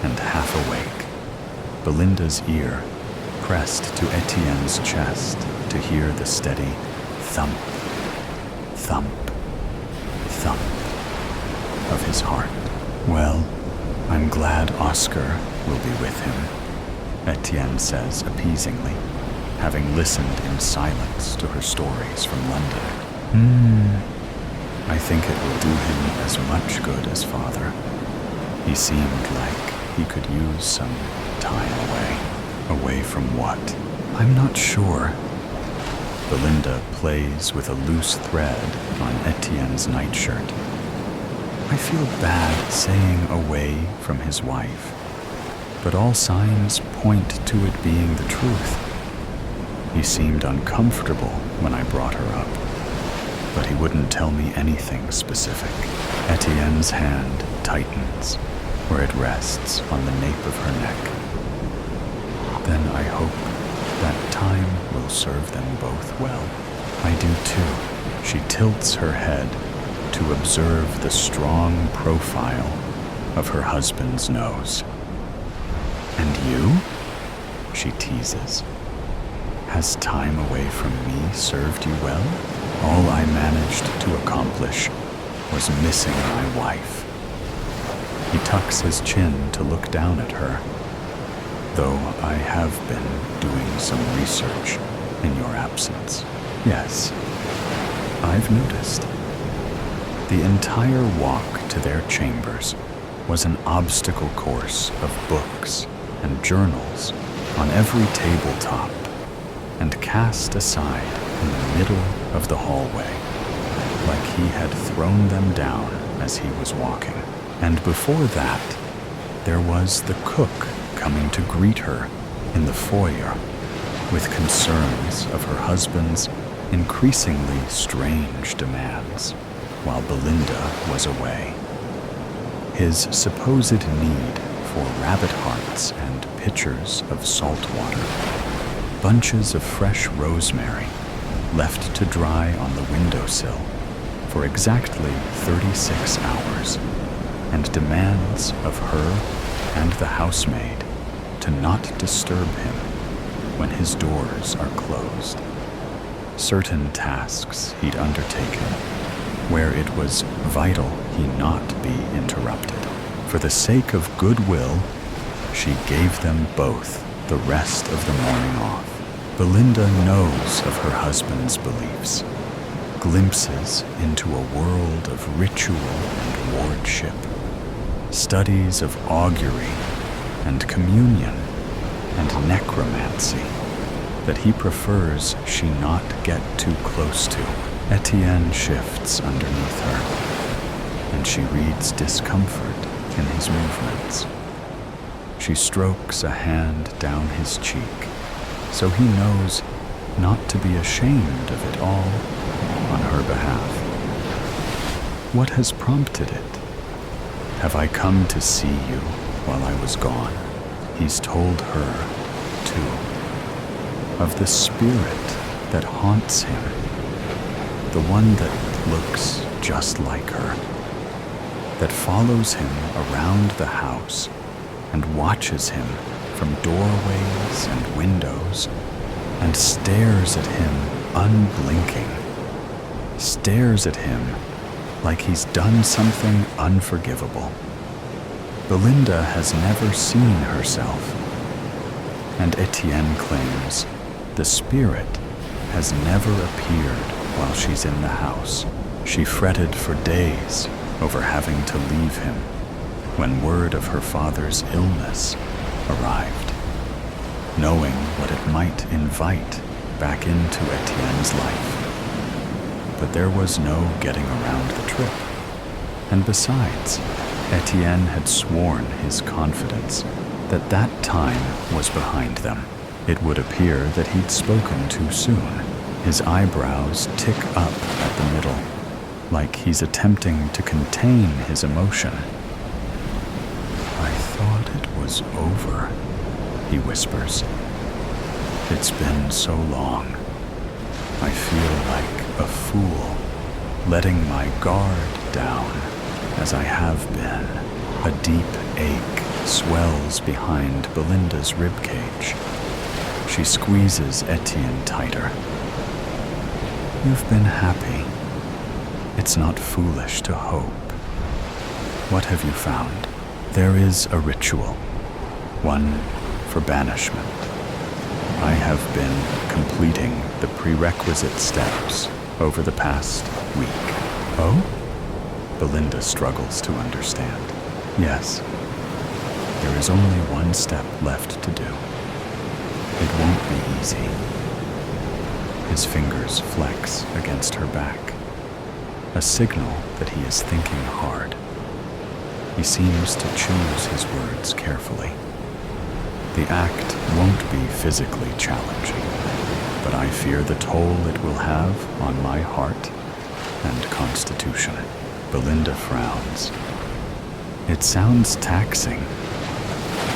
and half awake, Belinda's ear pressed to Etienne's chest to hear the steady thump, thump, thump of his heart. "Well, I'm glad Oscar will be with him," Etienne says appeasingly, having listened in silence to her stories from London. I think it will do him as much good as father. He seemed like he could use some time away. Away from what? I'm not sure. Belinda plays with a loose thread on Etienne's nightshirt. I feel bad saying away from his wife, but all signs point to it being the truth. He seemed uncomfortable when I brought her up, but he wouldn't tell me anything specific. Etienne's hand tightens where it rests on the nape of her neck. Then I hope that time will serve them both well. I do too. She tilts her head to observe the strong profile of her husband's nose. "And you?" she teases. "Has time away from me served you well?" All I managed to accomplish was missing my wife. He tucks his chin to look down at her, though I have been doing some research in your absence. Yes, I've noticed. The entire walk to their chambers was an obstacle course of books and journals on every tabletop and cast aside in the middle of the hallway, like he had thrown them down as he was walking. And before that, there was the cook coming to greet her in the foyer with concerns of her husband's increasingly strange demands while Belinda was away. His supposed need for rabbit hearts and pitchers of salt water, bunches of fresh rosemary left to dry on the windowsill for exactly 36 hours, and demands of her and the housemaid to not disturb him when his doors are closed. Certain tasks he'd undertaken where it was vital he not be interrupted. For the sake of goodwill, she gave them both the rest of the morning off. Belinda knows of her husband's beliefs, glimpses into a world of ritual and wardship, studies of augury and communion and necromancy that he prefers she not get too close to. Etienne shifts underneath her, and she reads discomfort in his movements. She strokes a hand down his cheek, so he knows not to be ashamed of it all on her behalf. What has prompted it? Have I come to see you while I was gone? He's told her, too, of the spirit that haunts him, the one that looks just like her, that follows him around the house and watches him from doorways and windows and stares at him unblinking, stares at him like he's done something unforgivable. Belinda has never seen herself, and Etienne claims the spirit has never appeared while she's in the house. She fretted for days over having to leave him when word of her father's illness arrived, knowing what it might invite back into Etienne's life. But there was no getting around the trip. And besides, Etienne had sworn his confidence that that time was behind them. It would appear that he'd spoken too soon. His eyebrows tick up at the middle, like he's attempting to contain his emotion. I thought it was over, he whispers. It's been so long. I feel like a fool, letting my guard down as I have been. A deep ache swells behind Belinda's ribcage. She squeezes Etienne tighter. You've been happy. It's not foolish to hope. What have you found? There is a ritual, one for banishment. I have been completing the prerequisite steps over the past week. Oh? Belinda struggles to understand. Yes. There is only one step left to do. It won't be easy. His fingers flex against her back, a signal that he is thinking hard. He seems to choose his words carefully. The act won't be physically challenging, but I fear the toll it will have on my heart and constitution. Belinda frowns. It sounds taxing.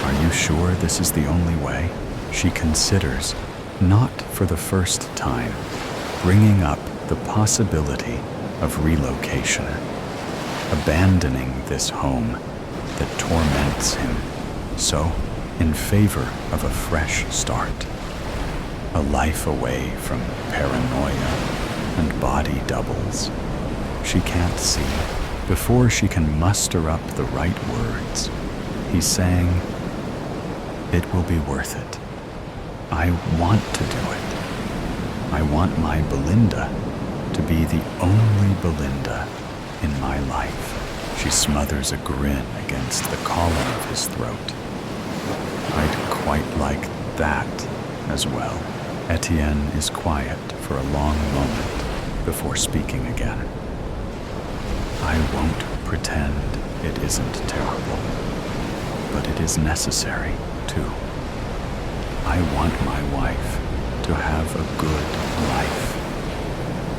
Are you sure this is the only way? She considers, not for the first time, bringing up the possibility of relocation, abandoning this home that torments him, so in favor of a fresh start, a life away from paranoia and body doubles. She can't see. Before she can muster up the right words, he's saying, "It will be worth it. I want to do it. I want my Belinda to be the only Belinda in my life." She smothers a grin against the collar of his throat. "I'd quite like that as well." Etienne is quiet for a long moment before speaking again. "I won't pretend it isn't terrible, but it is necessary, too. I want my wife to have a good life,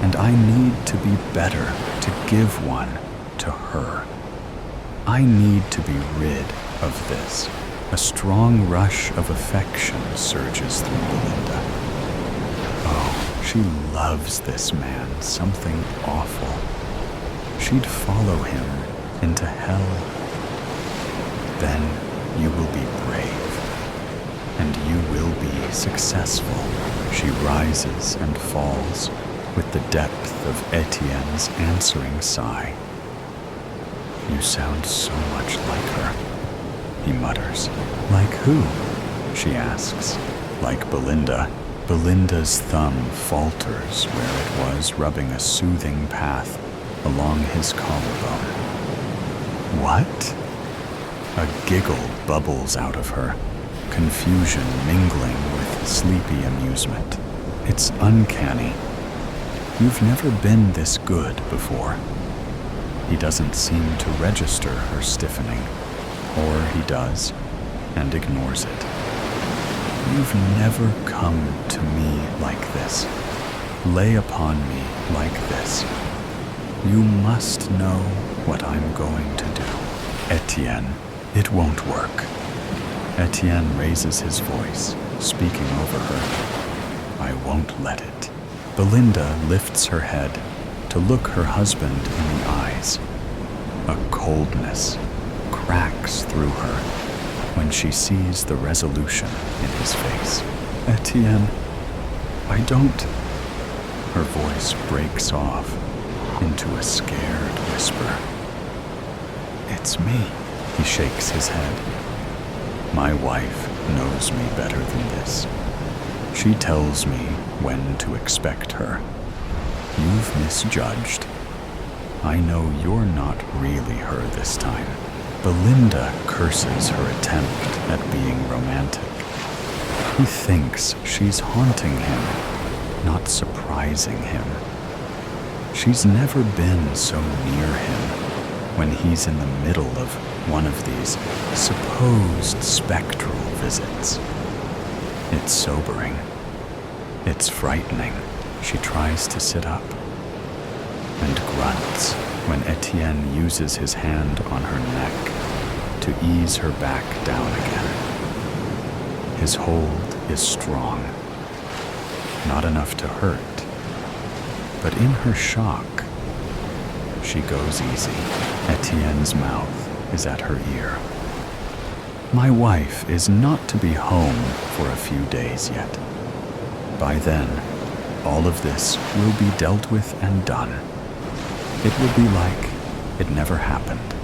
and I need to be better to give one to her. I need to be rid of this." A strong rush of affection surges through Belinda. Oh, she loves this man, something awful. She'd follow him into hell. "Then you will be brave, and you will be successful." She rises and falls with the depth of Etienne's answering sigh. "You sound so much like her," he mutters. "Like who?" she asks. "Like Belinda." Belinda's thumb falters where it was rubbing a soothing path along his collarbone. "What?" A giggle bubbles out of her, confusion mingling with sleepy amusement. It's uncanny. "You've never been this good before." He doesn't seem to register her stiffening, or he does, and ignores it. "You've never come to me like this, lay upon me like this. You must know what I'm going to do." "Etienne, it won't work." Etienne raises his voice, speaking over her. "I won't let it." Belinda lifts her head to look her husband in the eyes. A coldness cracks through her when she sees the resolution in his face. "Etienne, I don't..." Her voice breaks off into a scared whisper. "It's me." He shakes his head. "My wife knows me better than this. She tells me when to expect her. You've misjudged. I know you're not really her this time." Belinda curses her attempt at being romantic. He thinks she's haunting him, not surprising him. She's never been so near him when he's in the middle of one of these supposed spectral visits. It's sobering. It's frightening. She tries to sit up and grunts when Etienne uses his hand on her neck to ease her back down again. His hold is strong, not enough to hurt, but in her shock, she goes easy. Etienne's mouth is at her ear. "My wife is not to be home for a few days yet. By then, all of this will be dealt with and done. It will be like it never happened.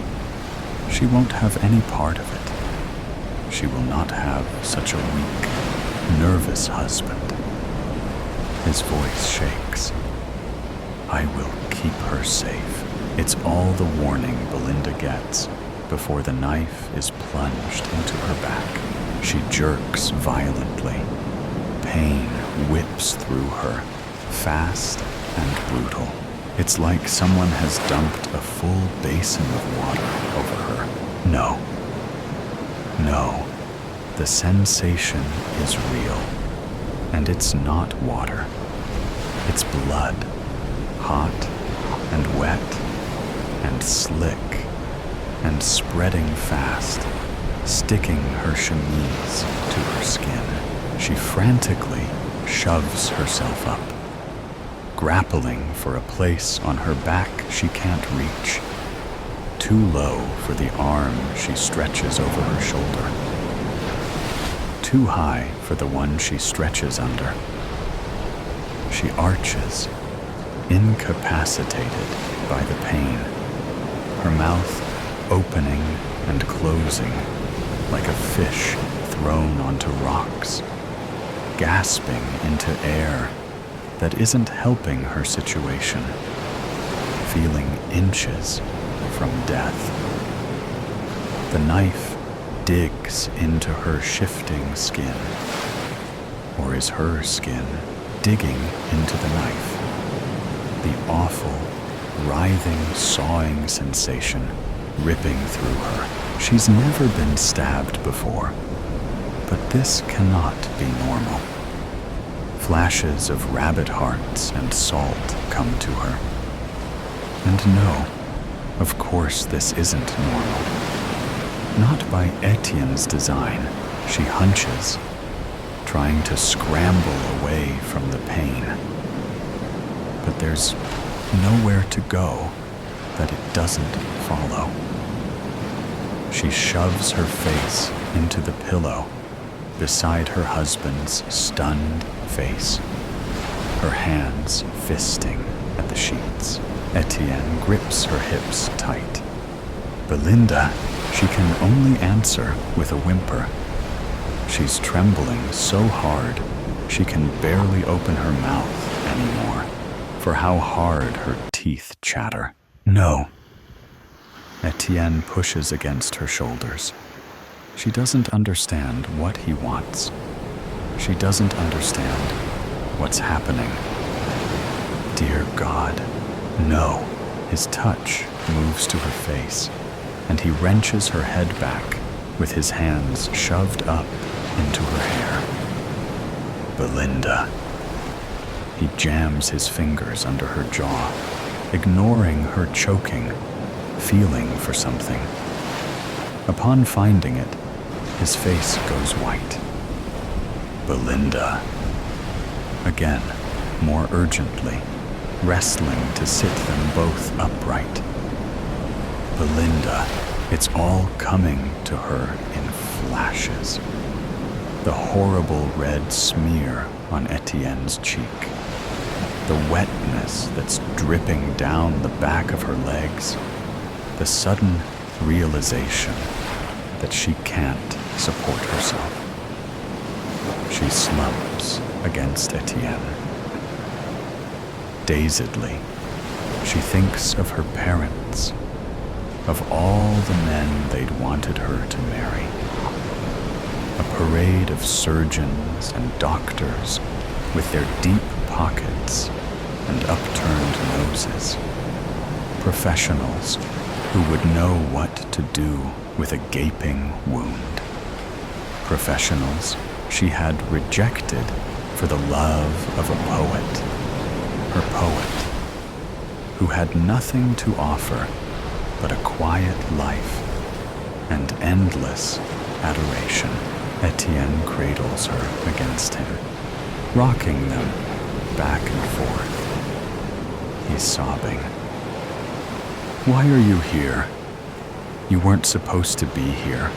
She won't have any part of it. She will not have such a weak, nervous husband." His voice shakes. "I will keep her safe." It's all the warning Belinda gets before the knife is plunged into her back. She jerks violently. Pain whips through her, fast and brutal. It's like someone has dumped a full basin of water over her. No. No. The sensation is real. And it's not water. It's blood. Hot and wet and slick and spreading fast, sticking her chemise to her skin. She frantically shoves herself up, grappling for a place on her back she can't reach, too low for the arm she stretches over her shoulder, too high for the one she stretches under. She arches incapacitated by the pain, her mouth opening and closing like a fish thrown onto rocks, gasping into air that isn't helping her situation, feeling inches from death. The knife digs into her shifting skin, or is her skin digging into the knife? The awful, writhing, sawing sensation ripping through her. She's never been stabbed before, but this cannot be normal. Flashes of rabbit hearts and salt come to her. And no, of course this isn't normal. Not by Etienne's design, she hunches, trying to scramble away from the pain. But there's nowhere to go that it doesn't follow. She shoves her face into the pillow beside her husband's stunned face, her hands fisting at the sheets. Etienne grips her hips tight. Belinda, she can only answer with a whimper. She's trembling so hard she can barely open her mouth anymore for how hard her teeth chatter. No. Etienne pushes against her shoulders. She doesn't understand what he wants. She doesn't understand what's happening. Dear God, no. His touch moves to her face, and he wrenches her head back with his hands shoved up into her hair. Belinda. He jams his fingers under her jaw, ignoring her choking, feeling for something. Upon finding it, his face goes white. Belinda. Again, more urgently, wrestling to sit them both upright. Belinda. It's all coming to her in flashes. The horrible red smear on Etienne's cheek. The wetness that's dripping down the back of her legs. The sudden realization that she can't support herself. She slumps against Etienne. Dazedly, she thinks of her parents, of all the men they'd wanted her to marry. A parade of surgeons and doctors with their deep pockets and upturned noses. Professionals who would know what to do with a gaping wound. Professionals she had rejected for the love of a poet. Her poet, who had nothing to offer but a quiet life and endless adoration. Etienne cradles her against him, rocking them back and forth. He's sobbing. Why are you here? You weren't supposed to be here.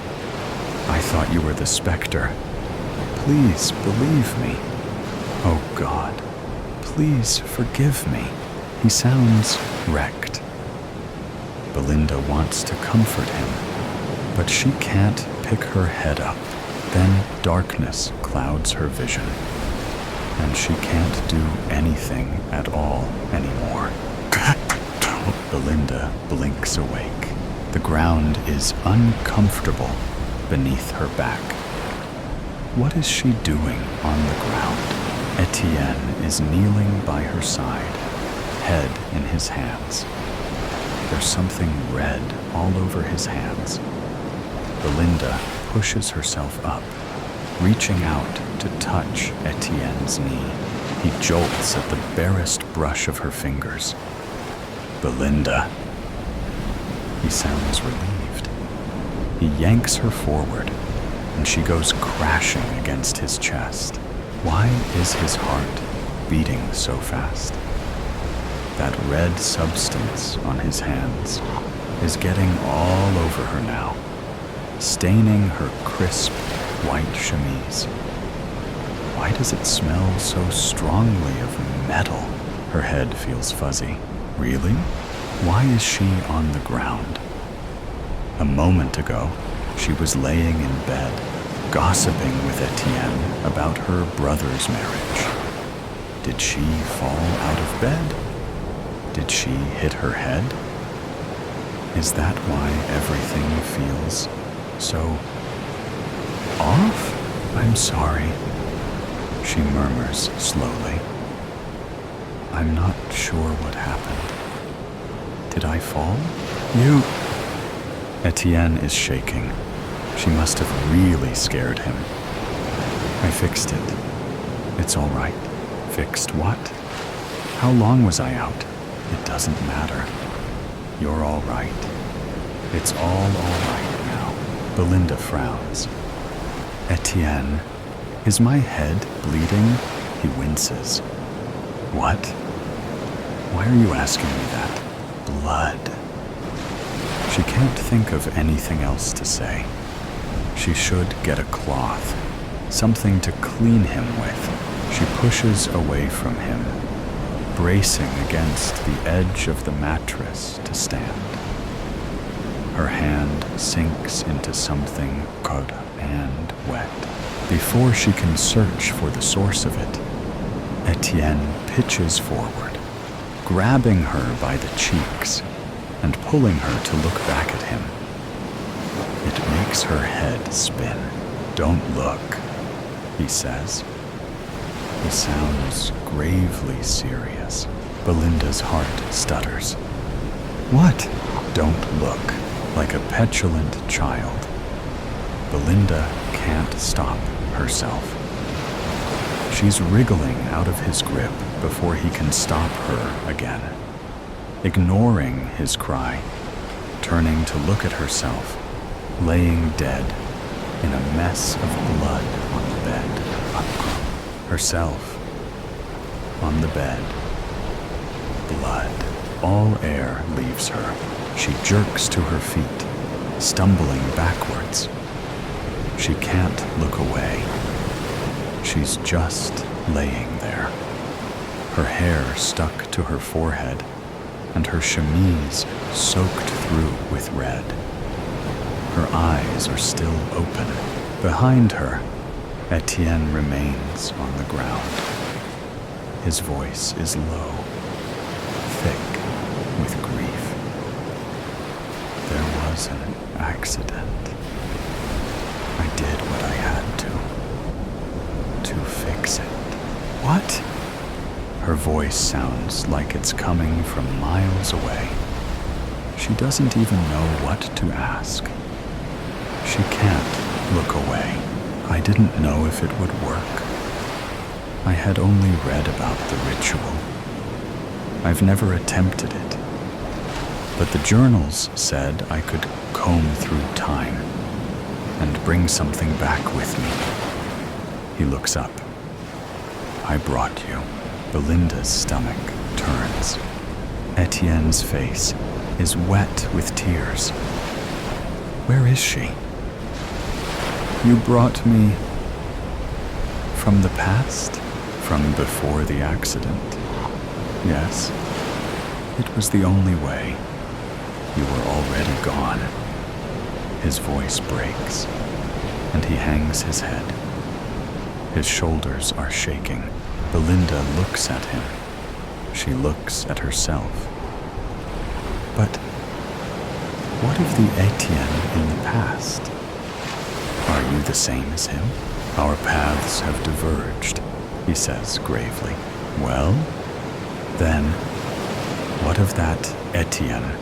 I thought you were the specter. Please believe me. Oh God, please forgive me. He sounds wrecked. Belinda wants to comfort him, but she can't pick her head up. Then darkness clouds her vision, and she can't do anything at all anymore. Belinda blinks awake. The ground is uncomfortable beneath her back. What is she doing on the ground? Etienne is kneeling by her side, head in his hands. There's something red all over his hands. Belinda pushes herself up, reaching out to touch Etienne's knee. He jolts at the barest brush of her fingers. Belinda. He sounds relieved. He yanks her forward, and she goes crashing against his chest. Why is his heart beating so fast? That red substance on his hands is getting all over her now, staining her crisp white chemise. Why does it smell so strongly of metal? Her head feels fuzzy. Really? Why is she on the ground? A moment ago, she was laying in bed, gossiping with Etienne about her brother's marriage. Did she fall out of bed? Did she hit her head? Is that why everything feels so off? I'm sorry, she murmurs slowly. I'm not sure what happened. Did I fall? You... Etienne is shaking. She must have really scared him. I fixed it. It's all right. Fixed what? How long was I out? It doesn't matter. You're all right. It's all right now. Belinda frowns. Etienne, is my head bleeding? He winces. What? Why are you asking me that? Blood. She can't think of anything else to say. She should get a cloth, something to clean him with. She pushes away from him, bracing against the edge of the mattress to stand. Her hand sinks into something cold and wet. Before she can search for the source of it, Etienne pitches forward, grabbing her by the cheeks and pulling her to look back at him. It makes her head spin. Don't look, he says. He sounds gravely serious. Belinda's heart stutters. What? Don't look, like a petulant child. Belinda can't stop herself. She's wriggling out of his grip before he can stop her again, ignoring his cry, turning to look at herself, laying dead in a mess of blood on the bed. Herself on the bed. Blood. All air leaves her. She jerks to her feet, stumbling backwards. She can't look away. She's just laying there. Her hair stuck to her forehead, and her chemise soaked through with red. Her eyes are still open. Behind her, Etienne remains on the ground. His voice is low, thick with grief. There was an accident. I did what I had to fix it. What? Her voice sounds like it's coming from miles away. She doesn't even know what to ask. She can't look away. I didn't know if it would work. I had only read about the ritual. I've never attempted it. But the journals said I could comb through time and bring something back with me. He looks up. I brought you. Belinda's stomach turns. Etienne's face is wet with tears. Where is she? You brought me from the past? From before the accident? Yes. It was the only way. You were already gone. His voice breaks, and he hangs his head. His shoulders are shaking. Belinda looks at him. She looks at herself. But what of the Etienne in the past? Are you the same as him? Our paths have diverged, he says gravely. Well, then, what of that Etienne?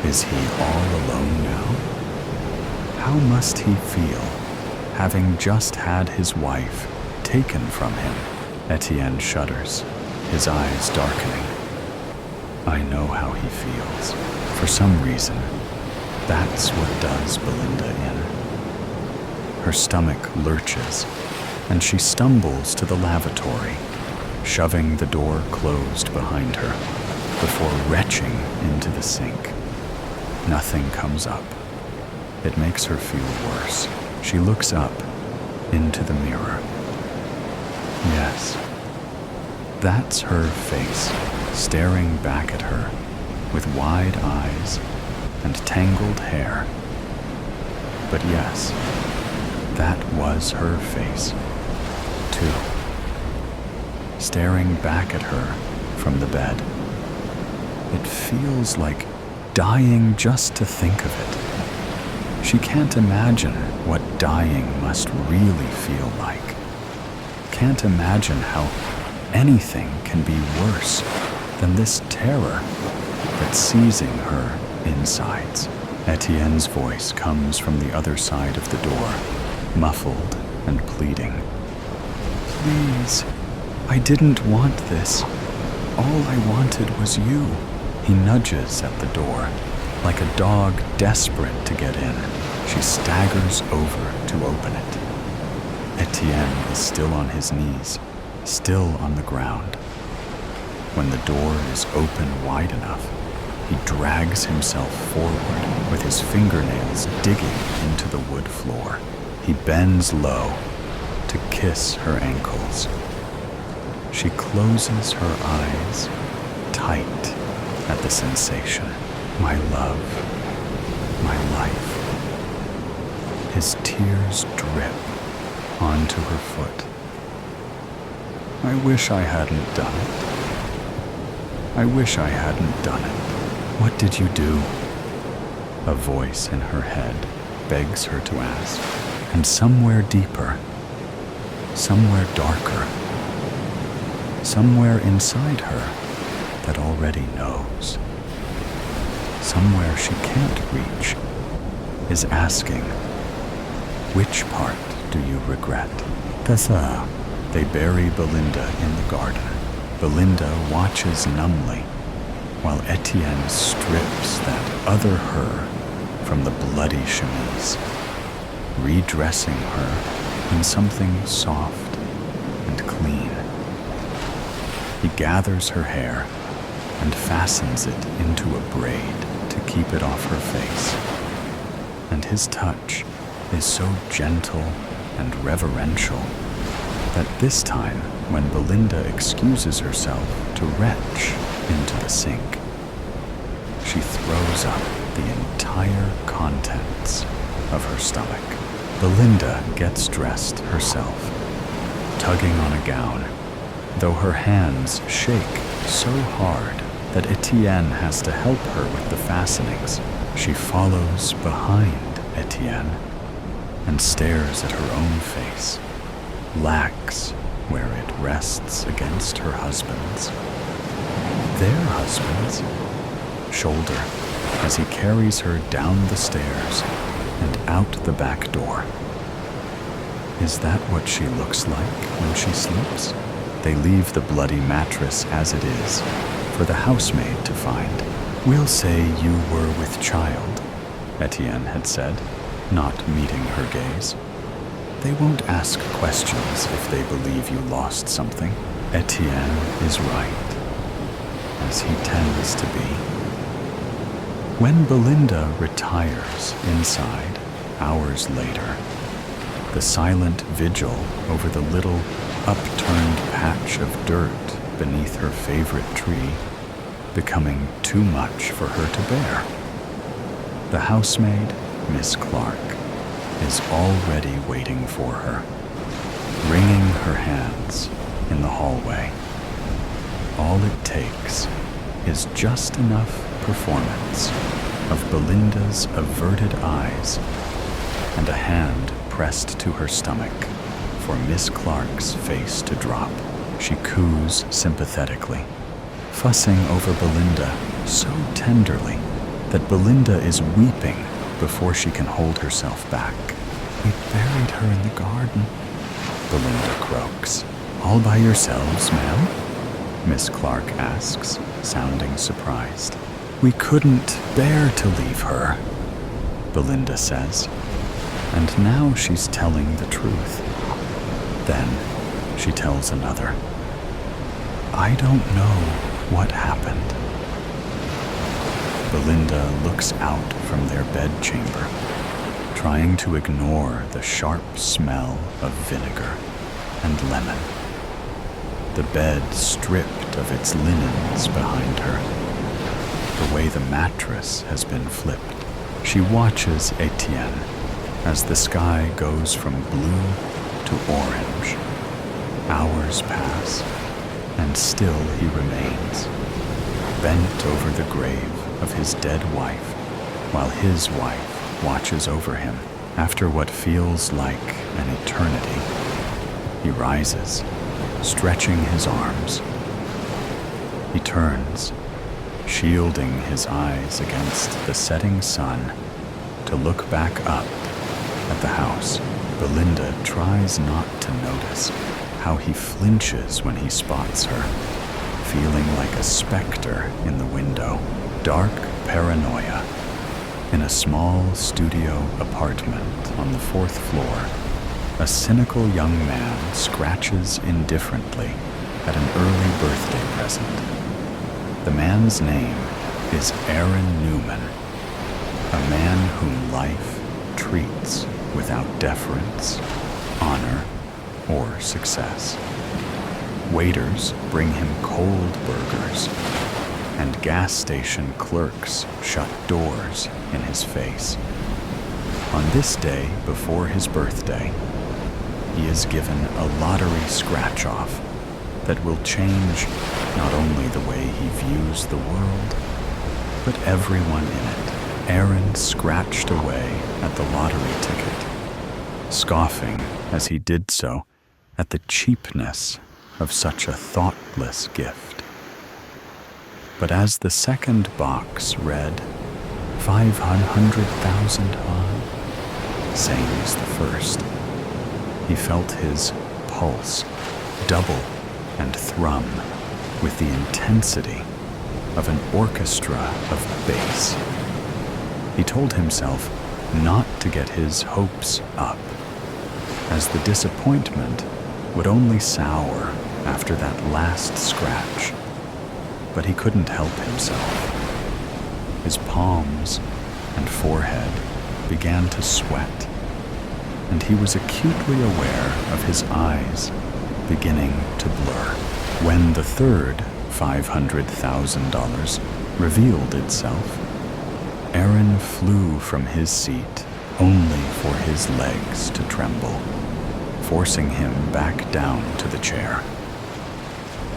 Is he all alone now? How must he feel, having just had his wife taken from him? Etienne shudders, his eyes darkening. I know how he feels. For some reason, that's what does Belinda in. Her stomach lurches, and she stumbles to the lavatory, shoving the door closed behind her, before retching into the sink. Nothing comes up. It makes her feel worse. She looks up into the mirror. Yes, That's her face, staring back at her with wide eyes and tangled hair. But yes, that was her face, too. Staring back at her from the bed. It feels like dying just to think of it. She can't imagine what dying must really feel like. Can't imagine how anything can be worse than this terror that's seizing her insides. Etienne's voice comes from the other side of the door, muffled and pleading. Please, I didn't want this. All I wanted was you. He nudges at the door, like a dog desperate to get in. She staggers over to open it. Etienne is still on his knees, still on the ground. When the door is open wide enough, he drags himself forward with his fingernails digging into the wood floor. He bends low to kiss her ankles. She closes her eyes tight at the sensation. My love, my life. His tears drip onto her foot. I wish I hadn't done it. I wish I hadn't done it. What did you do? A voice in her head begs her to ask. And somewhere deeper, somewhere darker, somewhere inside her that already knows, somewhere she can't reach, is asking, which part do you regret? Tessa. They bury Belinda in the garden. Belinda watches numbly while Etienne strips that other her from the bloody chemise, redressing her in something soft and clean. He gathers her hair and fastens it into a braid to keep it off her face. And his touch is so gentle and reverential that this time, when Belinda excuses herself to retch into the sink, she throws up the entire contents of her stomach. Belinda gets dressed herself, tugging on a gown, though her hands shake so hard that Etienne has to help her with the fastenings. She follows behind Etienne and stares at her own face, lax where it rests against her husband's. Their husband's shoulder as he carries her down the stairs and out the back door. Is that what she looks like when she sleeps? They leave the bloody mattress as it is for the housemaid to find. We'll say you were with child, Etienne had said, not meeting her gaze. They won't ask questions if they believe you lost something. Etienne is right, as he tends to be. When Belinda retires inside, hours later, the silent vigil over the little upturned patch of dirt beneath her favorite tree becoming too much for her to bear. The housemaid, Miss Clark, is already waiting for her, wringing her hands in the hallway. All it takes is just enough performance of Belinda's averted eyes and a hand pressed to her stomach for Miss Clark's face to drop. She coos sympathetically, fussing over Belinda so tenderly that Belinda is weeping before she can hold herself back. We buried her in the garden, Belinda croaks. All by yourselves, ma'am? Miss Clark asks, sounding surprised. We couldn't bear to leave her, Belinda says. And now she's telling the truth. Then she tells another. I don't know what happened. Belinda looks out from their bedchamber, trying to ignore the sharp smell of vinegar and lemon. the bed stripped of its linens behind her, the way the mattress has been flipped. She watches Etienne as the sky goes from blue to orange. Hours pass, and still he remains, bent over the grave of his dead wife, while his wife watches over him. After what feels like an eternity, he rises, stretching his arms. He turns, shielding his eyes against the setting sun, to look back up at the house. Belinda tries not to notice how he flinches when he spots her, feeling like a specter in the window. Dark paranoia. In a small studio apartment on the 4th floor, a cynical young man scratches indifferently at an early birthday present. The man's name is Aaron Newman, a man whom life treats without deference, honor, or success. Waiters bring him cold burgers, and gas station clerks shut doors in his face. On this day before his birthday, he is given a lottery scratch-off that will change not only the way he views the world, but everyone in it. Aaron scratched away at the lottery ticket, scoffing as he did so at the cheapness of such a thoughtless gift. But as the second box read 500,000 on, same as the first, he felt his pulse double and thrum with the intensity of an orchestra of bass. He told himself not to get his hopes up, as the disappointment would only sour after that last scratch. But he couldn't help himself. His palms and forehead began to sweat, and he was acutely aware of his eyes beginning to blur. When the third $500,000 revealed itself, Aaron flew from his seat only for his legs to tremble, forcing him back down to the chair.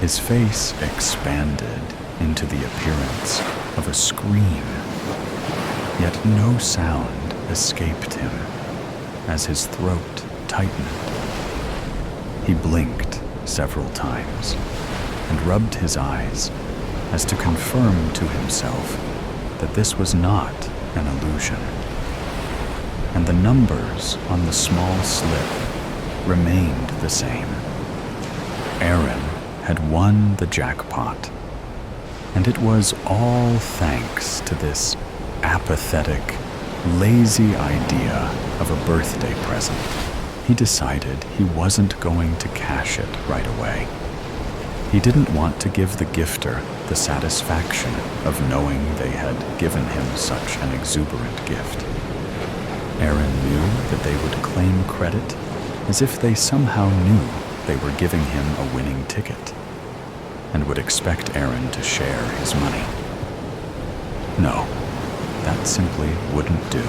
His face expanded into the appearance of a scream, yet no sound escaped him as his throat tightened. He blinked several times and rubbed his eyes as to confirm to himself that this was not an illusion. And the numbers on the small slip remained the same. Aaron had won the jackpot, and it was all thanks to this apathetic, lazy idea of a birthday present. He decided he wasn't going to cash it right away. He didn't want to give the gifter the satisfaction of knowing they had given him such an exuberant gift. Aaron knew that they would claim credit as if they somehow knew they were giving him a winning ticket, and would expect Aaron to share his money. No, that simply wouldn't do.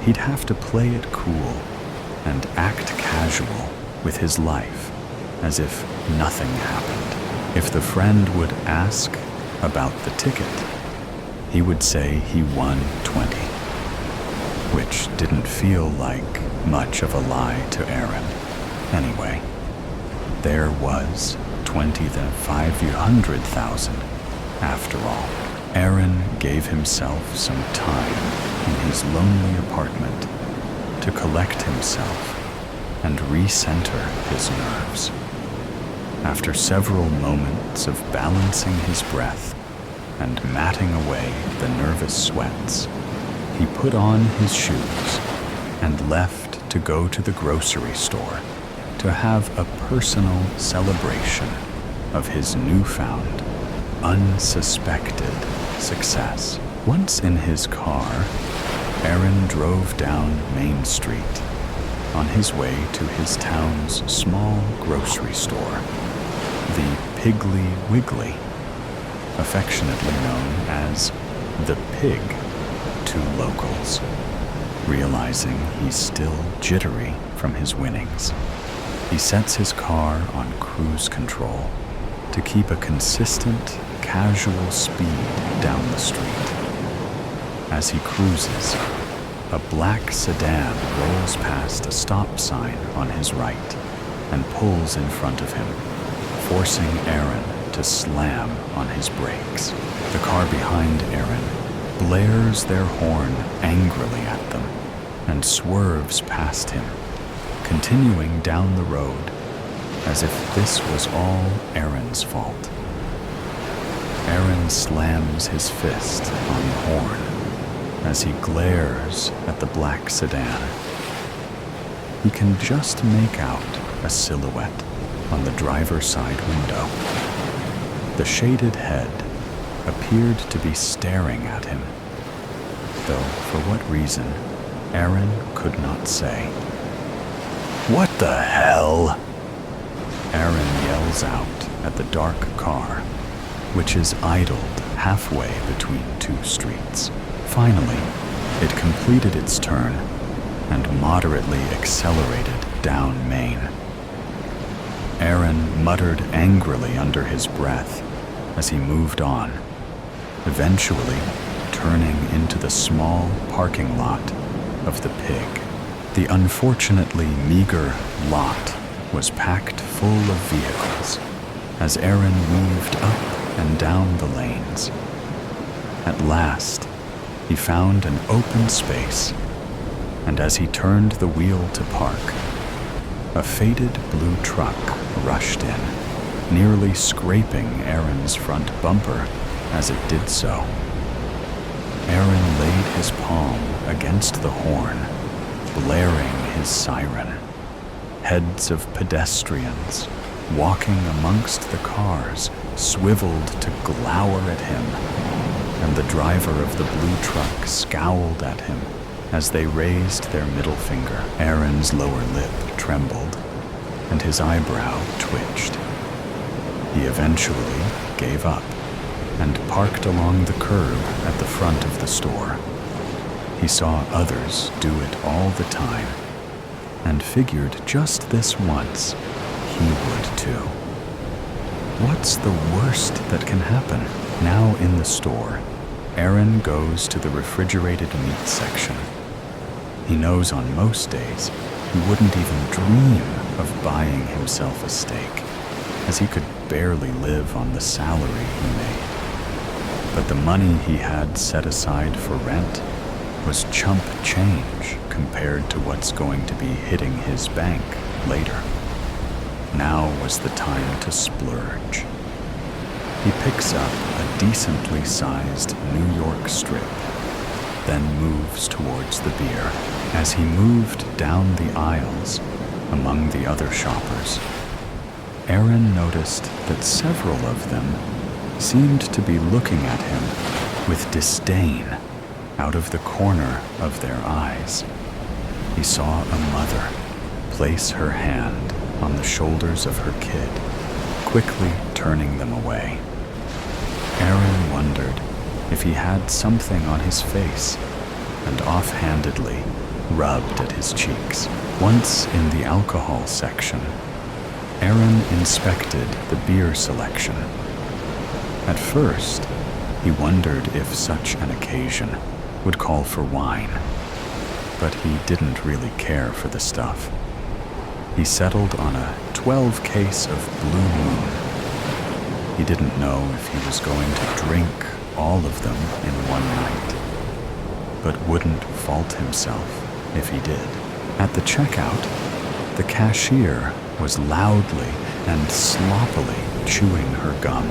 He'd have to play it cool and act casual with his life, as if nothing happened. If the friend would ask about the ticket, he would say he won 20, which didn't feel like much of a lie to Aaron. Anyway, there was 500,000 after all. Aaron gave himself some time in his lonely apartment to collect himself and recenter his nerves. After several moments of balancing his breath and matting away the nervous sweats, he put on his shoes and left to go to the grocery store to have a personal celebration of his newfound, unsuspected success. Once in his car, Aaron drove down Main Street on his way to his town's small grocery store. the Piggly Wiggly, affectionately known as the Pig to locals. Realizing he's still jittery from his winnings, he sets his car on cruise control to keep a consistent, casual speed down the street. As he cruises, a black sedan rolls past a stop sign on his right and pulls in front of him, forcing Aaron to slam on his brakes. The car behind Aaron blares their horn angrily at them and swerves past him, continuing down the road as if this was all Aaron's fault. Aaron slams his fist on the horn as he glares at the black sedan. He can just make out a silhouette on the driver's side window. The shaded head appeared to be staring at him, though for what reason, Aaron could not say. "What the hell?" Aaron yells out at the dark car, which is idled halfway between two streets. Finally, it completed its turn and moderately accelerated down Main. Aaron muttered angrily under his breath as he moved on, eventually turning into the small parking lot of the Pig. The unfortunately meager lot was packed full of vehicles as Aaron weaved up and down the lanes. At last, he found an open space, and as he turned the wheel to park, a faded blue truck rushed in, nearly scraping Aaron's front bumper as it did so. Aaron laid his palm against the horn, blaring his siren. Heads of pedestrians walking amongst the cars swiveled to glower at him, and the driver of the blue truck scowled at him as they raised their middle finger. Aaron's lower lip trembled, and his eyebrow twitched. He eventually gave up and parked along the curb at the front of the store. He saw others do it all the time, and figured just this once he would too. What's the worst that can happen? Now in the store, Aaron goes to the refrigerated meat section. He knows on most days he wouldn't even dream of buying himself a steak, as he could barely live on the salary he made. But the money he had set aside for rent was chump change compared to what's going to be hitting his bank later. Now was the time to splurge. He picks up a decently sized New York strip, then moves towards the beer. As he moved down the aisles among the other shoppers, Aaron noticed that several of them seemed to be looking at him with disdain out of the corner of their eyes. He saw a mother place her hand on the shoulders of her kid, quickly turning them away. Aaron wondered if he had something on his face and offhandedly rubbed at his cheeks. Once in the alcohol section, Aaron inspected the beer selection. At first, he wondered if such an occasion would call for wine, but he didn't really care for the stuff. He settled on a 12 case of Blue Moon. He didn't know if he was going to drink all of them in one night, but wouldn't fault himself if he did. At the checkout, the cashier was loudly and sloppily chewing her gum.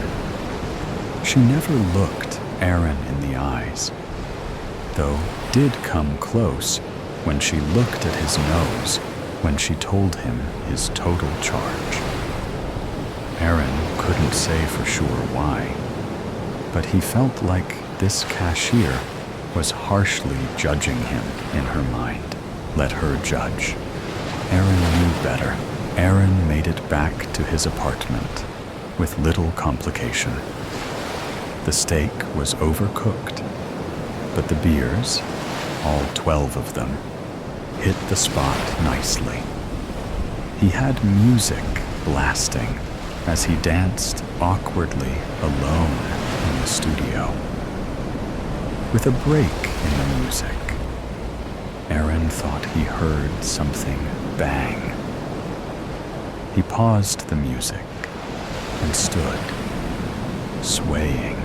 She never looked Aaron in the eyes, though did come close when she looked at his nose when she told him his total charge. Aaron couldn't say for sure why, but he felt like this cashier was harshly judging him in her mind. Let her judge. Aaron knew better. Aaron made it back to his apartment with little complication. The steak was overcooked, but the beers, all 12 of them, hit the spot nicely. He had music blasting as he danced awkwardly alone in the studio. With a break in the music, Aaron thought he heard something bang. He paused the music and stood, swaying,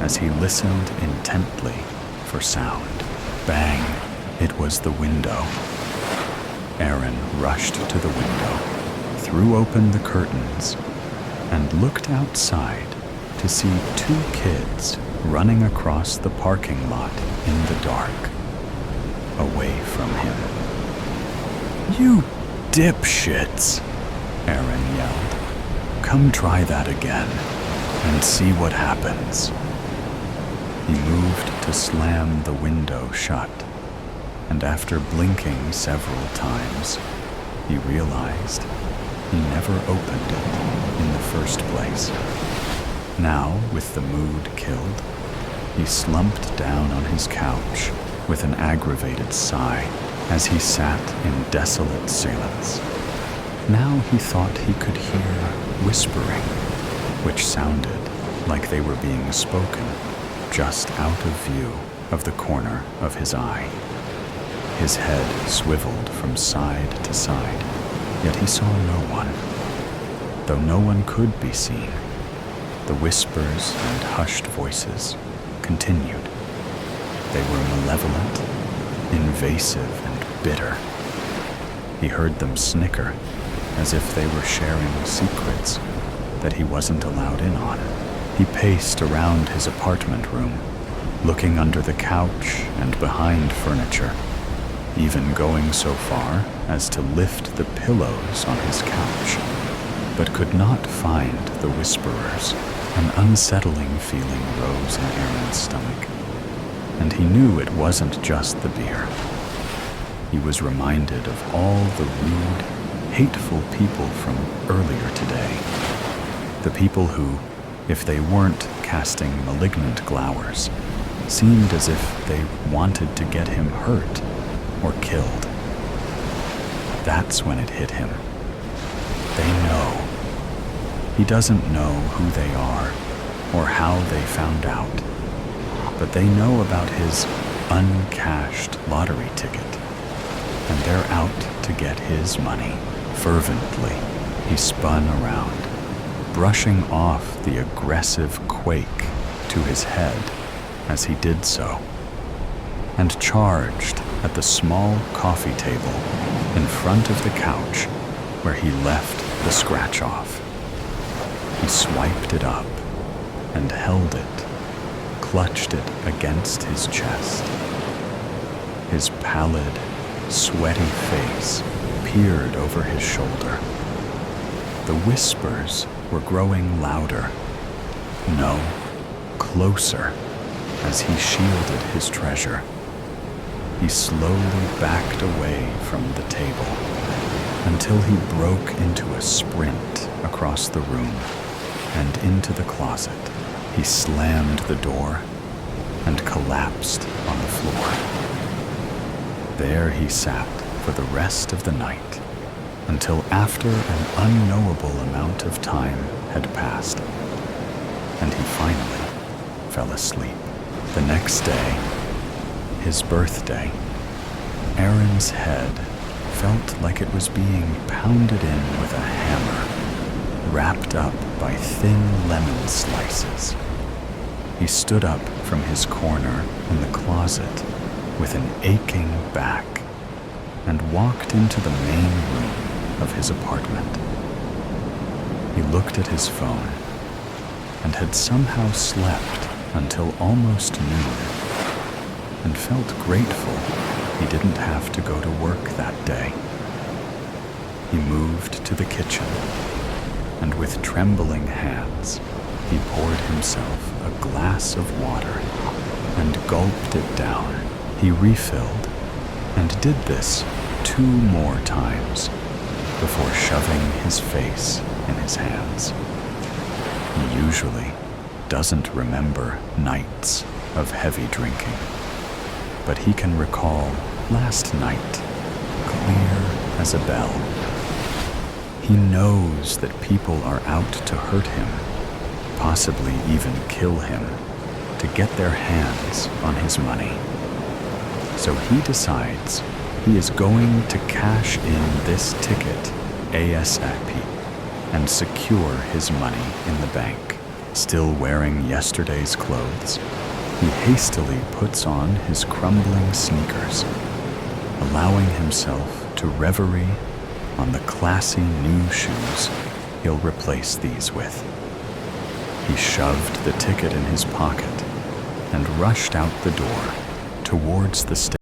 as he listened intently for sound. Bang! It was the window. Aaron rushed to the window, threw open the curtains, and looked outside to see 2 kids running across the parking lot in the dark, away from him. "You dipshits!" Aaron yelled. "Come try that again and see what happens." He moved to slam the window shut, and after blinking several times, he realized he never opened it in the first place. Now, with the mood killed, he slumped down on his couch with an aggravated sigh as he sat in desolate silence. Now he thought he could hear whispering, which sounded like they were being spoken just out of view of the corner of his eye. His head swiveled from side to side, yet he saw no one. Though no one could be seen, the whispers and hushed voices continued. They were malevolent, invasive, and bitter. He heard them snicker, as if they were sharing secrets that he wasn't allowed in on. He paced around his apartment room, looking under the couch and behind furniture, even going so far as to lift the pillows on his couch, but could not find the whisperers. An unsettling feeling rose in Aaron's stomach, and he knew it wasn't just the beer. He was reminded of all the rude, hateful people from earlier today. The people who, if they weren't casting malignant glowers, seemed as if they wanted to get him hurt or killed. That's when it hit him. They know. He doesn't know who they are or how they found out, but they know about his uncashed lottery ticket, and they're out to get his money. Fervently, he spun around, brushing off the aggressive quake to his head as he did so, and charged at the small coffee table in front of the couch where he left the scratch-off. He swiped it up and held it, clutched it against his chest. His pallid, sweaty face peered over his shoulder. The whispers were growing louder. No, closer, as he shielded his treasure. He slowly backed away from the table until he broke into a sprint across the room and into the closet. He slammed the door and collapsed on the floor. There he sat for the rest of the night until after an unknowable amount of time had passed, and he finally fell asleep. The next day, his birthday, Aaron's head felt like it was being pounded in with a hammer, wrapped up by thin lemon slices. He stood up from his corner in the closet with an aching back and walked into the main room of his apartment. He looked at his phone and had somehow slept until almost noon, and felt grateful he didn't have to go to work that day. He moved to the kitchen, and with trembling hands, he poured himself a glass of water and gulped it down. He refilled and did this 2 more times before shoving his face in his hands. He usually doesn't remember nights of heavy drinking, but he can recall last night, clear as a bell. He knows that people are out to hurt him, possibly even kill him, to get their hands on his money. So he decides he is going to cash in this ticket ASAP and secure his money in the bank. Still wearing yesterday's clothes, he hastily puts on his crumbling sneakers, allowing himself to reverie on the classy new shoes he'll replace these with. He shoved the ticket in his pocket and rushed out the door towards the